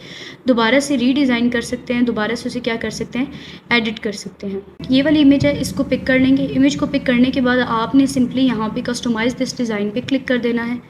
दोबारा से रीडिज़ाइन कर सकते हैं, दोबारा से उसे क्या कर सकते हैं, एडिट कर सकते हैं। ये वाली इमेज है, इसको पिक कर लेंगे। इमेज को पिक करने के बाद आपने सिंपली यहाँ पे कस्टमाइज़ दिस डिज़ाइन पे क्लिक कर देना है।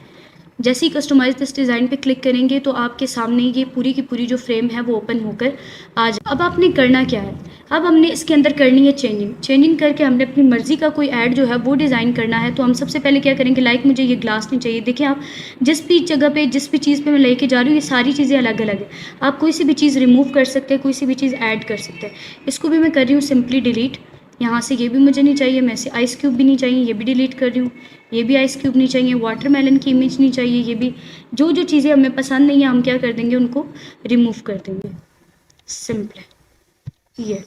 जैसे ही कस्टमाइज़ दिस डिज़ाइन पे क्लिक करेंगे तो आपके सामने ये पूरी की पूरी जो फ्रेम है वो ओपन होकर आ जाए। अब आपने करना क्या है, अब हमने इसके अंदर करनी है चेंजिंग करके हमने अपनी मर्ज़ी का कोई ऐड जो है वो डिज़ाइन करना है। तो हम सबसे पहले क्या करेंगे, लाइक मुझे ये ग्लास नहीं चाहिए। देखिए आप जिस भी जगह पे जिस भी चीज़ पे मैं लेके जा रही हूँ ये सारी चीज़ें अलग अलग है। आप कोई सी भी चीज़ रिमूव कर सकते हैं, कोई सी भी चीज़ ऐड कर सकते हैं। इसको भी मैं कर रही हूँ सिंपली डिलीट। यहाँ से ये भी मुझे नहीं चाहिए, मैं से आइस क्यूब भी नहीं चाहिए, ये भी डिलीट कर रही हूँ। ये भी आइस क्यूब नहीं चाहिए, वाटरमेलन की इमेज नहीं चाहिए, ये भी। जो जो चीज़ें हमें पसंद नहीं है हम क्या कर देंगे, उनको रिमूव कर देंगे। सिंपल है ये।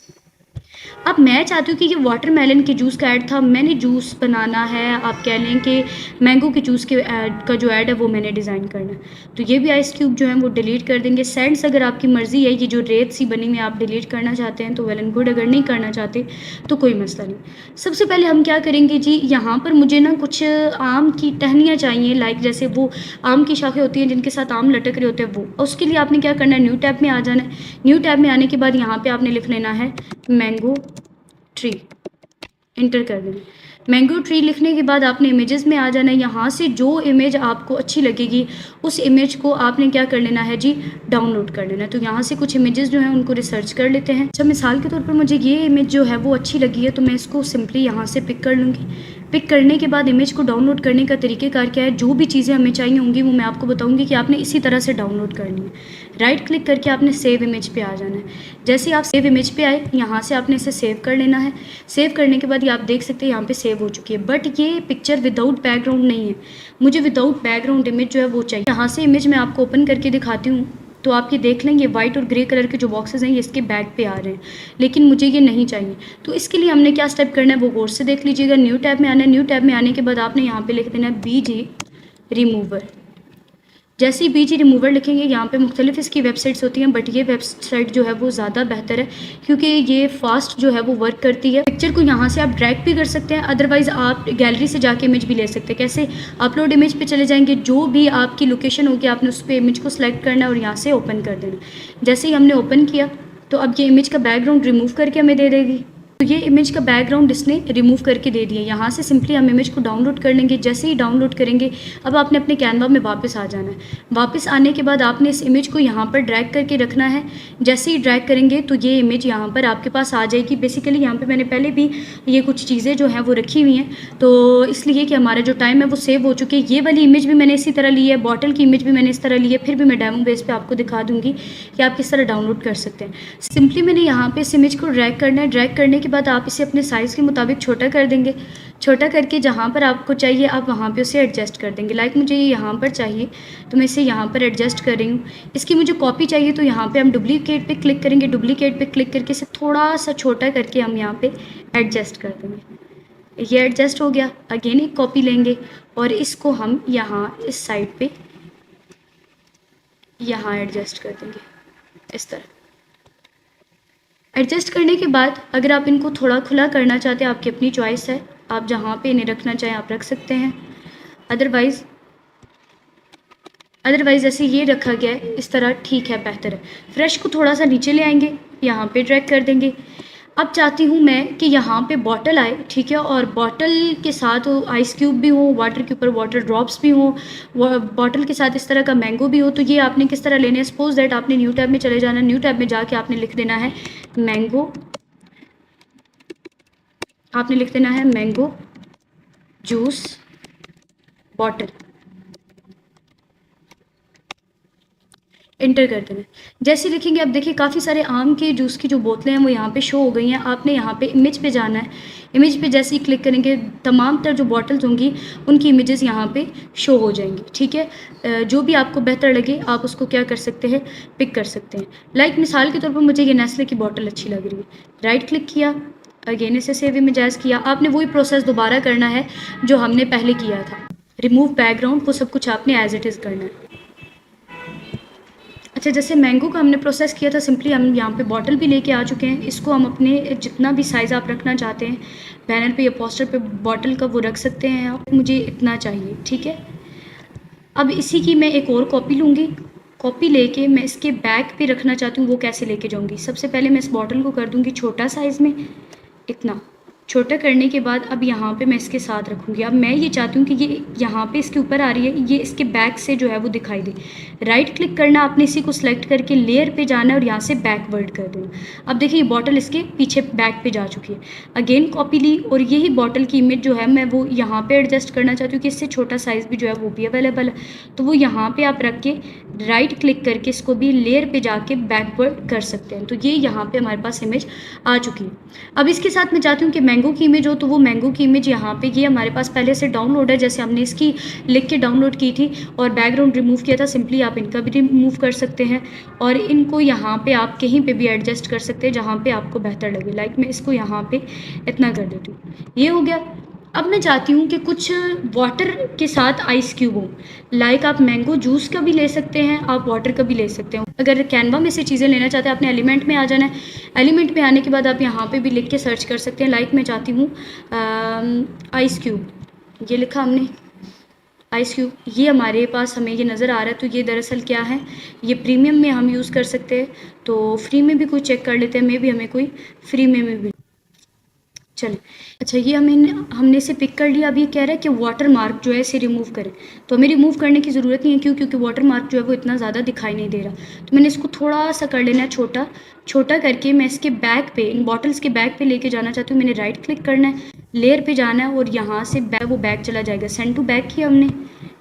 अब मैं चाहती हूँ कि ये वाटरमेलन के जूस का ऐड था, मैंने जूस बनाना है, आप कह लें कि मैंगो के जूस के ऐड का जो ऐड है वो मैंने डिज़ाइन करना है। तो ये भी आइस क्यूब जो है वो डिलीट कर देंगे। सेंड्स अगर आपकी मर्ज़ी है, ये जो रेत सी बनी हुई आप डिलीट करना चाहते हैं तो वेल एंड गुड, अगर नहीं करना चाहते तो कोई मसला नहीं। सबसे पहले हम क्या करेंगे जी, यहाँ पर मुझे ना कुछ आम की टहनियाँ चाहिए, लाइक जैसे वो आम की शाखें होती हैं जिनके साथ आम लटक रहे होते हैं वो। उसके लिए आपने क्या करना है, न्यू टैब में आ जाना है। न्यू टैब में आने के बाद यहाँ पर आपने लिख लेना है मैंगो ट्री, इंटर कर देना। मैंगो ट्री लिखने के बाद आपने इमेजेस में आ जाना है। यहाँ से जो इमेज आपको अच्छी लगेगी उस इमेज को आपने क्या कर लेना है जी, डाउनलोड कर लेना है। तो यहाँ से कुछ इमेजेस जो हैं उनको रिसर्च कर लेते हैं। अच्छा, मिसाल के तौर पर मुझे ये इमेज जो है वो अच्छी लगी है तो मैं इसको सिंपली यहाँ से पिक कर लूँगी। पिक करने के बाद इमेज को डाउनलोड करने का तरीक़ेकार क्या है, जो भी चीज़ें हमें चाहिए होंगी वो मैं आपको बताऊँगी कि आपने इसी तरह से डाउनलोड करनी है। राइट क्लिक करके आपने सेव इमेज पे आ जाना है। जैसे आप सेव इमेज पे आए, यहाँ से आपने इसे सेव कर लेना है। सेव करने के बाद ये आप देख सकते हैं यहाँ पे सेव हो चुकी है, बट ये पिक्चर विदाउट बैकग्राउंड नहीं है, मुझे विदाउट बैकग्राउंड इमेज जो है वो चाहिए। यहाँ से इमेज मैं आपको ओपन करके दिखाती हूँ तो आप ये देख लेंगे वाइट और ग्रे कलर के जो बॉक्सेस हैं ये इसके बैक पे आ रहे हैं, लेकिन मुझे ये नहीं चाहिए। तो इसके लिए हमने क्या स्टेप करना है वो गौर से देख लीजिएगा। न्यू टैब में आना है। न्यू टैब में आने के बाद आपने यहाँ पे लिख देना है BG रिमूवर। जैसे ही BG रिमूवर लिखेंगे, यहाँ पे मुख्तलिफ इसकी वेबसाइट्स होती हैं, बट ये वेबसाइट जो है वो ज़्यादा बेहतर है क्योंकि ये फास्ट जो है वो वर्क करती है। पिक्चर को यहाँ से आप ड्रैग भी कर सकते हैं, अदरवाइज़ आप गैलरी से जाके इमेज भी ले सकते हैं। कैसे, अपलोड इमेज पे चले जाएंगे, जो भी आपकी लोकेशन होगी आपने उस पर इमेज को सिलेक्ट करना है और यहाँ से ओपन कर देना। जैसे ही हमने ओपन किया तो अब ये इमेज का बैकग्राउंड रिमूव करके हमें दे देगी। तो ये इमेज का बैकग्राउंड इसने रिमूव करके दे दिया। यहाँ से सिंपली हम इमेज को डाउनलोड कर लेंगे। जैसे ही डाउनलोड करेंगे अब आपने अपने कैनवा में वापस आ जाना है। वापस आने के बाद आपने इस इमेज को यहाँ पर ड्रैग करके रखना है। जैसे ही ड्रैग करेंगे तो ये इमेज यहाँ पर आपके पास आ जाएगी। बेसिकली यहाँ पे मैंने पहले भी ये कुछ चीज़ें जो हैं वो रखी हुई हैं, तो इसलिए कि हमारा जो टाइम है वो सेव हो चुकी है। ये वाली इमेज भी मैंने इसी तरह ली है, बॉटल की इमेज भी मैंने इस तरह ली है। फिर भी मैं डेमो बेस पर आपको दिखा दूँगी कि आप किस तरह डाउनलोड कर सकते हैं। सिंपली मैंने यहाँ पर इस इमेज को ड्रैग करना है। ड्रैग करने के बाद आप इसे अपने साइज़ के मुताबिक छोटा कर देंगे। छोटा करके जहाँ पर आपको चाहिए आप वहाँ पे उसे एडजस्ट कर देंगे। लाइक मुझे ये यहाँ पर चाहिए तो मैं इसे यहाँ पर एडजस्ट कर रही हूँ। इसकी मुझे कॉपी चाहिए तो यहाँ पे हम डुप्लीकेट पे क्लिक करेंगे। डुप्लीकेट पे क्लिक करके इसे थोड़ा सा छोटा करके हम यहाँ पे एडजस्ट कर देंगे। ये एडजस्ट हो गया। अगेन एक कॉपी लेंगे और इसको हम यहाँ इस साइड पे यहाँ एडजस्ट कर देंगे इस तरह। एडजस्ट करने के बाद अगर आप इनको थोड़ा खुला करना चाहते हैं, आपकी अपनी चॉइस है, आप जहाँ पे इन्हें रखना चाहें आप रख सकते हैं। अदरवाइज़ जैसे ये रखा गया है इस तरह ठीक है, बेहतर है। फ्रेश को थोड़ा सा नीचे ले आएंगे, यहाँ पे ड्रैग कर देंगे। अब चाहती हूँ मैं कि यहाँ पे बॉटल आए, ठीक है, और बॉटल के साथ आइस क्यूब भी हो, वाटर के ऊपर वाटर ड्रॉप्स भी हो, बॉटल के साथ इस तरह का मैंगो भी हो। तो ये आपने किस तरह लेने हैं, सपोज दैट आपने न्यू टैब में चले जाना। न्यू टैब में जाके आपने लिख देना है मैंगो, आपने लिख देना है मैंगो जूस बॉटल, इंटर कर देना। जैसे लिखेंगे आप देखिए काफ़ी सारे आम के जूस की जो बोतलें हैं वो यहाँ पे शो हो गई हैं। आपने यहाँ पे इमेज पे जाना है। इमेज पे जैसे ही क्लिक करेंगे तमाम तर जो बॉटल्स होंगी उनकी इमेजेस यहाँ पे शो हो जाएंगी, ठीक है। जो भी आपको बेहतर लगे आप उसको क्या कर सकते हैं, पिक कर सकते हैं। लाइक मिसाल के तौर पर मुझे ये नेस्ले की बॉटल अच्छी लग रही है। राइट क्लिक किया, अगेन इसे सेव इमेज एज किया। आपने वही प्रोसेस दोबारा करना है जो हमने पहले किया था। रिमूव बैकग्राउंड, वो सब कुछ आपने एज इट इज़ करना है। अच्छा, जैसे मैंगो का हमने प्रोसेस किया था, सिंपली हम यहाँ पे बॉटल भी लेके आ चुके हैं। इसको हम अपने जितना भी साइज़ आप रखना चाहते हैं बैनर पे या पोस्टर पे बॉटल का वो रख सकते हैं आप। मुझे इतना चाहिए, ठीक है। अब इसी की मैं एक और कॉपी लूँगी। कॉपी लेके मैं इसके बैक पे रखना चाहती हूँ, वो कैसे लेके जाऊँगी। सबसे पहले मैं इस बॉटल को कर दूँगी छोटा साइज़ में, इतना छोटा करने के बाद अब यहाँ पे मैं इसके साथ रखूँगी। अब मैं ये चाहती हूँ कि ये यहाँ पे इसके ऊपर आ रही है, ये इसके बैक से जो है वो दिखाई दे। राइट क्लिक करना, आपने इसी को सिलेक्ट करके लेयर पे जाना है और यहाँ से बैकवर्ड कर देना। अब देखिए ये बॉटल इसके पीछे बैक पे जा चुकी है। अगेन कॉपी ली और यही बॉटल की इमेज जो है मैं वो यहाँ पर एडजस्ट करना चाहती हूँ कि इससे छोटा साइज़ भी जो है वो भी अवेलेबल है। तो वो यहाँ पर आप रख के राइट क्लिक करके इसको भी लेयर पे जाके बैकवर्ड कर सकते हैं। तो ये यहाँ पे हमारे पास इमेज आ चुकी है। अब इसके साथ मैं चाहती हूँ कि मैंगो की इमेज हो, तो वो मैंगो की इमेज यहाँ पे ये हमारे पास पहले से डाउनलोड है, जैसे हमने इसकी लिख के डाउनलोड की थी और बैकग्राउंड रिमूव किया था। सिंपली आप इनका भी रिमूव कर सकते हैं और इनको यहाँ पे आप कहीं पे भी एडजस्ट कर सकते हैं जहाँ पे आपको बेहतर लगे। लाइक मैं इसको यहाँ पे इतना कर देती हूँ, ये हो गया। अब मैं चाहती हूँ कि कुछ वाटर के साथ आइस क्यूब हो। लाइक आप मैंगो जूस का भी ले सकते हैं, आप वाटर का भी ले सकते हो। अगर कैनवा में से चीज़ें लेना चाहते हैं, आपने एलिमेंट में आ जाना है। एलिमेंट में आने के बाद आप यहाँ पे भी लिख के सर्च कर सकते हैं। लाइक मैं चाहती हूँ आइस क्यूब, ये लिखा हमने आइस क्यूब, ये हमारे पास हमें ये नज़र आ रहा है। तो ये दरअसल क्या है, ये प्रीमियम में हम यूज़ कर सकते हैं। तो फ्री में भी कोई चेक कर लेते हैं, मे भी हमें कोई फ्री में भी चले। अच्छा, ये हमने इसे पिक कर लिया। अब ये कह रहा है कि वाटर मार्क जो है इसे रिमूव करें, तो हमें रिमूव करने की ज़रूरत नहीं है। क्यों? क्योंकि वाटर मार्क जो है वो इतना ज़्यादा दिखाई नहीं दे रहा। तो मैंने इसको थोड़ा सा कर लेना है छोटा छोटा करके। मैं इसके बैक पे, इन बॉटल्स के बैक पे लेके जाना चाहती हूँ। मैंने राइट क्लिक करना है, लेयर पे जाना है और यहाँ से वो बैक चला जाएगा। सेंड टू बैक किया हमने,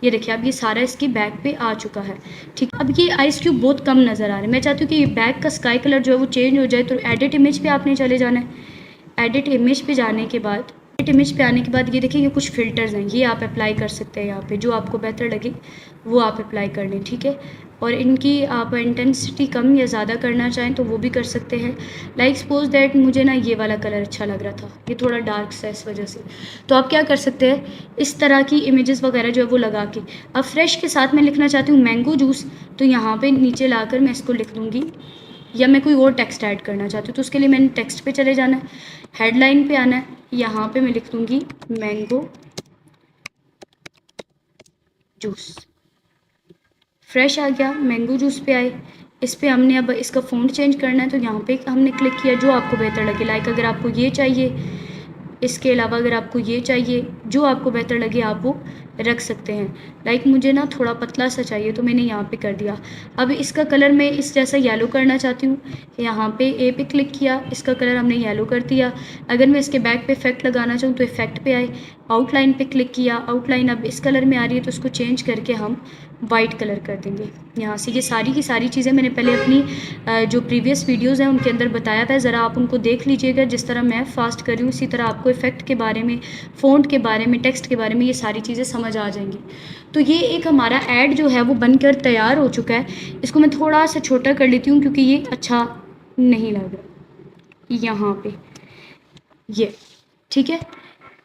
ये देखिए अब ये सारा इसके बैक पे आ चुका है। ठीक, अब ये आइस क्यूब बहुत कम नज़र आ रहा है। मैं चाहती हूँ कि ये बैक का स्काई कलर जो है वो चेंज हो जाए। तो एडिट इमेज पे आपने चले जाना है। एडिट इमेज पे जाने के बाद, एडिट इमेज पे आने के बाद ये देखिए ये कुछ फ़िल्टर्स हैं, ये आप अप्लाई कर सकते हैं। यहाँ पे जो आपको बेहतर लगे वो आप अप्लाई कर लें, ठीक है। और इनकी आप इंटेंसिटी कम या ज़्यादा करना चाहें तो वो भी कर सकते हैं। लाइक सपोज दैट मुझे ना ये वाला कलर अच्छा लग रहा था, ये थोड़ा डार्क सा इस वजह से। तो आप क्या कर सकते हैं, इस तरह की इमेजेस वगैरह जो है वो लगा के। अब फ्रेश के साथ मैं लिखना चाहती हूँ मैंगो जूस, तो यहाँ पे नीचे लाकर मैं इसको लिख दूँगी। या मैं कोई और टेक्स्ट ऐड करना चाहती हूँ तो उसके लिए मैंने टेक्स्ट पे चले जाना है, हेडलाइन पे आना है। यहाँ पे मैं लिख दूँगी मैंगो जूस। फ्रेश आ गया, मैंगो जूस पे आए। इस पे हमने अब इसका फ़ॉन्ट चेंज करना है, तो यहाँ पे हमने क्लिक किया जो आपको बेहतर लगे। लाइक अगर आपको ये चाहिए, इसके अलावा अगर आपको ये चाहिए, जो आपको बेहतर लगे आप वो रख सकते हैं। लाइक मुझे ना थोड़ा पतला सा चाहिए तो मैंने यहाँ पे कर दिया। अब इसका कलर मैं इस जैसा येलो करना चाहती हूँ, यहाँ पे ए पे क्लिक किया, इसका कलर हमने येलो कर दिया। अगर मैं इसके बैक पे इफेक्ट लगाना चाहूँ तो इफेक्ट पे आए, आउटलाइन पे क्लिक किया, आउटलाइन अब इस कलर में आ रही है तो इसको चेंज करके हम वाइट कलर कर देंगे यहाँ से। ये सारी की सारी चीज़ें मैंने पहले अपनी जो प्रीवियस वीडियोज़ हैं उनके अंदर बताया था, ज़रा आप उनको देख लीजिएगा। जिस तरह मैं फास्ट कर रही हूँ इसी तरह आपको इफेक्ट के बारे में, फ़ॉन्ट के बारे में, टेक्स्ट के बारे में ये सारी चीज़ें समझ आ जाएंगी। तो ये एक हमारा ऐड जो है वो बनकर तैयार हो चुका है। इसको मैं थोड़ा सा छोटा कर लेती हूँ क्योंकि ये अच्छा नहीं लग रहा यहाँ पे, ये ठीक है।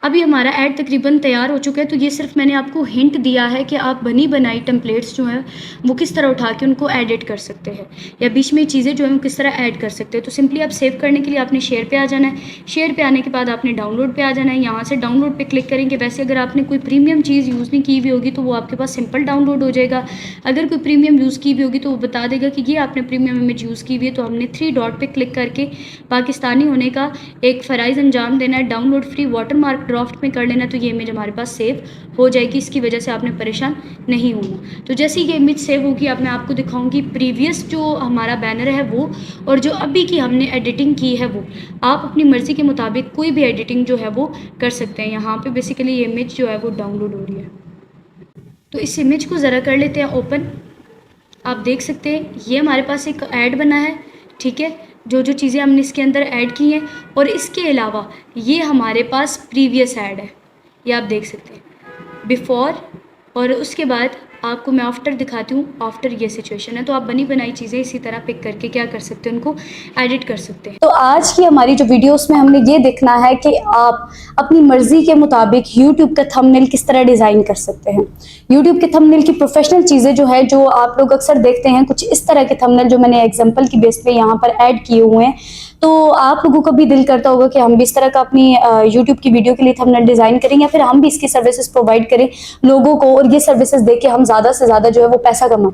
अभी हमारा ऐड तकरीबन तैयार हो चुका है। तो ये सिर्फ मैंने आपको हिंट दिया है कि आप बनी बनाई टेम्पलेट्स जो हैं वो किस तरह उठा के उनको एडिट कर सकते हैं या बीच में चीज़ें जो हैं वो किस तरह ऐड कर सकते हैं। तो सिंपली आप सेव करने के लिए आपने शेयर पे आ जाना है। शेयर पे आने के बाद आपने डाउनलोड पे आ जाना है। यहाँ से डाउनलोड पे क्लिक करेंगे। वैसे अगर आपने कोई प्रीमियम चीज़ यूज़ नहीं की हुई होगी तो वो आपके पास सिंपल डाउनलोड हो जाएगा। अगर कोई प्रीमियम यूज़ की हुई होगी तो वो बता देगा कि ये आपने प्रीमियम इमेज यूज़ की हुई है। तो हमने 3 डॉट पे क्लिक करके पाकिस्तानी होने का एक फ़राइज़ अंजाम देना है, डाउनलोड फ्री वाटरमार्क ड्राफ्ट में कर लेना, तो ये इमेज हमारे पास सेव हो जाएगी। इसकी वजह से आपने परेशान नहीं होना। तो जैसे ये इमेज सेव होगी अब मैं आपको दिखाऊंगी प्रीवियस जो हमारा बैनर है वो, और जो अभी की हमने एडिटिंग की है वो। आप अपनी मर्ज़ी के मुताबिक कोई भी एडिटिंग जो है वो कर सकते हैं। यहाँ पे बेसिकली ये इमेज जो है वो डाउनलोड हो रही है, तो इस इमेज को ज़रा कर लेते हैं ओपन। आप देख सकते हैं ये हमारे पास एक ऐड बना है, ठीक है, जो जो चीज़ें हमने इसके अंदर ऐड की हैं। और इसके अलावा ये हमारे पास प्रीवियस ऐड है, ये आप देख सकते हैं बिफ़ोर, और उसके बाद आपको मैं आफ्टर दिखाती हूँ। आफ्टर ये सिचुएशन है। तो आप बनी बनाई चीज़ें इसी तरह पिक करके क्या कर सकते हैं, उनको एडिट कर सकते हैं। तो आज की हमारी जो वीडियोस में हमने ये देखना है कि आप अपनी मर्जी के मुताबिक YouTube का थंबनेल किस तरह डिज़ाइन कर सकते हैं। YouTube के थंबनेल की प्रोफेशनल चीज़ें जो है, जो आप लोग अक्सर देखते हैं, कुछ इस तरह के थंबनेल जो मैंने एग्जांपल की बेस पे यहाँ पर ऐड किए हुए हैं। तो आप लोगों को भी दिल करता होगा कि हम भी इस तरह का अपनी YouTube की वीडियो के लिए थंबनेल डिज़ाइन करें या फिर हम भी इसकी सर्विसेज प्रोवाइड करें लोगों को, और ये सर्विसेज दे के हम ज़्यादा से ज़्यादा जो है वो पैसा कमाएं।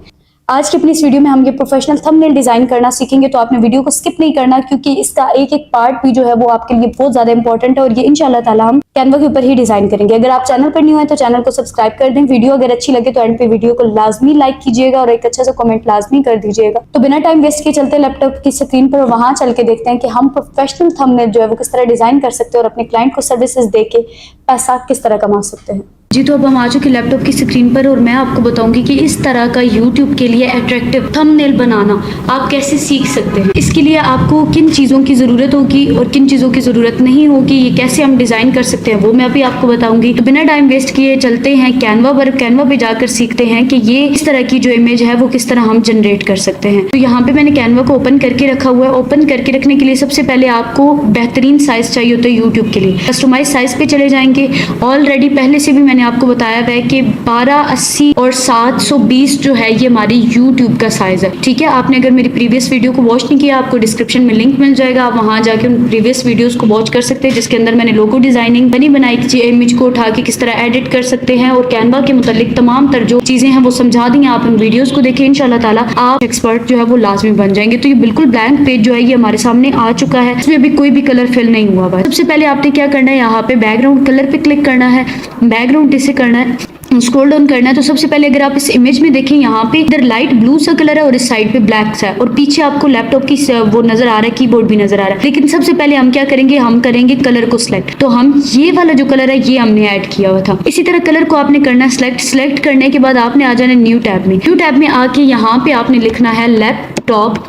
आज की अपनी इस वीडियो में हम ये प्रोफेशनल थंबनेल डिजाइन करना सीखेंगे। तो आपने वीडियो को स्किप नहीं करना, क्योंकि इसका एक एक पार्ट भी जो है वो आपके लिए बहुत ज्यादा इंपॉर्टेंट है, और ये इंशाल्लाह ताला हम कैनवा के ऊपर ही डिजाइन करेंगे। अगर आप चैनल पर न्यू है तो चैनल को सब्सक्राइब कर दें। वीडियो अगर अच्छी लगे तो एंड पे वीडियो को लाजमी लाइक कीजिएगा और एक अच्छा सा कमेंट लाजमी कर दीजिएगा। तो बिना टाइम वेस्ट किए चलते लैपटॉप की स्क्रीन पर वहां चल के देखते हैं कि हम प्रोफेशनल थंबनेल जो है वो किस तरह डिजाइन कर सकते हैं और अपने क्लाइंट को सर्विसेज दे के पैसा किस तरह कमा सकते हैं। जी तो अब हम आ चुके लैपटॉप की स्क्रीन पर और मैं आपको बताऊंगी कि इस तरह का YouTube के लिए अट्रैक्टिव थंबनेल बनाना आप कैसे सीख सकते हैं। इसके लिए आपको किन चीज़ों की ज़रूरत होगी और किन चीज़ों की ज़रूरत नहीं होगी, ये कैसे हम डिज़ाइन कर सकते हैं वो मैं अभी आपको बताऊंगी। तो बिना टाइम वेस्ट किए चलते हैं कैनवा पर। कैनवा पे जाकर सीखते हैं कि ये इस तरह की जो इमेज है वो किस तरह हम जनरेट कर सकते हैं। तो यहाँ पे मैंने कैनवा को ओपन करके रखा हुआ है। ओपन करके रखने के लिए सबसे पहले आपको बेहतरीन साइज चाहिए होता है यूट्यूब के लिए। कस्टमाइज साइज पे चले जाएंगे। ऑलरेडी पहले से भी मैंने आपको बताया है कि 1280 और 720 जो है ये हमारी यूट्यूब का साइज है। ठीक है, आपने अगर मेरी प्रीवियस वीडियो को वॉच नहीं किया, आपको डिस्क्रिप्शन में लिंक मिल जाएगा, आप वहां जाके उन प्रीवियस वीडियोस को वॉच कर सकते हैं, जिसके अंदर मैंने लोगो डिजाइनिंग बनी बनाई इमेज को उठा के किस तरह एडिट कर सकते हैं और कैनवा के मुतालिक तमाम तर जो चीजें हैं वो समझा दी हैं। आप उन वीडियोस को देखें, इंशाल्लाह ताला आप एक्सपर्ट जो है वो लाजमी बन जाएंगे। तो ये बिल्कुल ब्लैंक पेज जो है ये हमारे सामने आ चुका है। इसमें अभी कोई भी कलर फिल नहीं हुआ है। सबसे पहले आपने क्या करना है, यहाँ पे बैकग्राउंड कलर पे क्लिक करना है, बैकग्राउंड इसे करना है, स्क्रॉल डाउन करना है। तो सबसे पहले अगर आप इस इमेज में देखें, यहाँ पे इधर लाइट ब्लू सा कलर है और इस साइड पे ब्लैक सा है और पीछे आपको लैपटॉप की वो नजर आ रहा है, कीबोर्ड भी नजर आ रहा है। लेकिन सबसे पहले हम क्या करेंगे, हम करेंगे कलर को सिलेक्ट। तो हम ये वाला जो कलर है ये हमने ऐड किया हुआ था। इसी तरह कलर को आपने करना है सिलेक्ट करने के बाद आपने आ जाना न्यू टैब में। न्यू टैब में आके यहाँ पे आपने लिखना है लैपटॉप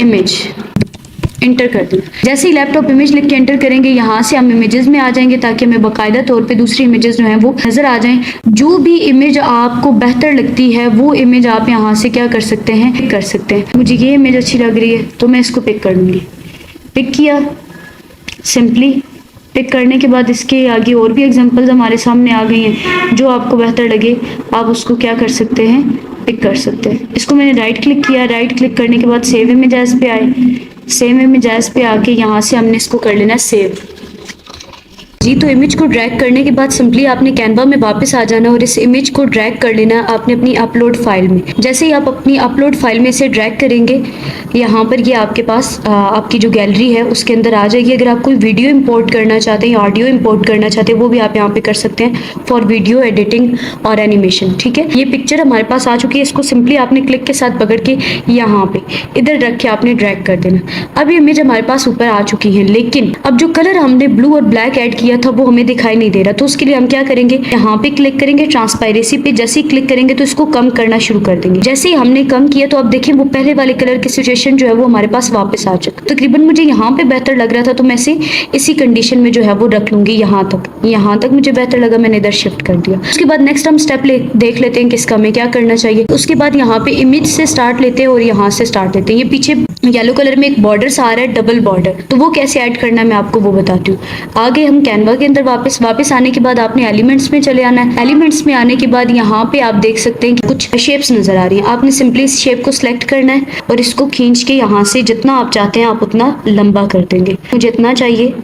इमेज, इंटर कर दूँ। जैसे ही लैपटॉप इमेज लिख के एंटर करेंगे, यहाँ से हम इमेजेस में आ जाएंगे ताकि हमें बाकायदा तौर पे दूसरी इमेजेस जो हैं वो नजर आ जाएं। जो भी इमेज आपको बेहतर लगती है वो इमेज आप यहाँ से क्या कर सकते हैं, पिक कर सकते हैं। मुझे ये इमेज अच्छी लग रही है तो मैं इसको पिक कर लूँगी। पिक किया, सिंपली पिक करने के बाद इसके आगे और भी एग्जांपल्स हमारे सामने आ गई हैं। जो आपको बेहतर लगे आप उसको क्या कर सकते हैं, पिक कर सकते हैं। इसको मैंने राइट क्लिक किया, राइट क्लिक करने के बाद सेव इमेज एज पे आए, सेव इमेज एज पे आके यहाँ से हमने इसको कर लेना सेव। जी तो इमेज को ड्रैग करने के बाद सिंपली आपने कैनवा में वापस आ जाना और इस इमेज को ड्रैग कर लेना आपने अपनी अपलोड फाइल में। जैसे ही आप अपनी अपलोड फाइल में से ड्रैग करेंगे, यहाँ पर ये आपके पास आपकी जो गैलरी है उसके अंदर आ जाएगी। अगर आप कोई वीडियो इंपोर्ट करना चाहते हैं या ऑडियो इंपोर्ट करना चाहते हैं वो भी आप यहाँ पे कर सकते हैं फॉर वीडियो एडिटिंग और एनिमेशन। ठीक है, ये पिक्चर हमारे पास आ चुकी है। इसको सिंपली आपने क्लिक के साथ पकड़ के यहाँ पे इधर रख के आपने ड्रैग कर देना। अब ये इमेज हमारे पास ऊपर आ चुकी है, लेकिन अब जो कलर हमने ब्लू और ब्लैक ऐड किया था वो हमें दिखाई नहीं दे रहा। तो उसके लिए हम क्या करेंगे, यहाँ पे क्लिक करेंगे ट्रांसपेरेंसी पे। जैसे ही क्लिक करेंगे तो इसको कम करना शुरू कर देंगे। जैसे ही हमने कम किया तो आप देखिए वो पहले वाले कलर की सिचुएशन जो है वो हमारे पास वापस आ चुका। तकरीबन मुझे यहाँ पे बेहतर लग रहा था तो मैं इसी कंडीशन में जो है वो रख लूंगी। यहाँ तक मुझे बेहतर लगा, मैंने इधर शिफ्ट कर दिया। उसके बाद नेक्स्ट हम स्टेप देख लेते हैं कि इसका हमें क्या करना चाहिए। उसके बाद यहाँ पे इमेज से स्टार्ट लेते हैं और यहाँ से स्टार्ट लेते हैं। ये पीछे येलो कलर में एक बॉर्डर सा आ रहा है, डबल बॉर्डर, तो वो कैसे ऐड करना है मैं आपको वो बताती हूँ। आगे हम कैनवा के अंदर वापस आने के बाद आपने एलिमेंट्स में चले आना है। एलिमेंट्स में आने के बाद यहाँ पे आप देख सकते हैं कि कुछ शेप्स नजर आ रही हैं। आपने सिंपली इस शेप को सिलेक्ट करना है और इसको खींच के यहाँ से जितना आप चाहते हैं आप उतना लंबा कर देंगे। मुझे इतना चाहिए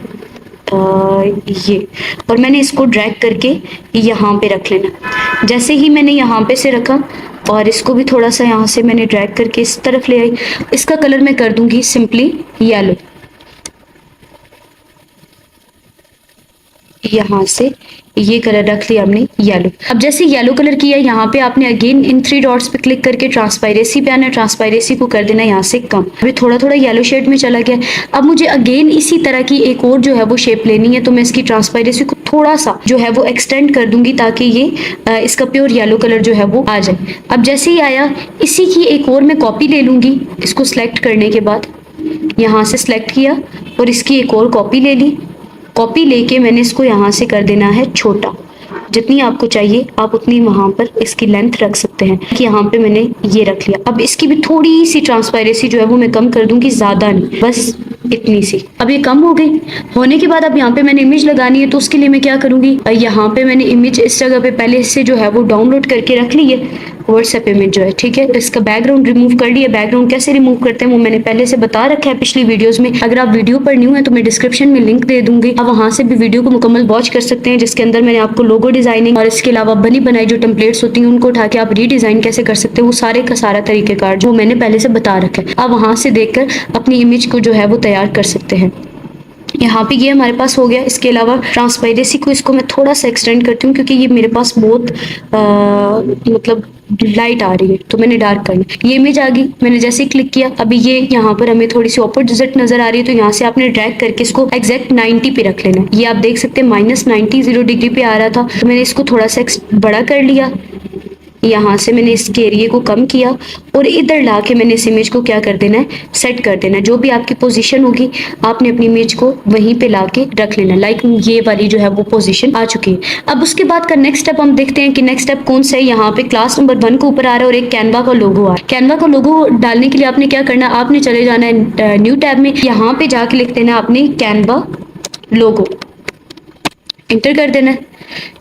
ये, और मैंने इसको ड्रैग करके यहाँ पे रख लेना। जैसे ही मैंने यहाँ पे से रखा और इसको भी थोड़ा सा यहाँ से मैंने ड्रैग करके इस तरफ ले आई। इसका कलर मैं कर दूंगी सिंपली येलो। यहाँ से ये कलर रख लिया हमने येलो। अब जैसे येलो कलर किया, यहाँ पे आपने अगेन इन 3 डॉट्स पे क्लिक करके ट्रांसपेरेंसी पे आना। ट्रांसपेरेंसी को कर देना यहाँ से कम। अभी थोड़ा थोड़ा येलो शेड में चला गया। अब मुझे अगेन इसी तरह की एक और जो है वो शेप लेनी है, तो मैं इसकी ट्रांसपेरेंसी को थोड़ा सा जो है वो एक्सटेंड कर दूंगी ताकि ये इसका प्योर येलो कलर जो है वो आ जाए। अब जैसे ही आया, इसी की एक और मैं कॉपी ले लूंगी। इसको सिलेक्ट करने के बाद यहाँ से सिलेक्ट किया और इसकी एक और कॉपी ले ली। कॉपी लेके मैंने इसको यहाँ से कर देना है छोटा। जितनी आपको चाहिए आप उतनी वहां पर इसकी लेंथ रख सकते हैं कि यहाँ पे मैंने ये रख लिया। अब इसकी भी थोड़ी सी ट्रांसपेरेंसी जो है वो मैं कम कर दूंगी, ज्यादा नहीं, बस इतनी सी। अब ये कम हो गई। होने के बाद अब यहाँ पे मैंने इमेज लगानी है, तो उसके लिए मैं क्या करूंगी, यहाँ पे मैंने इमेज इस जगह पे पहले से जो है वो डाउनलोड करके रख ली है, व्हाट्सएप इमेज जो है। ठीक है, इसका बैकग्राउंड रिमूव कर लिया। बैकग्राउंड कैसे रिमूव करते हैं वो मैंने पहले से बता रखा है पिछली वीडियोस में। अगर आप वीडियो पर न्यू है तो मैं डिस्क्रिप्शन में लिंक दे दूंगी, आप वहां से भी वीडियो को मुकम्मल वॉच कर सकते हैं, जिसके अंदर मैंने आपको लोगो डिजाइनिंग और इसके अलावा बनी बनाई जो टेम्पलेट्स होती हैं उनको उठा के आप रीडिजाइन कैसे कर सकते हैं, वो सारे का सारा तरीकेकार जो मैंने पहले से बता रखा है। आप वहां से देखकर अपनी इमेज को जो है वो तैयार कर सकते हैं। यहाँ पे ये हमारे पास हो गया। इसके अलावा ट्रांसपेरेंसी को इसको मैं थोड़ा सा एक्सटेंड करती हूँ क्योंकि ये मेरे पास बहुत मतलब लाइट आ रही है, तो मैंने डार्क करना। ये इमेज आ गई, मैंने जैसे ही क्लिक किया अभी ये यहाँ पर हमें थोड़ी सी ऑपोजिट नजर आ रही है, तो यहाँ से आपने ड्रैग करके इसको एग्जैक्ट 90 पे रख लेना है। ये आप देख सकते हैं -90 0 डिग्री पे आ रहा था, तो मैंने इसको थोड़ा सा बड़ा कर लिया। यहाँ से मैंने इसके एरिए को कम किया और इधर ला के मैंने इस इमेज को क्या कर देना है, सेट कर देना है। जो भी आपकी पोजीशन होगी आपने अपनी इमेज को वहीं पे ला के रख लेना। लाइक ये वाली जो है वो पोजीशन आ चुकी है। अब उसके बाद का नेक्स्ट स्टेप हम देखते हैं कि नेक्स्ट स्टेप कौन सा है। यहाँ पे क्लास नंबर 1 के ऊपर आ रहा है और एक कैनवा का लोगो आ रहा है। कैनवा का लोगो डालने के लिए आपने क्या करना है, आपने चले जाना है न्यू टैब में, यहाँ पे जाके लिख देना है आपने कैनवा लोगो, एंटर कर देना है।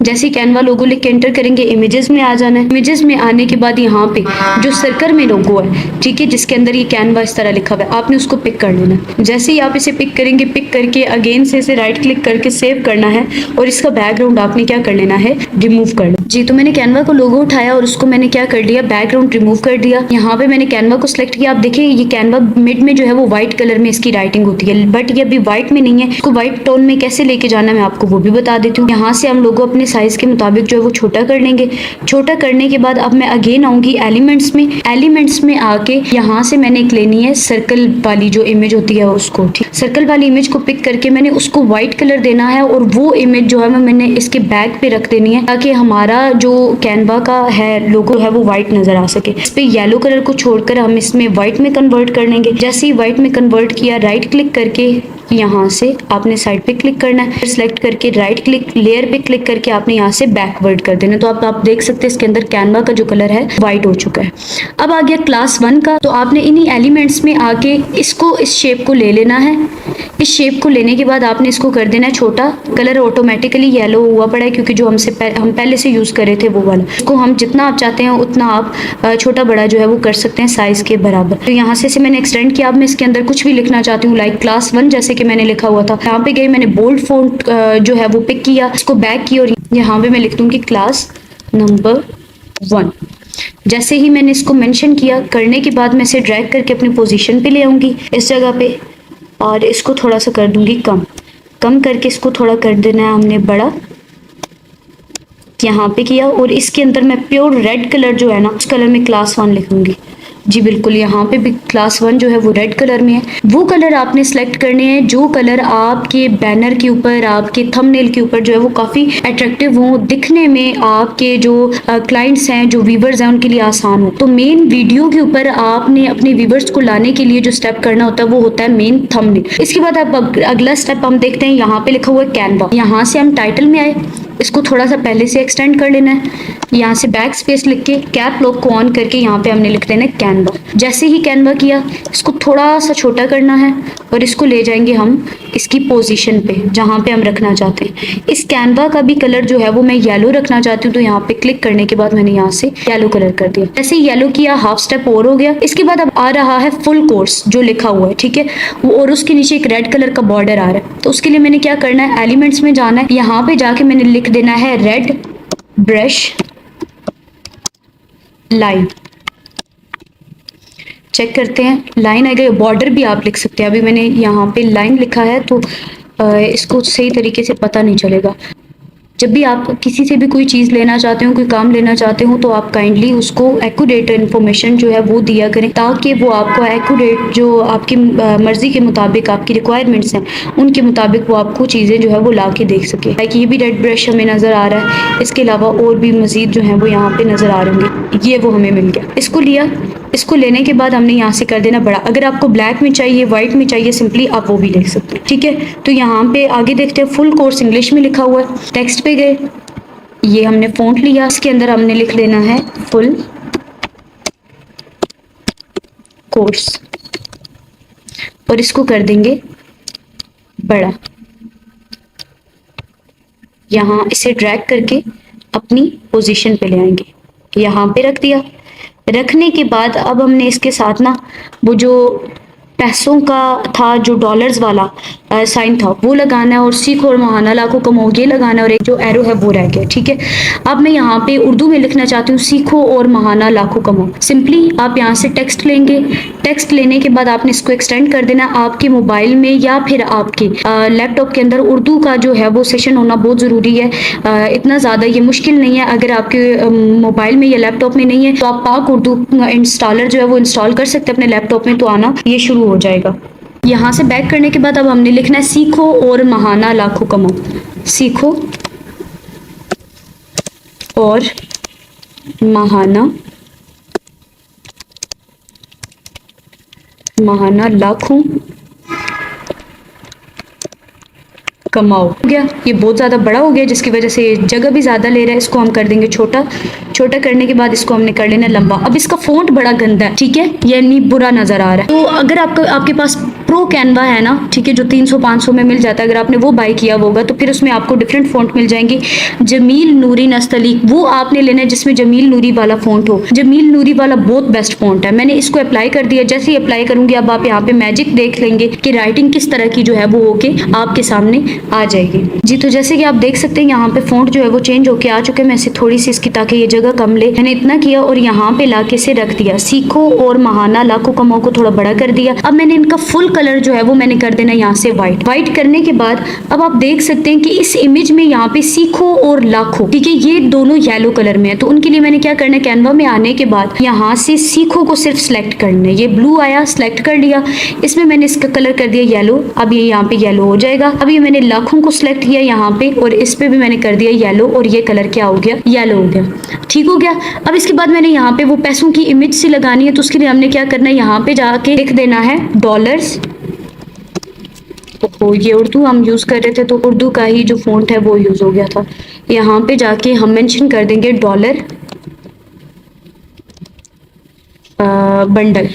जैसे ही कैनवा लोगो लिख के एंटर करेंगे इमेजेस में आ जाना है। इमेजेस में आने के बाद यहाँ पे जो सर्कल में लोगो है, ठीक है, जिसके अंदर ये कैनवा इस तरह लिखा हुआ है, आपने उसको पिक कर लेना है। जैसे ही आप इसे पिक करेंगे, पिक करके अगेन से इसे राइट क्लिक करके सेव करना है और इसका बैकग्राउंड आपने क्या कर लेना है, रिमूव कर लेना। जी, तो मैंने कैनवा को लोगो उठाया और उसको मैंने क्या कर दिया, बैकग्राउंड रिमूव कर दिया। यहाँ पे मैंने कैनवा को सिलेक्ट किया। आप देखिए ये कैनवा मिड में जो है वो व्हाइट कलर में इसकी राइटिंग होती है, बट ये अभी व्हाइट में नहीं है। इसको व्हाइट टोन में कैसे लेके जाना मैं आपको वो भी बता देती हूँ। यहाँ से हम लोगो अपने साइज के मुताबिक जो है वो छोटा कर लेंगे। छोटा करने के बाद अब मैं अगेन आऊंगी एलिमेंट्स में। एलिमेंट्स में आके यहाँ से मैंने एक लेनी है सर्कल वाली जो इमेज होती है उसको, ठीक, सर्कल वाली इमेज को पिक करके मैंने उसको व्हाइट कलर देना है और वो इमेज जो है मैंने इसके बैक पे रख देनी है ताकि हमारा जो कैनवा का है लोगो है वो व्हाइट नजर आ सके। इस पे येलो कलर को छोड़कर हम इसमें व्हाइट में कन्वर्ट कर लेंगे। जैसे ही व्हाइट में कन्वर्ट किया, राइट क्लिक करके यहाँ से आपने साइड पे क्लिक करना है, सिलेक्ट करके राइट क्लिक, लेयर पे क्लिक करके आपने यहाँ से बैकवर्ड कर देना। तो आप देख सकते हैं इसके अंदर कैनवा का जो कलर है व्हाइट हो चुका है। अब आ गया क्लास 1 का, तो आपने इन्हीं एलिमेंट्स में आके इसको इस शेप को ले लेना है। इस शेप को लेने के बाद आपने इसको कर देना है छोटा। कलर ऑटोमेटिकली येलो हुआ पड़ा है क्योंकि जो हम पहले से यूज कर रहे थे वो वाला। इसको हम जितना आप चाहते हैं उतना आप छोटा बड़ा जो है वो कर सकते हैं साइज के बराबर। तो यहाँ से मैंने एक्सटेंड किया। अब मैं इसके अंदर कुछ भी लिखना चाहती हूँ, लाइक क्लास 1 जैसे कि मैंने लिखा हुआ था। यहाँ पे गई, मैंने बोल्ड फॉन्ट जो है वो पिक किया, इसको बैक किया और यहाँ पे मैं लिख दूंगी क्लास नंबर 1। जैसे ही मैंने इसको मेंशन किया, करने के बाद मैं इसे ड्रैग करके अपनी पोजीशन पे ले आऊंगी इस जगह पे और इसको थोड़ा सा कर दूंगी कम करके इसको थोड़ा कर देना है हमने बड़ा, यहाँ पे किया। और इसके अंदर मैं प्योर रेड कलर जो है ना उस कलर में क्लास 1 लिखूंगी। जी बिल्कुल, यहाँ पे भी क्लास 1 जो है वो रेड कलर में है। वो कलर आपने सेलेक्ट करने हैं जो कलर आपके बैनर के ऊपर, आपके थंबनेल के ऊपर जो है वो काफ़ी अट्रैक्टिव हो, दिखने में आपके जो क्लाइंट्स हैं, जो व्यूवर्स हैं उनके लिए आसान हो। तो मेन वीडियो के ऊपर आपने अपने व्यूवर्स को लाने के लिए जो स्टेप करना होता है वो होता है मेन थंबनेल। इसके बाद आप अगला स्टेप हम देखते हैं। यहाँ पे लिखा हुआ है कैनवा। यहाँ से हम टाइटल में आए, इसको थोड़ा सा पहले से एक्सटेंड कर लेना है। यहाँ से बैक स्पेस लिख के कैप लॉक को ऑन करके यहाँ पे हमने लिख देना है कैनवा। जैसे ही कैनवा किया, इसको थोड़ा सा छोटा करना है और इसको ले जाएंगे हम इसकी पोजीशन पे जहाँ पे हम रखना चाहते हैं। इस कैनवा का भी कलर जो है वो मैं येलो रखना चाहती हूँ, तो यहाँ पे क्लिक करने के बाद मैंने यहाँ से येलो कलर कर दिया। जैसे येलो किया, हाफ स्टेप और हो गया। इसके बाद अब आ रहा है फुल कोर्स जो लिखा हुआ है, ठीक है, और उसके नीचे एक रेड कलर का बॉर्डर आ रहा है। तो उसके लिए मैंने क्या करना है, एलिमेंट्स में जाना है। यहाँ पे जाके मैंने लिख देना है रेड ब्रश लाइन। चेक करते हैं, लाइन आ गई। बॉर्डर भी आप लिख सकते हैं। अभी मैंने यहाँ पे लाइन लिखा है तो इसको सही तरीके से पता नहीं चलेगा। जब भी आप किसी से भी कोई चीज़ लेना चाहते हो, कोई काम लेना चाहते हो, तो आप काइंडली उसको एक्यूरेट इन्फॉर्मेशन जो है वो दिया करें ताकि वो आपको एक्यूरेट जो आपकी मर्ज़ी के मुताबिक, आपकी रिक्वायरमेंट्स हैं उनके मुताबिक वो आपको चीज़ें जो है वो ला के देख सके। लाइक ये भी रेड ब्रश हमें नज़र आ रहा है। इसके अलावा और भी मज़ीद जो है वो यहाँ पे नज़र आ रहे होंगे। ये वो हमें मिल गया। इसको लिया, इसको लेने के बाद हमने यहाँ से कर देना बड़ा। अगर आपको ब्लैक में चाहिए, व्हाइट में चाहिए, सिंपली आप वो भी लिख सकते हैं, ठीक है। तो यहाँ पे आगे देखते हैं, फुल कोर्स इंग्लिश में लिखा हुआ है। टेक्स्ट पे गए, ये हमने फ़ॉन्ट लिया, इसके अंदर हमने लिख देना है फुल कोर्स और इसको कर देंगे बड़ा। यहाँ इसे ड्रैग करके अपनी पोजीशन पे ले आएंगे, यहाँ पे रख दिया। रखने के बाद अब हमने इसके साथ ना वो जो पैसों का था, जो डॉलर्स वाला, साइन था वो लगाना है, और सीखो और महाना लाखों कमाओ ये लगाना है, और एक जो एरो है वो रह गया। ठीक है, अब मैं यहाँ पे उर्दू में लिखना चाहती हूँ सीखो और महाना लाखों कमाओ। सिंपली आप यहाँ से टेक्स्ट लेंगे, टेक्स्ट लेने के बाद आपने इसको एक्सटेंड कर देना। आपके मोबाइल में या फिर आपके लैपटॉप के अंदर उर्दू का जो है वो सेशन होना बहुत ज़रूरी है। इतना ज़्यादा ये मुश्किल नहीं है। अगर आपके मोबाइल में या लैपटॉप में नहीं है तो आप पाक उर्दू इंस्टॉलर जो है वो इंस्टॉल कर सकते हैं अपने लैपटॉप में, तो आना ये शुरू हो जाएगा। यहाँ से बैक करने के बाद अब हमने लिखना है सीखो और महाना लाखों कमाओ। सीखो और महाना लाखों कमाओ। हो गया, ये बहुत ज़्यादा बड़ा हो गया जिसकी वजह से जगह भी ज़्यादा ले रहा है। इसको हम कर देंगे छोटा। छोटा करने के बाद इसको हमने कर लेना लंबा। अब इसका फ़ॉन्ट बड़ा गंदा है, ठीक है, यानी बुरा नज़र आ रहा है। तो अगर आपके पास प्रो कैनवा है ना, ठीक है, जो 300-500 में मिल जाता है, अगर आपने वो बाय किया होगा तो फिर उसमें आपको डिफरेंट फ़ॉन्ट मिल जाएंगे। जमील नूरी नस्तलीक वो आपने लेना है जिसमें जमील नूरी वाला फ़ॉन्ट हो। जमील नूरी वाला बहुत बेस्ट फ़ॉन्ट है। मैंने इसको अप्लाई कर दिया। जैसे ही अप्लाई करूँगी अब आप यहाँ पे मैजिक देख लेंगे कि राइटिंग किस तरह की जो है वो होके आपके सामने आ जाएगी। जी, तो जैसे कि आप देख सकते हैं यहाँ पे फ़ॉन्ट जो है वो चेंज होके आ चुके हैं। मैं इसे थोड़ी सी इसकी ताकि ये जगह कम ले, मैंने इतना किया और यहाँ पे लाके से रख दिया। सीखो और महाना लाखों कमाओ को थोड़ा बड़ा कर दिया। अब मैंने इनका फुल कलर जो है वो मैंने कर देना यहाँ से वाइट। वाइट करने के बाद अब आप देख सकते हैं कि इस इमेज में यहाँ पे सीखो और लाखों, ठीक है, ये दोनों येलो कलर में है। तो उनके लिए मैंने क्या करना है, कैनवा में आने के बाद यहाँ से सीखो को सिर्फ सेलेक्ट करना है। ये ब्लू आया, सेलेक्ट कर लिया। इसमें मैंने इसका कलर कर दिया येलो। अब ये यहाँ पे येलो हो जाएगा। अब ये मैंने लाखों को सेलेक्ट किया यहाँ पे और इस पे भी मैंने कर दिया येलो, और ये कलर क्या हो गया, येलो हो गया। ठीक हो गया। अब इसके बाद मैंने यहाँ पे वो पैसों की इमेज सी लगानी है, तो उसके लिए हमने क्या करना है, यहाँ पे जाके लिख देना है डॉलर्स। तो ये उर्दू हम यूज कर रहे थे तो उर्दू का ही जो फॉन्ट है वो यूज हो गया था। यहाँ पे जाके हम मेंशन कर देंगे डॉलर बंडल।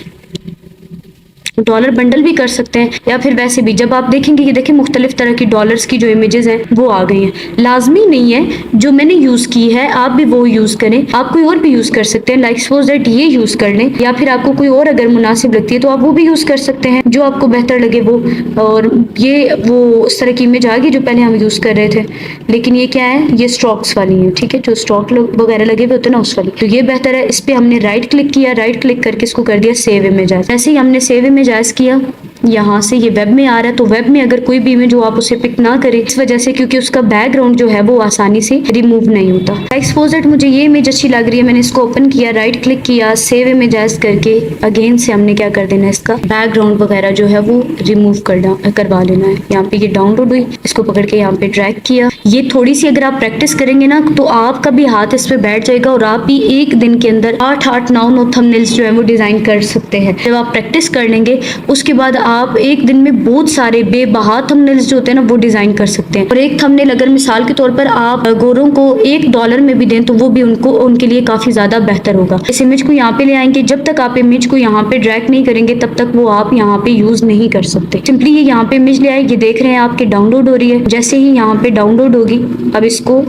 डॉलर बंडल भी कर सकते हैं या फिर वैसे भी। जब आप देखेंगे ये देखिए मुख्तलिफ तरह की डॉलर्स की जो इमेजेस हैं वो आ गई हैं। लाजमी नहीं है जो मैंने यूज़ की है आप भी वो यूज़ करें, आप कोई और भी यूज़ कर सकते हैं। लाइक सपोज दैट ये यूज़ कर लें, या फिर आपको कोई और अगर मुनासिब लगती है तो आप वो भी यूज़ कर सकते हैं जो आपको बेहतर लगे वो। और ये वो उस तरह की इमेज आ गई जो पहले हम यूज़ कर रहे थे, लेकिन ये क्या है, ये स्टॉक्स वाली है, ठीक है, जो स्टॉक वगैरह लगे हुए होते हैं ना उस वाली। तो ये बेहतर है। इस पर हमने राइट क्लिक किया, राइट क्लिक करके इसको कर दिया सेव इमेज। ऐसे ही हमने सेव इमेज किया, यहाँ से ये वेब में आ रहा है। तो वेब में अगर कोई भी इमेज हो आप उसे पिक ना करें इस वजह से क्योंकि उसका बैकग्राउंड जो है वो आसानी से रिमूव नहीं होता। लाइक सपोज दैट मुझे ये इमेज अच्छी लग रही है, मैंने इसको ओपन किया, राइट क्लिक किया, सेव इमेज एज करके अगेन से हमने क्या कर देना है, इसका बैकग्राउंड वगैरह जो है वो रिमूव करवा लेना है। यहाँ पे ये डाउनलोड हुई, इसको पकड़ के यहाँ पे ड्रैग किया। ये थोड़ी सी अगर आप प्रैक्टिस करेंगे ना तो आपका भी हाथ इस पे बैठ जाएगा और आप भी एक दिन के अंदर 8-9 थंबनेल्स जो है वो डिजाइन कर सकते हैं। जब आप प्रैक्टिस कर लेंगे उसके बाद आप एक दिन में बहुत सारे बेबहा थंबनेल्स जो होते हैं ना वो डिजाइन कर सकते हैं। और एक थंबनेल अगर मिसाल के तौर पर आप गोरों को $1 में भी दें तो वो भी उनके लिए काफी ज्यादा बेहतर होगा। इस इमेज को यहाँ पे ले आएंगे, जब तक आप इमेज को यहाँ पे ड्रैग नहीं करेंगे तब तक वो आप यहाँ पे यूज नहीं कर सकते। सिंपली ये यहाँ पे इमेज ले आए, ये देख रहे हैं आपके डाउनलोड हो रही है। जैसे ही यहाँ पे डाउनलोड होगी अब इसको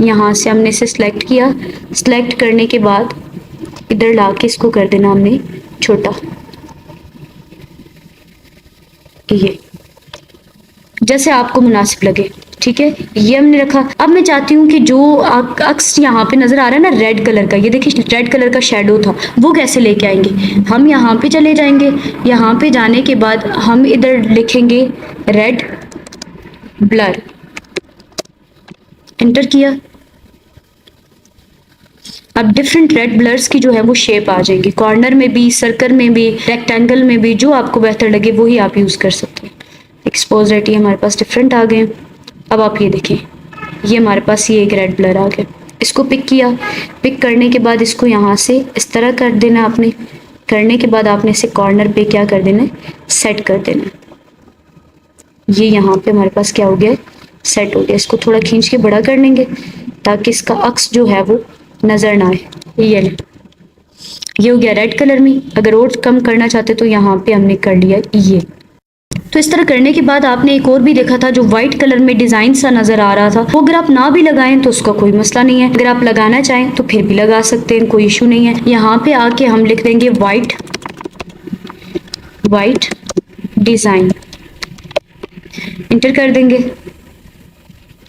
यहाँ से हमने इसे सिलेक्ट किया। सिलेक्ट करने के बाद इधर ला के इसको कर देना हमने छोटा, ये जैसे आपको मुनासिब लगे, ठीक है, ये हमने रखा। अब मैं चाहती हूँ कि जो अक्स यहाँ पे नजर आ रहा है ना रेड कलर का, ये देखिए रेड कलर का शेडो था, वो कैसे लेके आएंगे। हम यहाँ पे चले जाएंगे, यहाँ पे जाने के बाद हम इधर लिखेंगे रेड ब्लर, एंटर किया। अब डिफरेंट रेड ब्लर्स की जो है वो शेप आ जाएगी, कॉर्नर में भी, सर्कल में भी, रेक्टेंगल में भी, जो आपको बेहतर लगे वही आप यूज़ कर सकते हैं। एक्सपोज रेट ये हमारे पास डिफरेंट आ गए। अब आप ये देखें, ये हमारे पास ये एक रेड ब्लर आ गया। इसको पिक किया, पिक करने के बाद इसको यहाँ से इस तरह कर देना आपने। करने के बाद आपने इसे कॉर्नर पे क्या कर देना है, सेट कर देना। ये यहाँ पे हमारे पास क्या हो गया, सेट हो गया। इसको थोड़ा खींच के बड़ा कर लेंगे ताकि इसका अक्स जो है वो नजर ना आए। ये हो गया रेड कलर में। अगर और कम करना चाहते तो यहाँ पे हमने कर लिया ये। तो इस तरह करने के बाद आपने एक और भी देखा था जो व्हाइट कलर में डिजाइन सा नजर आ रहा था, वो अगर आप ना भी लगाएं तो उसका कोई मसला नहीं है। अगर आप लगाना चाहें तो फिर भी लगा सकते हैं, कोई इशू नहीं है। यहाँ पे आके हम लिख देंगे व्हाइट डिजाइन। इंटर कर देंगे।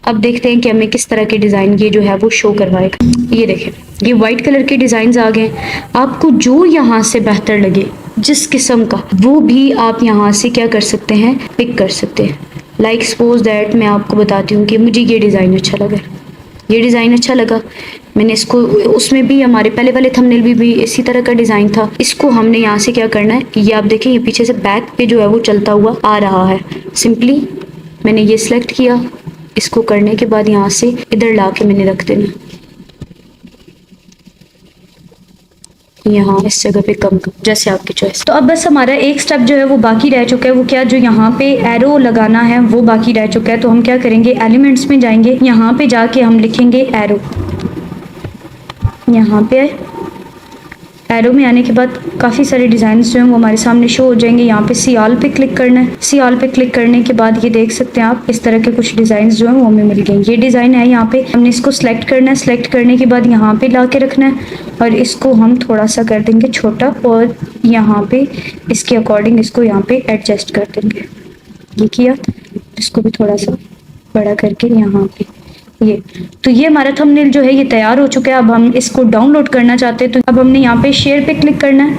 अब देखते हैं कि हमें किस तरह के डिज़ाइन ये जो है वो शो करवाएगा। ये देखें, ये वाइट कलर के डिज़ाइन आ गए। आपको जो यहाँ से बेहतर लगे जिस किस्म का, वो भी आप यहाँ से क्या कर सकते हैं, पिक कर सकते हैं। लाइक सपोज दैट मैं आपको बताती हूँ कि मुझे ये डिज़ाइन अच्छा लगा, ये डिज़ाइन अच्छा लगा, मैंने इसको, उसमें भी हमारे पहले वाले थंबनेल भी इसी तरह का डिज़ाइन था। इसको हमने यहाँ से क्या करना है, ये आप देखें, ये पीछे से बैक पे जो है वो चलता हुआ आ रहा है। सिंपली मैंने ये सिलेक्ट किया, इसको करने के बाद यहाँ से इधर ला के मैंने रख देना, यहाँ इस जगह पे कम कर, जैसे आपकी चॉइस। तो अब बस हमारा एक स्टेप जो है वो बाकी रह चुका है। वो क्या, जो यहाँ पे एरो लगाना है वो बाकी रह चुका है। तो हम क्या करेंगे, एलिमेंट्स में जाएंगे, यहाँ पे जाके हम लिखेंगे एरो। यहाँ पे एरो में आने के बाद काफ़ी सारे डिज़ाइन जो हैं वो हमारे सामने शो हो जाएंगे। यहाँ पे सी ऑल पे क्लिक करना है। सी ऑल पे क्लिक करने के बाद ये देख सकते हैं आप, इस तरह के कुछ डिज़ाइन जो हैं वो हमें मिल गए। ये डिज़ाइन है, यहाँ पे हमने इसको सेलेक्ट करना है। सेलेक्ट करने के बाद यहाँ पे ला के रखना है और इसको हम थोड़ा सा कर देंगे छोटा, और यहाँ पे इसके अकॉर्डिंग इसको यहाँ पे एडजस्ट कर देंगे। ये किया, इसको भी थोड़ा सा बड़ा करके यहाँ पे ये। तो ये हमारा थंबनेल जो है ये तैयार हो चुका है। अब हम इसको डाउनलोड करना चाहते हैं, तो अब हमने यहाँ पे शेयर पे क्लिक करना है।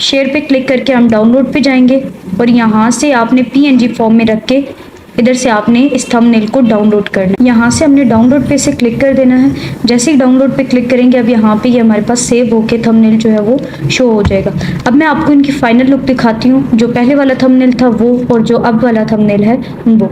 शेयर पे क्लिक करके हम डाउनलोड पे जाएंगे और यहाँ से आपने PNG फॉर्म में रख के इधर से आपने इस थंबनेल को डाउनलोड करना है। यहाँ से हमने डाउनलोड पे से क्लिक कर देना है। जैसे ही डाउनलोड पे क्लिक करेंगे, अब यहाँ पे ये हमारे पास सेव होके थंबनेल जो है वो शो हो जाएगा। अब मैं आपको इनकी फाइनल लुक दिखाती हूँ, जो पहले वाला थंबनेल था वो और जो अब वाला थंबनेल है वो।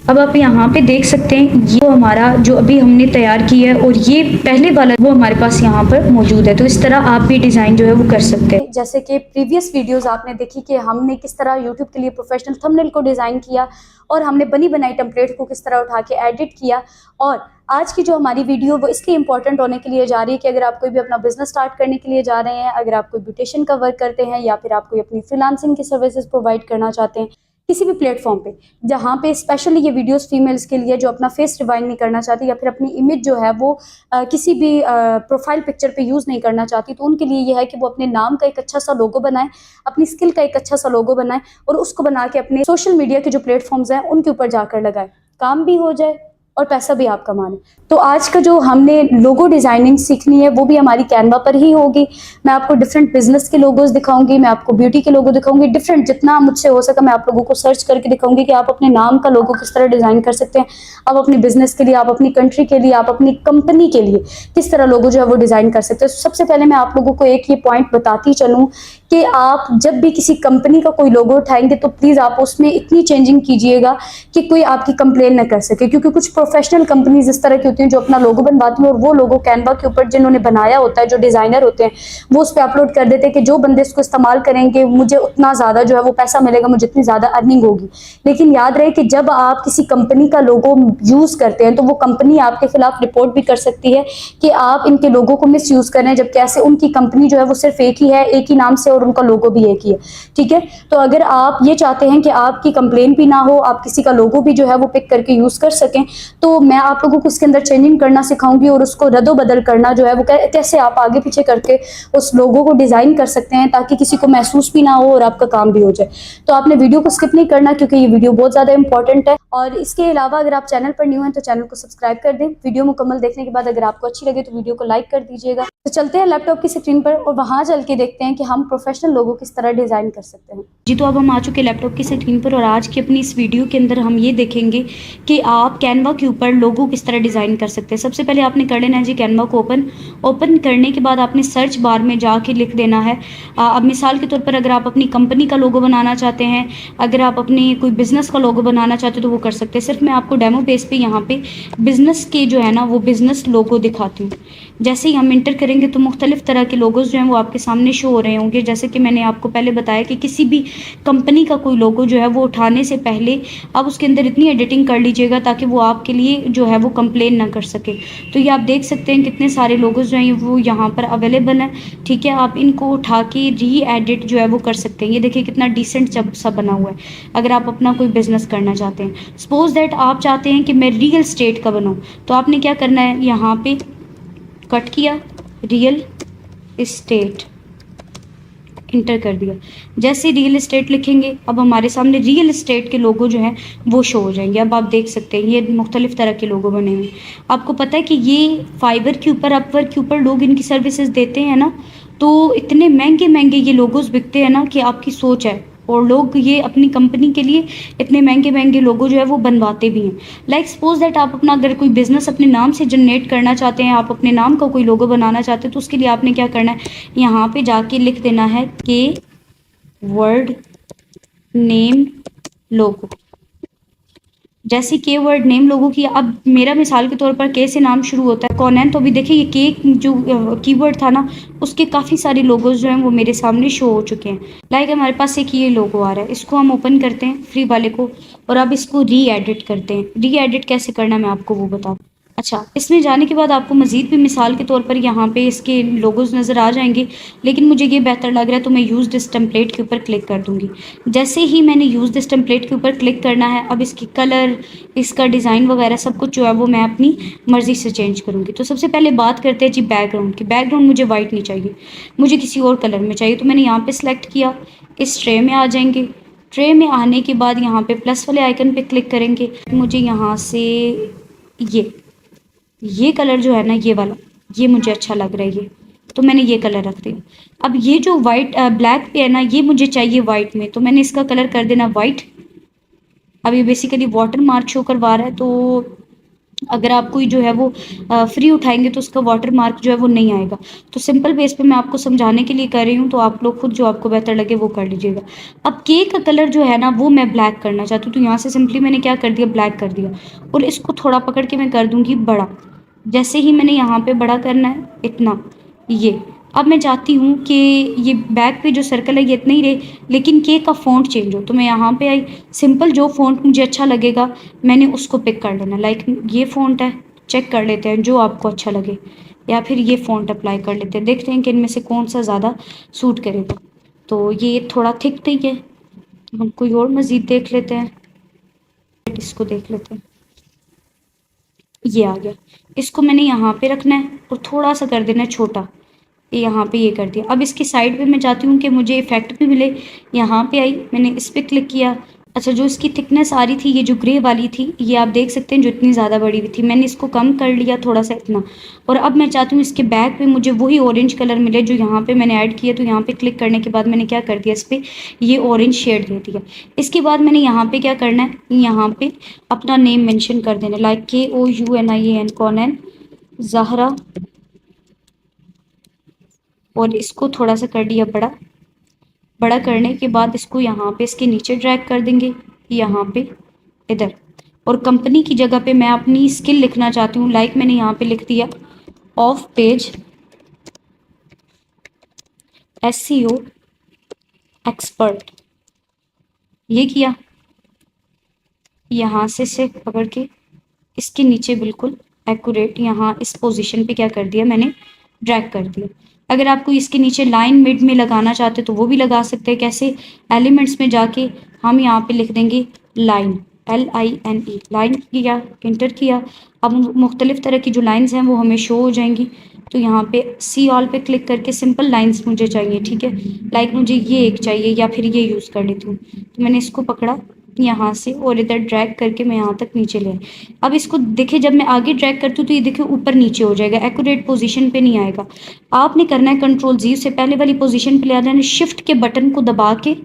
अब आप यहाँ पे देख सकते हैं, ये हमारा जो अभी हमने तैयार किया है और ये पहले वाला वो हमारे पास यहाँ पर मौजूद है। तो इस तरह आप भी डिज़ाइन जो है वो कर सकते हैं। जैसे कि प्रीवियस वीडियोस आपने देखी कि हमने किस तरह YouTube के लिए प्रोफेशनल थंबनेल को डिज़ाइन किया और हमने बनी बनाई टेम्पलेट को किस तरह उठा के एडिट किया। और आज की जो हमारी वीडियो वो इसलिए इंपॉर्टेंट होने के लिए जा रही है कि अगर आप कोई भी अपना बिजनेस स्टार्ट करने के लिए जा रहे हैं, अगर आप कोई ब्यूटिशियन का वर्क करते हैं या फिर आप कोई अपनी फ्रीलांसिंग की सर्विसेज प्रोवाइड करना चाहते हैं किसी भी प्लेटफॉर्म पे, जहाँ पे स्पेशली ये वीडियोस फीमेल्स के लिए जो अपना फेस रिवाइल नहीं करना चाहती या फिर अपनी इमेज जो है वो किसी भी प्रोफाइल पिक्चर पे यूज़ नहीं करना चाहती, तो उनके लिए ये है कि वो अपने नाम का एक अच्छा सा लोगो बनाएं, अपनी स्किल का एक अच्छा सा लोगो बनाएं और उसको बना के अपने सोशल मीडिया के जो प्लेटफॉर्म्स हैं उनके ऊपर जाकर लगाएं, काम भी हो जाए और पैसा भी आप कमा लें। तो आज का जो हमने लोगो डिज़ाइनिंग सीखनी है वो भी हमारी कैनवा पर ही होगी। मैं आपको डिफरेंट बिजनेस के लोगोज दिखाऊंगी, मैं आपको ब्यूटी के लोगो दिखाऊंगी, डिफरेंट जितना मुझसे हो सका मैं आप लोगों को सर्च करके दिखाऊंगी कि आप अपने नाम का लोगो किस तरह डिज़ाइन कर सकते हैं, आप अपने बिजनेस के लिए, आप अपनी कंट्री के लिए, आप अपनी कंपनी के लिए किस तरह लोगो जो है वो डिज़ाइन कर सकते हैं। सबसे पहले मैं आप लोगों को एक ये पॉइंट बताती चलूँ कि आप जब भी किसी कंपनी का कोई लोगो उठाएंगे तो प्लीज़ आप उसमें इतनी चेंजिंग कीजिएगा कि कोई आपकी कंप्लेन न कर सके, क्योंकि कुछ प्रोफेशनल कंपनीज इस तरह की होती हैं जो अपना लोगो बनवाती हैं और वो लोगो कैनवा के ऊपर जिन्होंने बनाया होता है, जो डिज़ाइनर होते हैं, वो उस पर अपलोड कर देते हैं कि जो बंदे इसको इस्तेमाल करेंगे मुझे उतना ज़्यादा जो है वो पैसा मिलेगा, मुझे इतनी ज़्यादा अर्निंग होगी। लेकिन याद रहे कि जब आप किसी कंपनी का लोगो यूज़ करते हैं तो वो कंपनी आपके खिलाफ रिपोर्ट भी कर सकती है कि आप इनके लोगो को मिस यूज़ कर रहे हैं, जबकि ऐसे उनकी कंपनी जो है वो सिर्फ एक ही है, एक ही नाम से, और उनका लोगो भी एक ही है। ठीक है, तो अगर आप ये चाहते हैं कि आपकी कंप्लेन भी ना हो, आप किसी का लोगो भी जो है वो पिक करके यूज़ कर सकें, तो मैं आप लोगों को इसके अंदर चेंजिंग करना सिखाऊंगी और उसको रद्दो बदल करना जो है वो कैसे आप आगे पीछे करके उस लोगो को डिज़ाइन कर सकते हैं ताकि किसी को महसूस भी ना हो और आपका काम भी हो जाए। तो आपने वीडियो को स्किप नहीं करना क्योंकि ये वीडियो बहुत ज़्यादा इंपॉर्टेंट है। और इसके अलावा अगर आप चैनल पर न्यू हैं तो चैनल को सब्सक्राइब कर दें। वीडियो मुकम्मल देखने के बाद अगर आपको अच्छी लगे तो वीडियो को लाइक कर दीजिएगा। तो चलते हैं लैपटॉप की स्क्रीन पर और वहाँ चल के देखते हैं कि हम प्रोफेशनल लोगो किस तरह डिज़ाइन कर सकते हैं। जी, तो अब हम आ चुके लैपटॉप की स्क्रीन पर और आज की अपनी इस वीडियो के अंदर हम ये देखेंगे कि आप कैनवा के ऊपर लोगो किस तरह डिज़ाइन कर सकते हैं। सबसे पहले आपने कर लेना है जी कैनवा को ओपन करने के बाद आपने सर्च बार में जाके लिख देना है। अब मिसाल के तौर पर अगर आप अपनी कंपनी का लोगो बनाना चाहते हैं, अगर आप अपनी कोई बिज़नेस का लोगो बनाना चाहते हैं तो वो कर सकते हैं। सिर्फ मैं आपको डेमो बेस पे यहाँ पे बिज़नेस के जो है ना वो बिज़नेस लोगो दिखाती हूँ। जैसे ही हम इंटर करेंगे तो मुख्तलिफ तरह के लोगोज जो हैं वो आपके सामने शो हो रहे होंगे। जैसे कि मैंने आपको पहले बताया कि किसी भी कंपनी का कोई लोगो जो है वो उठाने से पहले आप उसके अंदर इतनी एडिटिंग कर लीजिएगा ताकि वो आपके लिए जो है वो कंप्लेन ना कर सके। तो ये आप देख सकते हैं कितने सारे लोगोज जो हैं वो यहाँ पर अवेलेबल हैं। ठीक है, आप इनको उठा के री एडिट जो है वो कर सकते हैं। ये देखिए कितना डिसेंट सा बना हुआ है। अगर आप अपना कोई बिजनेस करना चाहते हैं, सपोज दैट आप चाहते हैं कि मैं रियल एस्टेट का बनाऊँ, तो आपने क्या करना है, यहाँ पे कट किया रियल एस्टेट, इंटर कर दिया। जैसे रियल एस्टेट लिखेंगे अब हमारे सामने रियल एस्टेट के लोगो जो हैं वो शो हो जाएंगे। अब आप देख सकते हैं ये मुख्तलिफ तरह के लोगो बने हुए हैं। आपको पता है कि ये फाइवर के ऊपर, अपवर्क के ऊपर लोग इनकी सर्विसेज देते हैं ना, तो इतने महंगे महंगे ये लोगोज बिकते हैं ना कि आपकी सोच है। और लोग ये अपनी कंपनी के लिए इतने महंगे महंगे लोगो जो है वो बनवाते भी हैं। लाइक सपोज दैट आप अपना अगर कोई बिजनेस अपने नाम से जनरेट करना चाहते हैं, आप अपने नाम का कोई लोगो बनाना चाहते हैं, तो उसके लिए आपने क्या करना है, यहाँ पे जाके लिख देना है के वर्ड नेम लोगो। जैसे के वर्ड नेम लोगों की, अब मेरा मिसाल के तौर पर के से नाम शुरू होता है कौन, तो अभी देखिए ये के जो कीवर्ड था ना उसके काफ़ी सारे लोगोज जो हैं वो मेरे सामने शो हो चुके हैं। लाइक हमारे पास एक ये लोगो आ रहा है, इसको हम ओपन करते हैं फ्री वाले को और अब इसको री एडिट करते हैं। री एडिट कैसे करना मैं आपको वो बताऊँ। अच्छा, इसमें जाने के बाद आपको मज़ीद भी मिसाल के तौर पर यहाँ पे इसके लोगोज नज़र आ जाएंगे, लेकिन मुझे ये बेहतर लग रहा है तो मैं यूज़ दिस टेम्पलेट के ऊपर क्लिक कर दूँगी। जैसे ही मैंने यूज़ दिस टेम्पलेट के ऊपर क्लिक करना है, अब इसकी कलर, इसका डिज़ाइन वगैरह सब कुछ जो है वो मैं अपनी मर्ज़ी से चेंज करूँगी। तो सबसे पहले बात करते हैं जी बैकग्राउंड की। बैकग्राउंड मुझे वाइट नहीं चाहिए, मुझे किसी और कलर में चाहिए। तो मैंने यहाँ पर सिलेक्ट किया, इस ट्रे में आ जाएंगे। ट्रे में आने के बाद यहाँ पे प्लस वाले आइकन पे क्लिक करेंगे। मुझे यहाँ से ये कलर जो है ना, ये वाला, ये मुझे अच्छा लग रहा है ये, तो मैंने ये कलर रख दिया। अब ये जो वाइट ब्लैक पे है ना, ये मुझे चाहिए वाइट में, तो मैंने इसका कलर कर देना वाइट। अब ये बेसिकली वाटर मार्क शो करवा रहा है, तो अगर आप कोई जो है वो फ्री उठाएंगे तो उसका वाटर मार्क जो है वो नहीं आएगा। तो सिंपल बेस पे मैं आपको समझाने के लिए कर रही हूँ, तो आप लोग खुद जो आपको बेहतर लगे वो कर लीजिएगा। अब केक का कलर जो है ना वो मैं ब्लैक करना चाहती हूँ, तो यहाँ से सिंपली मैंने क्या कर दिया, ब्लैक कर दिया और इसको थोड़ा पकड़ के मैं कर दूँगी बड़ा। जैसे ही मैंने यहाँ पे बड़ा करना है इतना, ये अब मैं चाहती हूँ कि ये बैक पे जो सर्कल है ये इतना ही रहे, लेकिन के का फ़ॉन्ट चेंज हो। तो मैं यहाँ पे आई, सिंपल जो फ़ॉन्ट मुझे अच्छा लगेगा मैंने उसको पिक कर लेना। लाइक ये फ़ॉन्ट है, चेक कर लेते हैं जो आपको अच्छा लगे, या फिर ये फ़ॉन्ट अप्लाई कर लेते हैं, देखते हैं कि इनमें से कौन सा ज़्यादा सूट करेगा। तो ये थोड़ा थिक ठीक है, हम कोई और मज़ीद देख लेते हैं, इसको देख लेते हैं। ये आ गया, इसको मैंने यहाँ पे रखना है और थोड़ा सा कर देना है छोटा, यहाँ पे ये कर दिया। अब इसकी साइड पे मैं चाहती हूँ कि मुझे इफेक्ट भी मिले, यहाँ पे आई, मैंने इस पर क्लिक किया। अच्छा, जो इसकी थिकनेस आ रही थी, ये जो ग्रे वाली थी, ये आप देख सकते हैं जो इतनी ज़्यादा बड़ी हुई थी, मैंने इसको कम कर लिया थोड़ा सा इतना। और अब मैं चाहती हूँ इसके बैक पे मुझे वही ऑरेंज कलर मिले जो यहाँ पे मैंने ऐड किया। तो यहाँ पे क्लिक करने के बाद मैंने क्या कर दिया, इस पर ये ऑरेंज शेड दे दिया। इसके बाद मैंने यहाँ पे क्या करना है, यहाँ पे अपना नेम मेंशन कर देना, लाइक KOUNIAN कॉनन ज़हरा, और इसको थोड़ा सा कर दिया बड़ा। बड़ा करने के बाद इसको यहाँ पे इसके नीचे ड्रैग कर देंगे, यहाँ पे इधर। और कंपनी की जगह पे मैं अपनी स्किल लिखना चाहती हूँ, लाइक मैंने यहाँ पे लिख दिया ऑफ पेज SEO एक्सपर्ट। ये किया, यहाँ से पकड़ के इसके नीचे बिल्कुल एक्यूरेट यहाँ इस पोजीशन पे क्या कर दिया मैंने, ड्रैग कर दिया। अगर आपको इसके नीचे लाइन मिड में लगाना चाहते तो वो भी लगा सकते हैं। कैसे, एलिमेंट्स में जाके हम यहाँ पे लिख देंगे लाइन, LINE, लाइन किया, इंटर किया। अब मुख्तलिफ तरह की जो लाइंस हैं वो हमें शो हो जाएंगी। तो यहाँ पे सी ऑल पे क्लिक करके सिंपल लाइंस मुझे चाहिए, ठीक है, लाइक मुझे ये एक चाहिए या फिर ये यूज़ कर लेती हूँ। तो मैंने इसको पकड़ा यहाँ से और इधर ड्रैग करके मैं यहाँ तक नीचे ले। अब इसको देखिए, जब मैं आगे ड्रैग करती हूँ तो ये देखिए ऊपर नीचे हो जाएगा, एक्यूरेट पोजीशन पे नहीं आएगा। आपने करना है Ctrl+Z से पहले वाली पोजीशन पे ले आना है, शिफ्ट के बटन को दबा के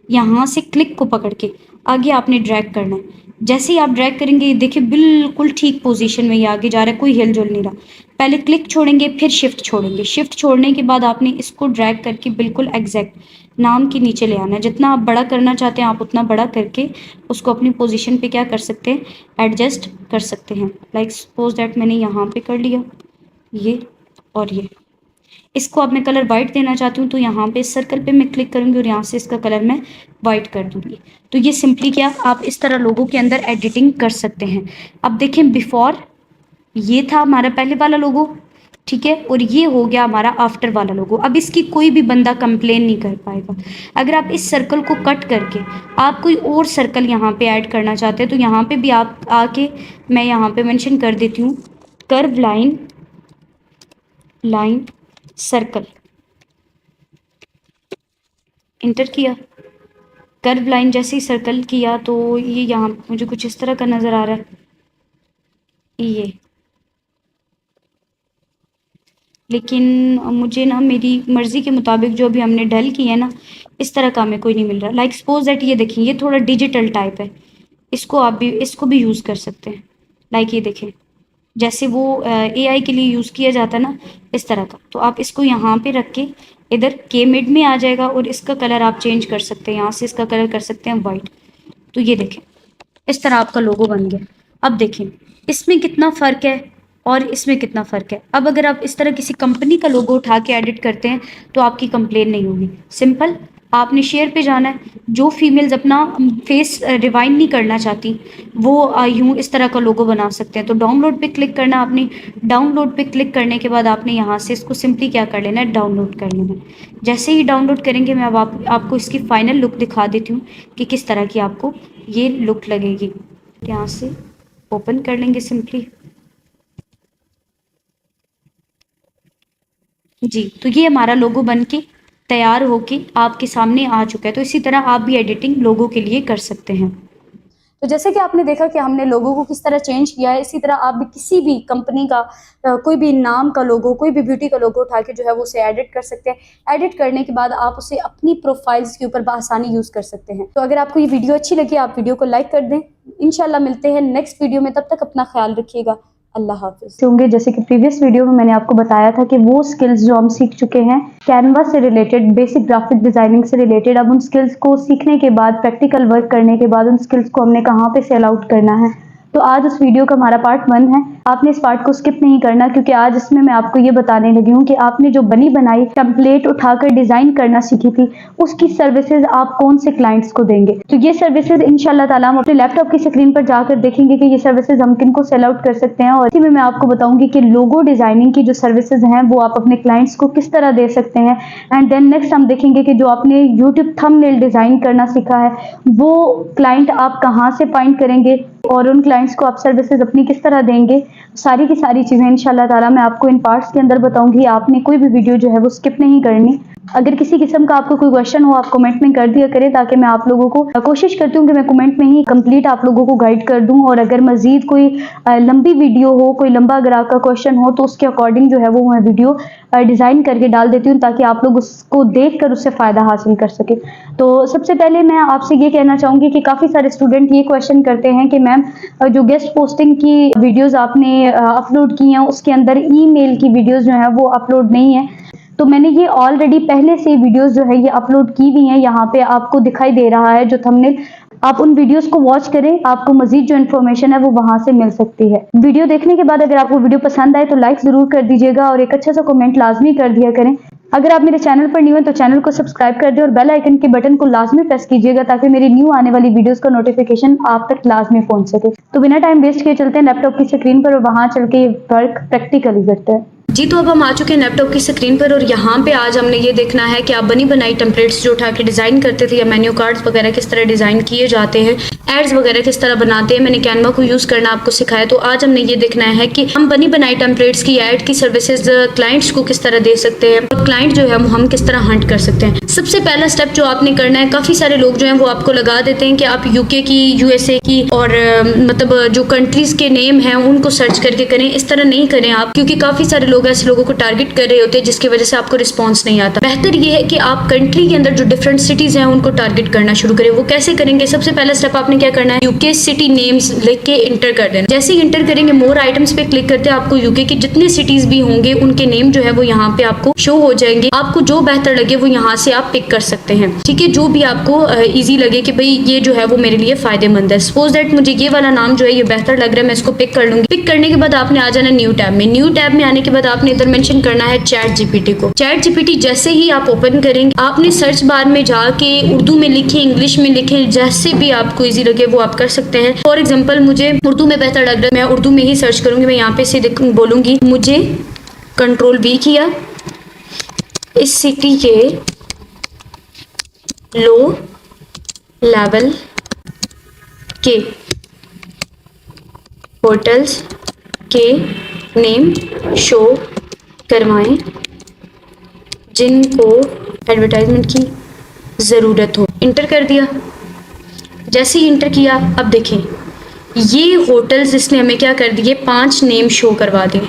यहाँ से क्लिक को पकड़ के आगे आपने ड्रैग करना है। जैसे ही आप ड्रैग करेंगे ये देखिए बिल्कुल ठीक पोजीशन में ये आगे जा रहा है, कोई हिलजुल नहीं रहा। पहले क्लिक छोड़ेंगे फिर शिफ्ट छोड़ेंगे, शिफ्ट छोड़ने के बाद आपने इसको ड्रैग करके बिल्कुल एग्जैक्ट नाम के नीचे ले आना है। जितना आप बड़ा करना चाहते हैं आप उतना बड़ा करके उसको अपनी पोजीशन पे क्या कर सकते हैं, एडजस्ट कर सकते हैं। लाइक सपोज दैट मैंने यहाँ पे कर लिया ये और ये। इसको अब मैं कलर वाइट देना चाहती हूँ, तो यहाँ पे इस सर्कल पे मैं क्लिक करूँगी और यहाँ से इसका कलर मैं वाइट कर दूँगी। तो ये सिंपली क्या, आप इस तरह लोगों के अंदर एडिटिंग कर सकते हैं। अब देखें, बिफोर ये था हमारा पहले वाला लोगो, ठीक है, और ये हो गया हमारा आफ्टर वाला लोगो। अब इसकी कोई भी बंदा कंप्लेन नहीं कर पाएगा। अगर आप इस सर्कल को कट करके आप कोई और सर्कल यहाँ पे ऐड करना चाहते हैं तो यहाँ पे भी आप आके, मैं यहाँ पे मेंशन कर देती हूँ कर्व लाइन सर्कल। इंटर किया, कर्व लाइन जैसे ही सर्कल किया तो ये यहाँ मुझे कुछ इस तरह का नज़र आ रहा है, ये। लेकिन मुझे ना मेरी मर्ज़ी के मुताबिक जो भी हमने डल की है ना, इस तरह का हमें कोई नहीं मिल रहा। लाइक सपोज दैट ये देखिए, ये थोड़ा डिजिटल टाइप है, इसको भी यूज़ कर सकते हैं। लाइक ये देखें, जैसे वो एआई के लिए यूज़ किया जाता है ना, इस तरह का। तो आप इसको यहाँ पे रख के इधर के मिड में आ जाएगा और इसका कलर आप चेंज कर सकते हैं, यहाँ से इसका कलर कर सकते हैं वाइट। तो ये देखें, इस तरह आपका लोगो बन गया। अब देखें इसमें कितना फ़र्क है और इसमें कितना फ़र्क है। अब अगर आप इस तरह किसी कंपनी का लोगो उठा के एडिट करते हैं तो आपकी कंप्लेन नहीं होगी। सिंपल, आपने शेयर पे जाना है। जो फीमेल्स अपना फेस रिवाइंड नहीं करना चाहती वो यूँ इस तरह का लोगो बना सकते हैं। तो डाउनलोड पे क्लिक करना आपने। डाउनलोड पे क्लिक करने के बाद आपने यहाँ से इसको सिंपली क्या कर लेना है, डाउनलोड कर लेना है। जैसे ही डाउनलोड करेंगे मैं अब आपको इसकी फ़ाइनल लुक दिखा देती हूँ कि किस तरह की आपको ये लुक लगेगी। यहाँ से ओपन कर लेंगे सिंपली जी। तो ये हमारा लोगो बन के तैयार होके आपके सामने आ चुका है। तो इसी तरह आप भी एडिटिंग लोगो के लिए कर सकते हैं। तो जैसे कि आपने देखा कि हमने लोगों को किस तरह चेंज किया है, इसी तरह आप भी किसी भी कंपनी का कोई भी नाम का लोगो, कोई भी ब्यूटी का लोगो उठा के जो है वो उसे एडिट कर सकते हैं। एडिट करने के बाद आप उसे अपनी प्रोफाइल्स के ऊपर बआसानी यूज़ कर सकते हैं। तो अगर आपको ये वीडियो अच्छी लगी, आप वीडियो को लाइक कर दें। इंशाल्लाह मिलते हैं नेक्स्ट वीडियो में, तब तक अपना ख्याल रखिएगा। अल्लाह हाफिज़। होंगे जैसे कि प्रीवियस वीडियो में मैंने आपको बताया था कि वो स्किल्स जो हम सीख चुके हैं कैनवा से रिलेटेड, बेसिक ग्राफिक डिजाइनिंग से रिलेटेड, अब उन स्किल्स को सीखने के बाद, प्रैक्टिकल वर्क करने के बाद उन स्किल्स को हमने कहाँ पे सेल आउट करना है। तो आज उस वीडियो का हमारा पार्ट 1 है। आपने इस पार्ट को स्किप नहीं करना, क्योंकि आज इसमें मैं आपको ये बताने लगी हूँ कि आपने जो बनी बनाई टेम्पलेट उठाकर डिजाइन करना सीखी थी, उसकी सर्विसेज आप कौन से क्लाइंट्स को देंगे। तो ये सर्विसेज इंशाल्लाह ताला हम अपने लैपटॉप की स्क्रीन पर जाकर देखेंगे कि ये सर्विसेज हम किनको सेल आउट कर सकते हैं। और इसी में मैं आपको बताऊंगी कि लोगो डिजाइनिंग की जो सर्विसेज हैं वो आप अपने क्लाइंट्स को किस तरह दे सकते हैं। एंड देन नेक्स्ट हम देखेंगे कि जो आपने यूट्यूब थंबनेल डिजाइन करना सीखा है वो क्लाइंट आप कहाँ से फाइंड करेंगे और उन क्लाइंट्स को आप सर्विसेज अपनी किस तरह देंगे। सारी की सारी चीज़ें इंशाल्लाह ताला मैं आपको इन पार्ट्स के अंदर बताऊंगी। आपने कोई भी वीडियो जो है वो स्किप नहीं करनी। अगर किसी किस्म का आपको कोई क्वेश्चन हो, आप कमेंट में कर दिया करें, ताकि मैं आप लोगों को कोशिश करती हूँ कि मैं कमेंट में ही कंप्लीट आप लोगों को गाइड कर दूँ। और अगर मजीद कोई लंबी वीडियो हो, कोई लंबा अगर आपका क्वेश्चन हो, तो उसके अकॉर्डिंग जो है वो मैं वीडियो डिज़ाइन करके डाल देती हूँ, ताकि आप लोग उसको देख कर उससे फ़ायदा हासिल कर सके। तो सबसे पहले मैं आपसे ये कहना चाहूँगी कि काफ़ी सारे स्टूडेंट ये क्वेश्चन करते हैं कि मैम जो गेस्ट पोस्टिंग की वीडियोस आपने अपलोड की हैं उसके अंदर ईमेल की वीडियोस जो हैं वो अपलोड नहीं है। तो मैंने ये ऑलरेडी पहले से वीडियोस जो है ये अपलोड की हुई हैं। यहाँ पे आपको दिखाई दे रहा है जो थंबनेल, आप उन वीडियोस को वॉच करें, आपको मजीद जो इन्फॉर्मेशन है वो वहां से मिल सकती है। वीडियो देखने के बाद अगर आपको वीडियो पसंद आए तो लाइक जरूर कर दीजिएगा और एक अच्छा सा कमेंट लाजमी कर दिया करें। अगर आप मेरे चैनल पर न्यू हैं तो चैनल को सब्सक्राइब कर दें और बेल आइकन के बटन को लाजमी प्रेस कीजिएगा, ताकि मेरी न्यू आने वाली वीडियोस का नोटिफिकेशन आप तक लाजमी पहुंच सके। तो बिना टाइम वेस्ट किए चलते हैं लैपटॉप की स्क्रीन पर और वहां चल के वर्क प्रैक्टिकली करते हैं। जी, तो अब हम आ चुके हैं लैपटॉप की स्क्रीन पर और यहाँ पे आज हमने ये देखना है कि आप बनी बनाई टेम्पलेट्स जो उठा के डिज़ाइन करते थे या मेन्यू कार्ड्स वगैरह किस तरह डिज़ाइन किए जाते हैं, एड्स वगैरह किस तरह बनाते हैं। मैंने कैनवा को यूज़ करना आपको सिखाया। तो आज हमने ये देखना है कि हम बनी बनाई टेम्पलेट्स की एड की सर्विसेज क्लाइंट्स को किस तरह दे सकते हैं और क्लाइंट जो है वो हम किस तरह हंट कर सकते हैं। सबसे पहला स्टेप जो आपने करना है, काफ़ी सारे लोग जो हैं वो आपको लगा देते हैं कि आप यूके की, यूएसए की और मतलब जो कंट्रीज़ के नेम हैं उनको सर्च करके करें। इस तरह नहीं करें आप, क्योंकि काफ़ी सारे लोग ऐसे लोगों को टारगेट कर रहे होते हैं जिसकी वजह से आपको रिस्पांस नहीं आता। बेहतर ये है कि आप कंट्री के अंदर जो डिफरेंट सिटीज हैं उनको टारगेट करना शुरू करें। वो कैसे करेंगे? सबसे पहला स्टेप आपने क्या करना है, यूके सिटी नेम्स लिख के इंटर कर देना। जैसे ही इंटर करेंगे, मोर आइटम्स पे क्लिक करते हैं, आपको यूके के जितने सिटीज भी होंगे उनके नेम जो है वो यहाँ पे आपको शो हो जाएंगे। आपको जो बेहतर लगे वो यहाँ से आप पिक कर सकते हैं, ठीक है। जो भी आपको ईजी लगे कि भाई ये जो है वो मेरे लिए फायदेमंद है। सपोज दैट मुझे ये वाला नाम जो है ये बेहतर लग रहा है, मैं इसको पिक कर लूंगी। पिक करने के बाद आपने आ जाना न्यू टैब में। न्यू टैब में आने के बाद आपने इधर मेंशन करना है चैट जीपीटी को। चैट जीपीटी जैसे ही आप ओपन करेंगे, आपने सर्च बार में जाके उर्दू में लिखे, इंग्लिश में लिखे, जैसे भी आपको इजी लगे वो आप कर सकते हैं। फॉर एग्जांपल मुझे उर्दू में बेहतर लग रहा है, मैं उर्दू में ही सर्च करूंगी। मैं यहाँ पे से बोलूंगी मुझे Ctrl+V किया, इस सिटी के लो लेवल के होटल्स के नेम शो करवाएं जिनको एडवर्टाइजमेंट की ज़रूरत हो। इंटर कर दिया, जैसे ही इंटर किया अब देखें ये होटल्स इसने हमें क्या कर दिए, 5 नेम शो करवा दिए।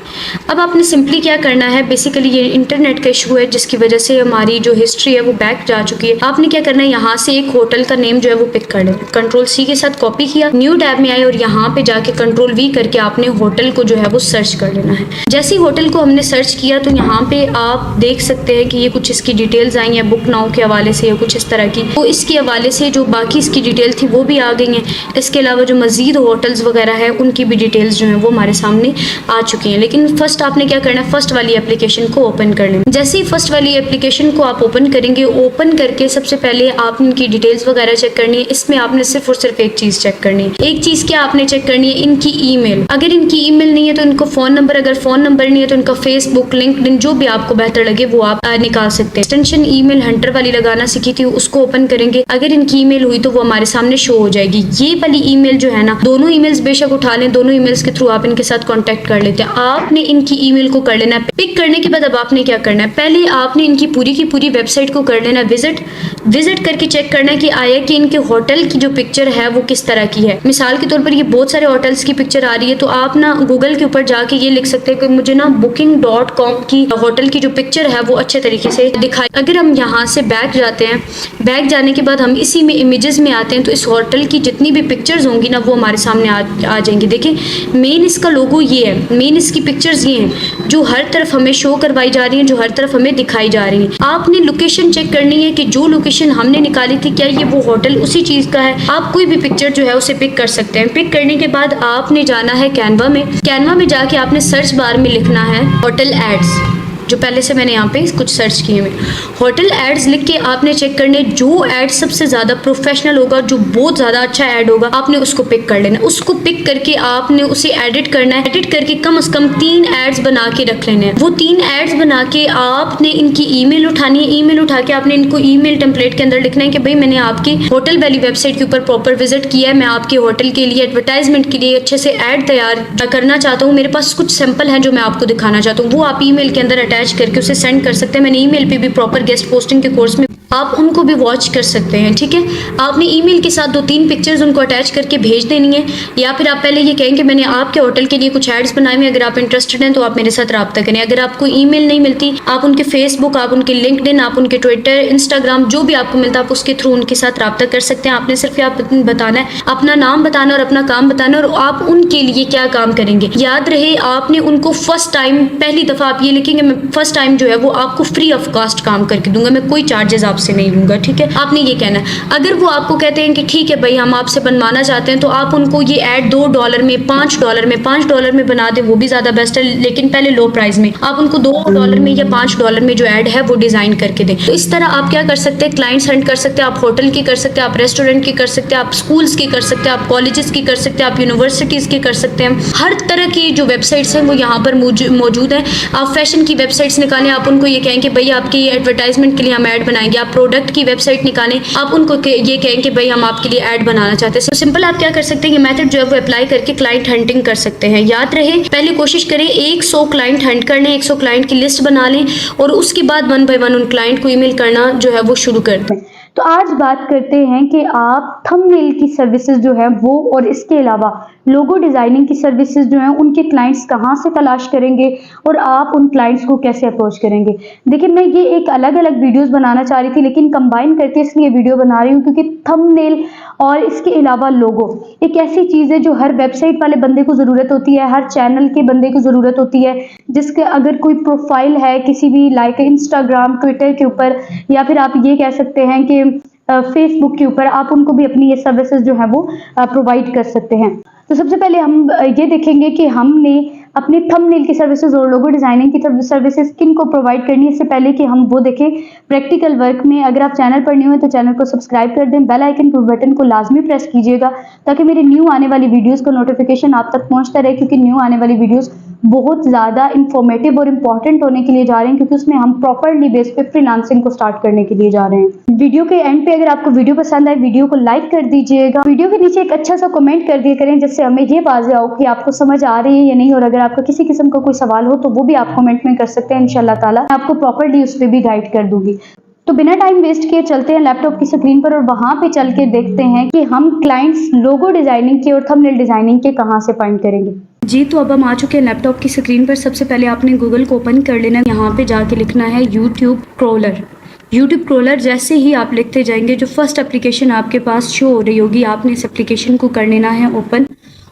अब आपने सिंपली क्या करना है, बेसिकली ये इंटरनेट का इशू है जिसकी वजह से हमारी जो हिस्ट्री है वो बैक जा चुकी है। आपने क्या करना है, यहाँ से एक होटल का नेम जो है वो पिक कर लेना, कंट्रोल C के साथ कॉपी किया, न्यू टैब में आए और यहाँ पे जाके कंट्रोल V करके आपने होटल को जो है वो सर्च कर लेना है। जैसे ही होटल को हमने सर्च किया तो यहाँ पे आप देख सकते हैं कि ये कुछ इसकी डिटेल्स आई हैं बुक नाउ के हवाले से या कुछ इस तरह की, तो इसके हवाले से जो बाकी इसकी डिटेल थी वो भी आ गई हैं। इसके अलावा जो मजीद होटल्स वगैरह है उनकी भी डिटेल्स जो हैं वो हमारे सामने आ चुकी हैं। लेकिन फर्स्ट आपने क्या करना है, फर्स्ट वाली एप्लीकेशन को ओपन कर लेना। जैसे ही फर्स्ट वाली एप्लीकेशन को आप ओपन करेंगे, ओपन करके सबसे पहले आपने इनकी डिटेल्स वगैरह चेक करनी है। इसमें आपने सिर्फ और सिर्फ एक चीज़ चेक करनी है। एक चीज़ क्या आपने चेक करनी है, इनकी ईमेल। अगर इनकी ईमेल नहीं है तो इनको फ़ोन नंबर, अगर फ़ोन नंबर नहीं है तो इनका फेसबुक, लिंक्डइन, जो भी आपको बेहतर लगे वो आप निकाल सकते हैं। एक्सटेंशन ईमेल हंटर वाली लगाना सीखी थी, उसको ओपन करेंगे। अगर इनकी ईमेल हुई तो वो हमारे सामने शो हो जाएगी। ये वाली ईमेल जो है ना, दोनों ईमेल्स बेशक उठा लें, दोनों ईमेल्स के थ्रू आप इनके साथ कांटेक्ट कर लेते हैं। आपने इनकी ईमेल को कर लेना है। पिक करने के बाद अब आपने क्या करना है, पहले आपने इनकी पूरी की पूरी वेबसाइट को कर लेना विजिट करके चेक करना है कि आया कि इनके होटल की जो पिक्चर है वो किस तरह की है। मिसाल के तौर पर ये बहुत सारे होटल्स की पिक्चर आ रही है, तो आप ना गूगल के ऊपर जाके ये लिख सकते हैं कि मुझे ना booking.com की होटल की जो पिक्चर है वो अच्छे तरीके से दिखाई। अगर हम यहाँ से बैक जाते हैं, बैक जाने के बाद हम इसी में इमेजेस में आते हैं, तो इस होटल की जितनी भी पिक्चर्स होंगी ना वो हमारे सामने आ जाएंगी। देखिए मेन इसका लोगो ये है, मेन इसकी पिक्चर्स ये हैं जो हर तरफ हमें शो करवाई जा रही हैं, जो हर तरफ हमें दिखाई जा रही हैं। आपने लोकेशन चेक करनी है कि जो लोकेशन हमने निकाली थी क्या ये वो होटल उसी चीज़ का है। आप कोई भी पिक्चर जो है उसे पिक कर सकते हैं। पिक करने के बाद आपने जाना है कैनवा में। कैनवा में जाके आपने सर्च बार में लिखना है होटल एड्स, जो पहले से मैंने यहाँ पे कुछ सर्च किए हुए। होटल एड्स लिख के आपने चेक करने, जो एड सबसे ज़्यादा प्रोफेशनल होगा, जो बहुत ज़्यादा अच्छा ऐड होगा, आपने उसको पिक कर लेना। उसको पिक करके आपने उसे एडिट करना है। एडिट करके कम से कम 3 एड्स बना के रख लेने हैं। वो 3 एड्स बना के आपने इनकी ईमेल उठानी है। ईमेल उठा के आपने इनको ईमेल टेम्पलेट के अंदर लिखना है कि भाई मैंने आपकी होटल वाली वेबसाइट के ऊपर प्रॉपर विजिट किया है, मैं आपके होटल के लिए एडवर्टाइजमेंट के लिए अच्छे से ऐड तैयार करना चाहता हूँ, मेरे पास कुछ सैंपल हैं जो मैं आपको दिखाना चाहता हूँ। वो आप ईमेल के अंदर अटैच करके उसे सेंड कर सकते हैं। मैंने ईमेल पे भी प्रॉपर गेस्ट पोस्टिंग के कोर्स में आप उनको भी वॉच कर सकते हैं, ठीक है। आपने ईमेल के साथ 2-3 पिक्चर्स उनको अटैच करके भेज देनी है, या फिर आप पहले ये कहें कि मैंने आपके होटल के लिए कुछ एड्स बनाए हुए, अगर आप इंटरेस्टेड हैं तो आप मेरे साथ रब्ता करें। अगर आपको ईमेल नहीं मिलती, आप उनके फेसबुक, आप उनके लिंक्डइन, आप उनके ट्विटर, इंस्टाग्राम, जो भी आपको मिलता है आप उसके थ्रू उनके साथ रब्ता कर सकते हैं। आपने सिर्फ आप बताना है, अपना नाम बताना और अपना काम बताना, और आप उनके लिए क्या काम करेंगे। याद रहे आपने उनको फर्स्ट टाइम, पहली दफ़ा आप ये लिखेंगे मैं फर्स्ट टाइम जो है वो आपको फ्री ऑफ कॉस्ट काम करके दूंगा, मैं कोई चार्जेस आपसे नहीं लूँगा, ठीक है। आपने ये कहना है। अगर वो आपको कहते हैं कि ठीक है भाई हम आपसे बनवाना चाहते हैं, तो आप उनको ये ऐड $2 में, $5 में बना दें, वो भी ज़्यादा बेस्ट है, लेकिन पहले लो प्राइस में। आप उनको $2 में या $5 में जो ऐड है वो डिज़ाइन करके दें। तो इस तरह आप क्या कर सकते हैं, क्लाइंट्स हंट कर सकते हैं। आप होटल की कर सकते हैं, आप रेस्टोरेंट की कर सकते हैं, आप स्कूल्स की कर सकते हैं, आप कॉलेजेस की कर सकते हैं, आप यूनिवर्सिटीज़ की कर सकते हैं। हर तरह की जो वेबसाइट्स हैं वो यहाँ पर मौजूद हैं। आप फैशन की वेबसाइट्स निकालें, आप उनको ये कहें कि भाई आपकी एडवर्टाइजमेंट के लिए हम ऐड बनाएंगे। आप प्रोडक्ट की वेबसाइट निकालें, आप उनको ये कहें कि भाई हम आपके लिए ऐड बनाना चाहते हैं। तो सिंपल आप क्या कर सकते हैं, ये मेथड जो है वो अप्लाई करके क्लाइंट हंटिंग कर सकते हैं। याद रहे पहले कोशिश करें 100 क्लाइंट हंट कर लें, 100 क्लाइंट की लिस्ट बना लें, और उसके बाद 1 बाय 1 उन क्लाइंट को ईमेल करना जो है वो शुरू कर दें। तो आज बात करते हैं कि आप थंबनेल की सर्विसेज जो है वो, और इसके अलावा लोगो डिज़ाइनिंग की सर्विसेज जो हैं उनके क्लाइंट्स कहाँ से तलाश करेंगे और आप उन क्लाइंट्स को कैसे अप्रोच करेंगे। देखिए मैं ये एक अलग अलग वीडियोस बनाना चाह रही थी, लेकिन कंबाइन करके इसलिए वीडियो बना रही हूँ क्योंकि थंबनेल और इसके अलावा लोगो एक ऐसी चीज़ है जो हर वेबसाइट वाले बंदे को ज़रूरत होती है, हर चैनल के बंदे को ज़रूरत होती है, जिसके अगर कोई प्रोफाइल है किसी भी लाइक इंस्टाग्राम, ट्विटर के ऊपर, या फिर आप ये कह सकते हैं कि फेसबुक के ऊपर, आप उनको भी अपनी ये सर्विसेज जो है वो प्रोवाइड कर सकते हैं। तो सबसे पहले हम ये देखेंगे कि हमने अपने थंबनेल की सर्विसेज और लोगो डिज़ाइनिंग की सर्विसेज किन को प्रोवाइड करनी है। इससे पहले कि हम वो देखें प्रैक्टिकल वर्क में, अगर आप चैनल पर न्यू हैं तो चैनल को सब्सक्राइब कर दें, बेल आइकन के बटन को लाजमी प्रेस कीजिएगा ताकि मेरे न्यू आने वाली वीडियोस का नोटिफिकेशन आप तक पहुंचता रहे, क्योंकि न्यू आने वाली वीडियोस बहुत ज़्यादा इंफॉर्मेटिव और इम्पॉर्टेंट होने के लिए जा रहे हैं, क्योंकि उसमें हम प्रॉपरली बेस पे फ्रीलांसिंग को स्टार्ट करने के लिए जा रहे हैं। वीडियो के एंड पे अगर आपको वीडियो पसंद आए वीडियो को लाइक कर दीजिएगा, वीडियो के नीचे एक अच्छा सा कमेंट कर दिया करें जिससे हमें ये वाज़ेह हो कि आपको समझ आ रही है या नहीं, और अगर आपका किसी किस्म का कोई सवाल हो तो वो भी आप कमेंट में कर सकते हैं। इंशाल्लाह ताला मैं आपको प्रॉपरली उस पर भी गाइड कर दूंगी। तो बिना टाइम वेस्ट किए चलते हैं लैपटॉप की स्क्रीन पर और वहां पे चल के देखते हैं कि हम क्लाइंट्स लोगो डिजाइनिंग के और थंबनेल डिजाइनिंग के कहां से फाइंड करेंगे। जी तो अब हम आ चुके हैं लैपटॉप की स्क्रीन पर। सबसे पहले आपने गूगल को ओपन कर लेना है, यहाँ पे जाके लिखना है यूट्यूब क्रॉलर। यूट्यूब क्रॉलर जैसे ही आप लिखते जाएंगे जो फर्स्ट एप्लीकेशन आपके पास शो हो रही होगी, आपने इस एप्लीकेशन को कर लेना है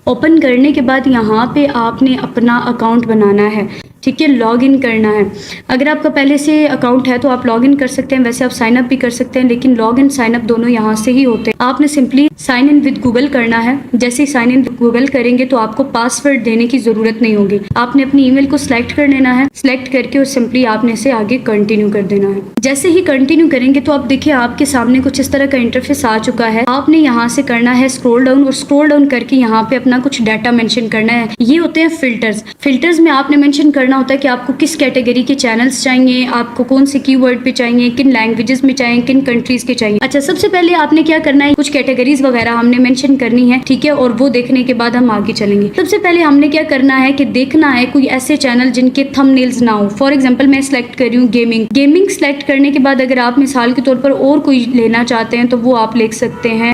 ओपन करने के बाद यहाँ पे आपने अपना अकाउंट बनाना है, ठीक है, लॉग इन करना है। अगर आपका पहले से अकाउंट है तो आप लॉग इन कर सकते हैं, वैसे आप साइन अप भी कर सकते हैं, लेकिन लॉग इन साइन अप दोनों यहाँ से ही होते हैं। आपने simply sign in with Google करना है। जैसे ही साइन इन विद गूगल करेंगे तो आपको पासवर्ड देने की जरूरत नहीं होगी। आपने अपनी ईमेल को सिलेक्ट कर लेना है, सिलेक्ट करके और सिंपली आपने इसे आगे कंटिन्यू कर देना है। जैसे ही कंटिन्यू करेंगे तो आप देखिए आपके सामने कुछ इस तरह का इंटरफेस आ चुका है। आपने यहाँ से करना है स्क्रॉल डाउन और स्क्रॉल डाउन करके यहाँ पे अपना कुछ डाटा मेंशन करना है। ये होते हैं फिल्टर्स। फिल्टर्स में आपने मेंशन करना होता है कि आपको किस कैटेगरी के चैनल्स चाहिए, आपको कौन से कीवर्ड पे चाहिए, किन लैंग्वेजेस में चाहिए, किन कंट्रीज के चाहिए। अच्छा, सबसे पहले आपने क्या करना है, कुछ कैटेगरीज वगैरह हमने मेंशन करनी है, ठीक है, और वो देखने के बाद हम आगे चलेंगे। सबसे पहले हमने क्या करना है कि देखना है कोई ऐसे चैनल जिनके थंबनेल्स ना हो। फॉर एग्जांपल मैं सिलेक्ट कर रही हूँ गेमिंग सिलेक्ट करने के बाद अगर आप मिसाल के तौर पर और कोई लेना चाहते हैं तो वो आप लिख सकते हैं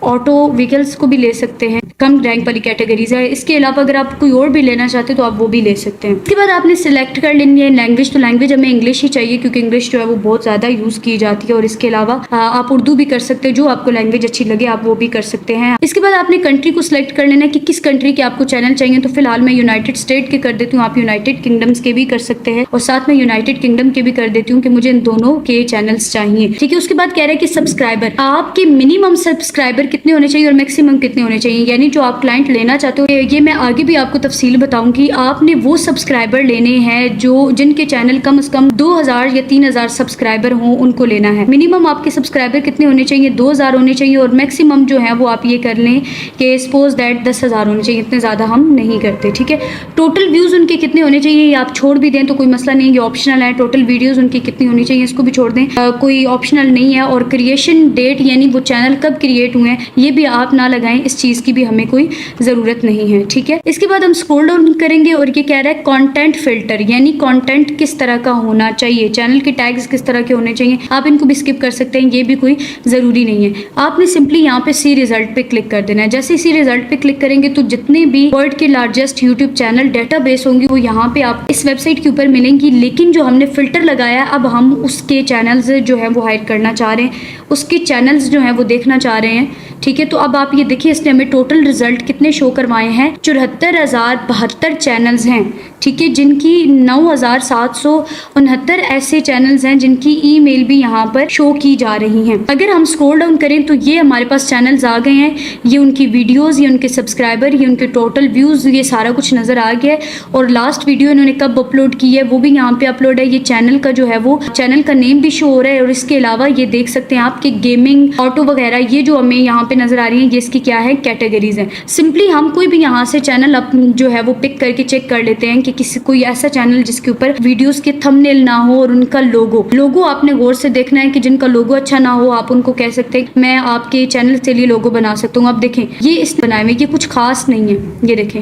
ऑटो व्हीकल्स को भी ले सकते हैं, कम रैंक वाली कैटेगरीज है। इसके अलावा अगर आप कोई और भी लेना चाहते हैं तो आप वो भी ले सकते हैं। इसके बाद आपने सिलेक्ट कर लेनी है लैंग्वेज, तो लैंग्वेज हमें इंग्लिश ही चाहिए क्योंकि इंग्लिश जो है वो बहुत ज़्यादा यूज़ की जाती है। और इसके अलावा आप उर्दू भी कर सकते हैं, जो आपको लैंग्वेज अच्छी लगे आप वो भी कर सकते हैं। इसके बाद आपने कंट्री को सिलेक्ट कर लेना है कि किस कंट्री के आपको चैनल चाहिए। तो फिलहाल मैं यूनाइटेड स्टेट के कर देती हूँ, आप यूनाइटेड किंगडम्स के भी कर सकते हैं और साथ में यूनाइटेड किंगडम के भी कर देती हूँ कि मुझे इन दोनों के चैनल्स चाहिए, ठीक है। उसके बाद कह रहे हैं कि सब्सक्राइबर, आपके मिनिमम सब्सक्राइबर कितने होने चाहिए और मैक्सिमम कितने होने चाहिए, यानी जो आप क्लाइंट लेना चाहते हो। ये मैं आगे भी आपको तफसील बताऊंगी। आपने वो सब्सक्राइबर लेने हैं जो जिनके चैनल कम से कम 2000 या 3000 सब्सक्राइबर हों, उनको लेना है। मिनिमम आपके सब्सक्राइबर कितने होने चाहिए, 2000 होने चाहिए और मैक्सिमम जो है वो आप ये कर लें कि सपोज दैट 10,000 होने चाहिए। इतने ज़्यादा हम नहीं करते, ठीक है। टोटल व्यूज़ उनके कितने होने चाहिए, आप छोड़ भी दें तो कोई मसला नहीं, ये ऑप्शनल है। टोटल वीडियोज़ उनकी कितनी होनी चाहिए, इसको भी छोड़ दें, कोई ऑप्शनल नहीं है। और क्रिएशन डेट यानी वो चैनल कब क्रिएट हुए हैं ये भी आप ना लगाएं, इस चीज़ की भी हमें कोई ज़रूरत नहीं है, ठीक है। इसके बाद हम स्क्रॉल डाउन करेंगे और ये कह रहा है कंटेंट फिल्टर, यानी कंटेंट किस तरह का होना चाहिए, चैनल के टैग्स किस तरह के होने चाहिए। आप इनको भी स्किप कर सकते हैं, ये भी कोई ज़रूरी नहीं है। आपने सिंपली यहाँ पे सी रिजल्ट पे क्लिक कर देना है। जैसे ही सी रिजल्ट पे क्लिक करेंगे तो जितने भी वर्ल्ड के लार्जेस्ट यूट्यूब चैनल डेटाबेस होंगी वो यहाँ पे आप इस वेबसाइट के ऊपर मिलेंगी। लेकिन जो हमने फिल्टर लगाया अब हम उसके चैनल्स जो है वो हाइड करना चाह रहे हैं, उसके चैनल्स जो है वो देखना चाह रहे हैं, ठीक है। तो अब आप ये देखिए इसने हमें टोटल रिजल्ट कितने शो करवाए हैं, 74,072 चैनल्स हैं, ठीक है, जिनकी 9,769 ऐसे चैनल्स हैं जिनकी ईमेल भी यहाँ पर शो की जा रही हैं। अगर हम स्क्रॉल डाउन करें तो ये हमारे पास चैनल्स आ गए हैं, ये उनकी वीडियोस, ये उनके सब्सक्राइबर, ये उनके टोटल व्यूज़, ये सारा कुछ नज़र आ गया है। और लास्ट वीडियो इन्होंने कब अपलोड की है वो भी यहाँ पे अपलोड है। ये चैनल का जो है वो चैनल का नेम भी शो हो रहा है। और इसके अलावा ये देख सकते हैं आपके गेमिंग, ऑटो वगैरह ये जो हमें यहाँ पे नज़र आ रही है ये इसकी क्या है, कैटेगरीज है। सिंपली हम कोई भी यहाँ से चैनल जो है वो पिक करके चेक कर लेते हैं कि किसी कोई ऐसा चैनल जिसके ऊपर वीडियोस के थंबनेल ना हो और उनका लोगो आपने गौर से देखना है कि जिनका लोगो अच्छा ना हो आप उनको कह सकते हैं मैं आपके चैनल के लिए लोगो बना सकता हूँ। आप देखें ये इस बनाए हुए ये कुछ खास नहीं है, ये देखें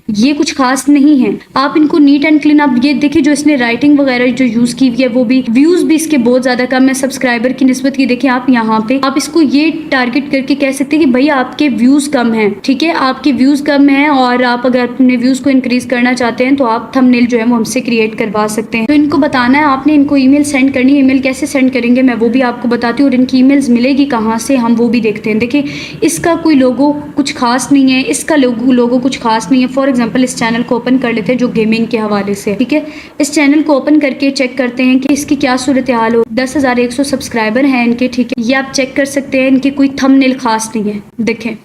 ये कुछ खास नहीं है। आप इनको नीट एंड क्लीन, आप ये देखिए जो इसने राइटिंग वगैरह जो यूज की हुई है वो भी, व्यूज भी इसके बहुत ज्यादा कम है सब्सक्राइबर की निस्बत। ये देखिए आप यहाँ पे आप इसको ये टारगेट करके कह सकते हैं कि भैया आपके व्यूज कम हैं, ठीक है, आपके व्यूज कम हैं और आप अगर अपने व्यूज को इंक्रीज करना चाहते हैं तो आप थंबनेल जो है वो हमसे क्रिएट करवा सकते हैं। तो इनको बताना है आपने, इनको ईमेल सेंड करनी है। ईमेल कैसे सेंड करेंगे मैं वो भी आपको बताती हूँ और इनकी ईमेल्स मिलेगी कहाँ से हम वो भी देखते हैं। देखिए इसका कोई लोगो कुछ खास नहीं है, इसका लोगो कुछ खास नहीं है। फॉर एग्जाम्पल इस चैनल को ओपन कर लेते हैं जो गेमिंग के हवाले से, ठीक है। इस चैनल को ओपन करके चेक करते हैं कि इसकी क्या सूरत हाल हो। 10,100 सब्सक्राइबर हैं इनके, ठीक है। ये आप चेक कर सकते हैं, इनके कोई थंबनेल खास नहीं है, देखें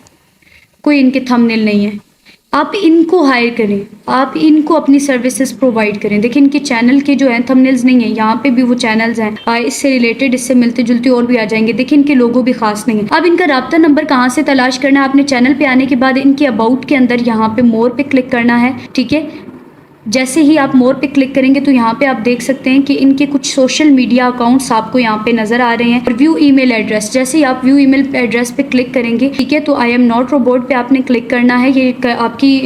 कोई इनके थंबनेल नहीं है। आप इनको हायर करें, आप इनको अपनी सर्विसेज प्रोवाइड करें। देखिए इनके चैनल के जो है थंबनेल्स नहीं है, यहाँ पे भी वो चैनल्स हैं इससे रिलेटेड, इससे मिलते जुलते और भी आ जाएंगे। देखिए इनके लोगो भी खास नहीं है। अब इनका राब्ता नंबर कहाँ से तलाश करना है, आपने चैनल पे आने के बाद इनके अबाउट के अंदर यहाँ पे मोर पे क्लिक करना है, ठीक है। जैसे ही आप मोर पे क्लिक करेंगे तो यहाँ पे आप देख सकते हैं कि इनके कुछ सोशल मीडिया अकाउंट्स आपको यहाँ पे नजर आ रहे हैं। और व्यू ईमेल एड्रेस, जैसे ही आप व्यू ईमेल एड्रेस पे क्लिक करेंगे, ठीक है, तो आई एम नॉट रोबोट पे आपने क्लिक करना है। ये आपकी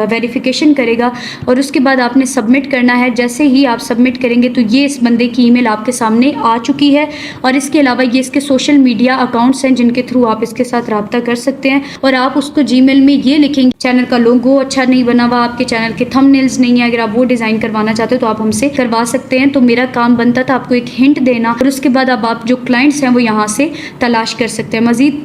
वेरिफिकेशन करेगा और उसके बाद आपने सबमिट करना है। जैसे ही आप सबमिट करेंगे तो ये इस बंदे की ईमेल आपके सामने आ चुकी है। और इसके अलावा ये इसके सोशल मीडिया अकाउंट्स हैं जिनके थ्रू आप इसके साथ रब्ता कर सकते हैं। और आप उसको जीमेल में ये लिखेंगे, चैनल का लोगो अच्छा नहीं बना हुआ, आपके चैनल के थंबनेल्स नहीं है, अगर आप वो डिज़ाइन करवाना चाहते हो तो आप हमसे करवा सकते हैं। तो मेरा काम बनता था आपको एक हिंट देना, और उसके बाद अब आप जो क्लाइंट्स हैं वो यहाँ से तलाश कर सकते हैं। मज़ीद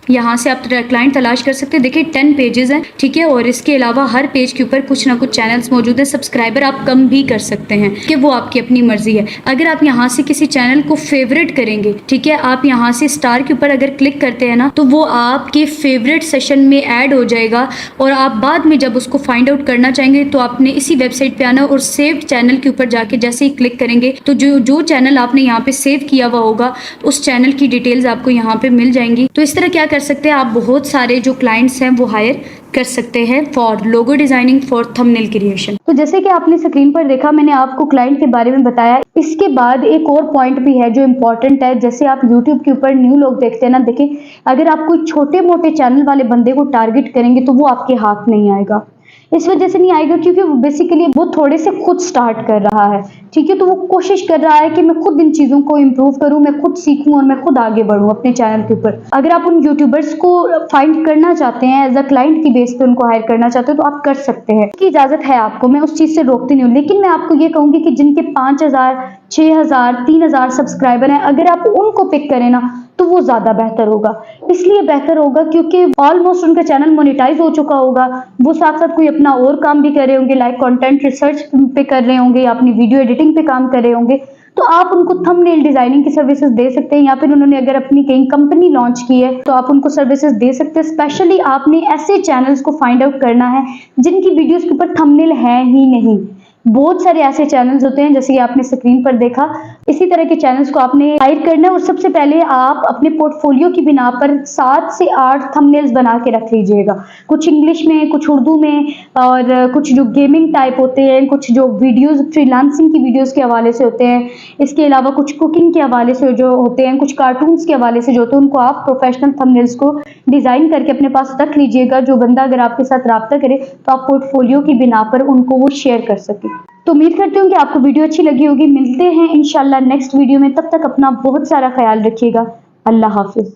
यहाँ से आप क्लाइंट तलाश कर सकते हैं। देखिए 10 पेजेस हैं, ठीक है, और इसके अलावा हर पेज के ऊपर कुछ ना कुछ चैनल्स मौजूद हैं। सब्सक्राइबर आप कम भी कर सकते हैं कि वो आपकी अपनी मर्जी है। अगर आप यहाँ से किसी चैनल को फेवरेट करेंगे, ठीक है, आप यहाँ से स्टार के ऊपर अगर क्लिक करते हैं ना तो वो आपके फेवरेट सेशन में ऐड हो जाएगा। और आप बाद में जब उसको फाइंड आउट करना चाहेंगे तो आपने इसी वेबसाइट पे आना और सेव चैनल के ऊपर जाके जैसे ही क्लिक करेंगे तो जो चैनल आपने यहाँ पे सेव किया हुआ होगा उस चैनल की डिटेल्स आपको यहाँ पे मिल जाएंगी। तो इस तरह क्या कर सकते हैं, आप बहुत सारे जो क्लाइंट्स हैं वो हायर कर सकते हैं for logo designing, for thumbnail creation. तो जैसे कि आपने स्क्रीन पर देखा, मैंने आपको क्लाइंट के बारे में बताया। इसके बाद एक और पॉइंट भी है जो इम्पोर्टेंट है। जैसे आप YouTube के ऊपर न्यू लोग देखते हैं ना, देखिए अगर आप कोई छोटे मोटे चैनल वाले बंदे को टारगेट करेंगे तो वो आपके हाथ नहीं आएगा। इस वजह से नहीं आएगा क्योंकि बेसिकली वो थोड़े से खुद स्टार्ट कर रहा है, ठीक है, तो वो कोशिश कर रहा है कि मैं खुद इन चीज़ों को इम्प्रूव करूं, मैं खुद सीखूं और मैं खुद आगे बढ़ूं अपने चैनल के ऊपर। अगर आप उन यूट्यूबर्स को फाइंड करना चाहते हैं, एज अ क्लाइंट की बेस पे उनको हायर करना चाहते हो तो आप कर सकते हैं, की इजाज़त है आपको, मैं उस चीज़ से रोकती नहीं हूँ। लेकिन मैं आपको ये कहूँगी कि जिनके 5000, 6000, 3000 सब्सक्राइबर हैं, अगर आप उनको पिक करें ना तो वो ज़्यादा बेहतर होगा। इसलिए बेहतर होगा क्योंकि ऑलमोस्ट उनका चैनल मोनेटाइज हो चुका होगा, वो साथ साथ कोई अपना और काम भी कर रहे होंगे, लाइक कंटेंट रिसर्च पे कर रहे होंगे या अपनी वीडियो एडिटिंग पे काम कर रहे होंगे। तो आप उनको थंबनेल डिजाइनिंग की सर्विसेज दे सकते हैं, या फिर उन्होंने अगर अपनी कहीं कंपनी लॉन्च की है तो आप उनको सर्विसेज दे सकते हैं। स्पेशली आपने ऐसे चैनल्स को फाइंड आउट करना है जिनकी वीडियोस के ऊपर थंबनेल है ही नहीं। बहुत सारे ऐसे चैनल्स होते हैं जैसे कि आपने स्क्रीन पर देखा, इसी तरह के चैनल्स को आपने हायर करना है। और सबसे पहले आप अपने पोर्टफोलियो की बिना पर 7 से 8 थंबनेल्स बना के रख लीजिएगा, कुछ इंग्लिश में, कुछ उर्दू में, और कुछ जो गेमिंग टाइप होते हैं, कुछ जो वीडियोस फ्रीलांसिंग की वीडियोस के हवाले से होते हैं, इसके अलावा कुछ कुकिंग के हवाले से जो होते हैं, कुछ कार्टून्स के हवाले से जो होते हैं, उनको आप प्रोफेशनल थंबनेल्स को डिज़ाइन करके अपने पास रख लीजिएगा। जो बंदा अगर आपके साथ रब्ता करे तो आप पोर्टफोलियो की बिना पर उनको वो शेयर कर सकें। तो उम्मीद करती हूँ कि आपको वीडियो अच्छी लगी होगी। मिलते हैं इंशाल्लाह नेक्स्ट वीडियो में, तब तक अपना बहुत सारा ख्याल रखिएगा। अल्लाह हाफिज़।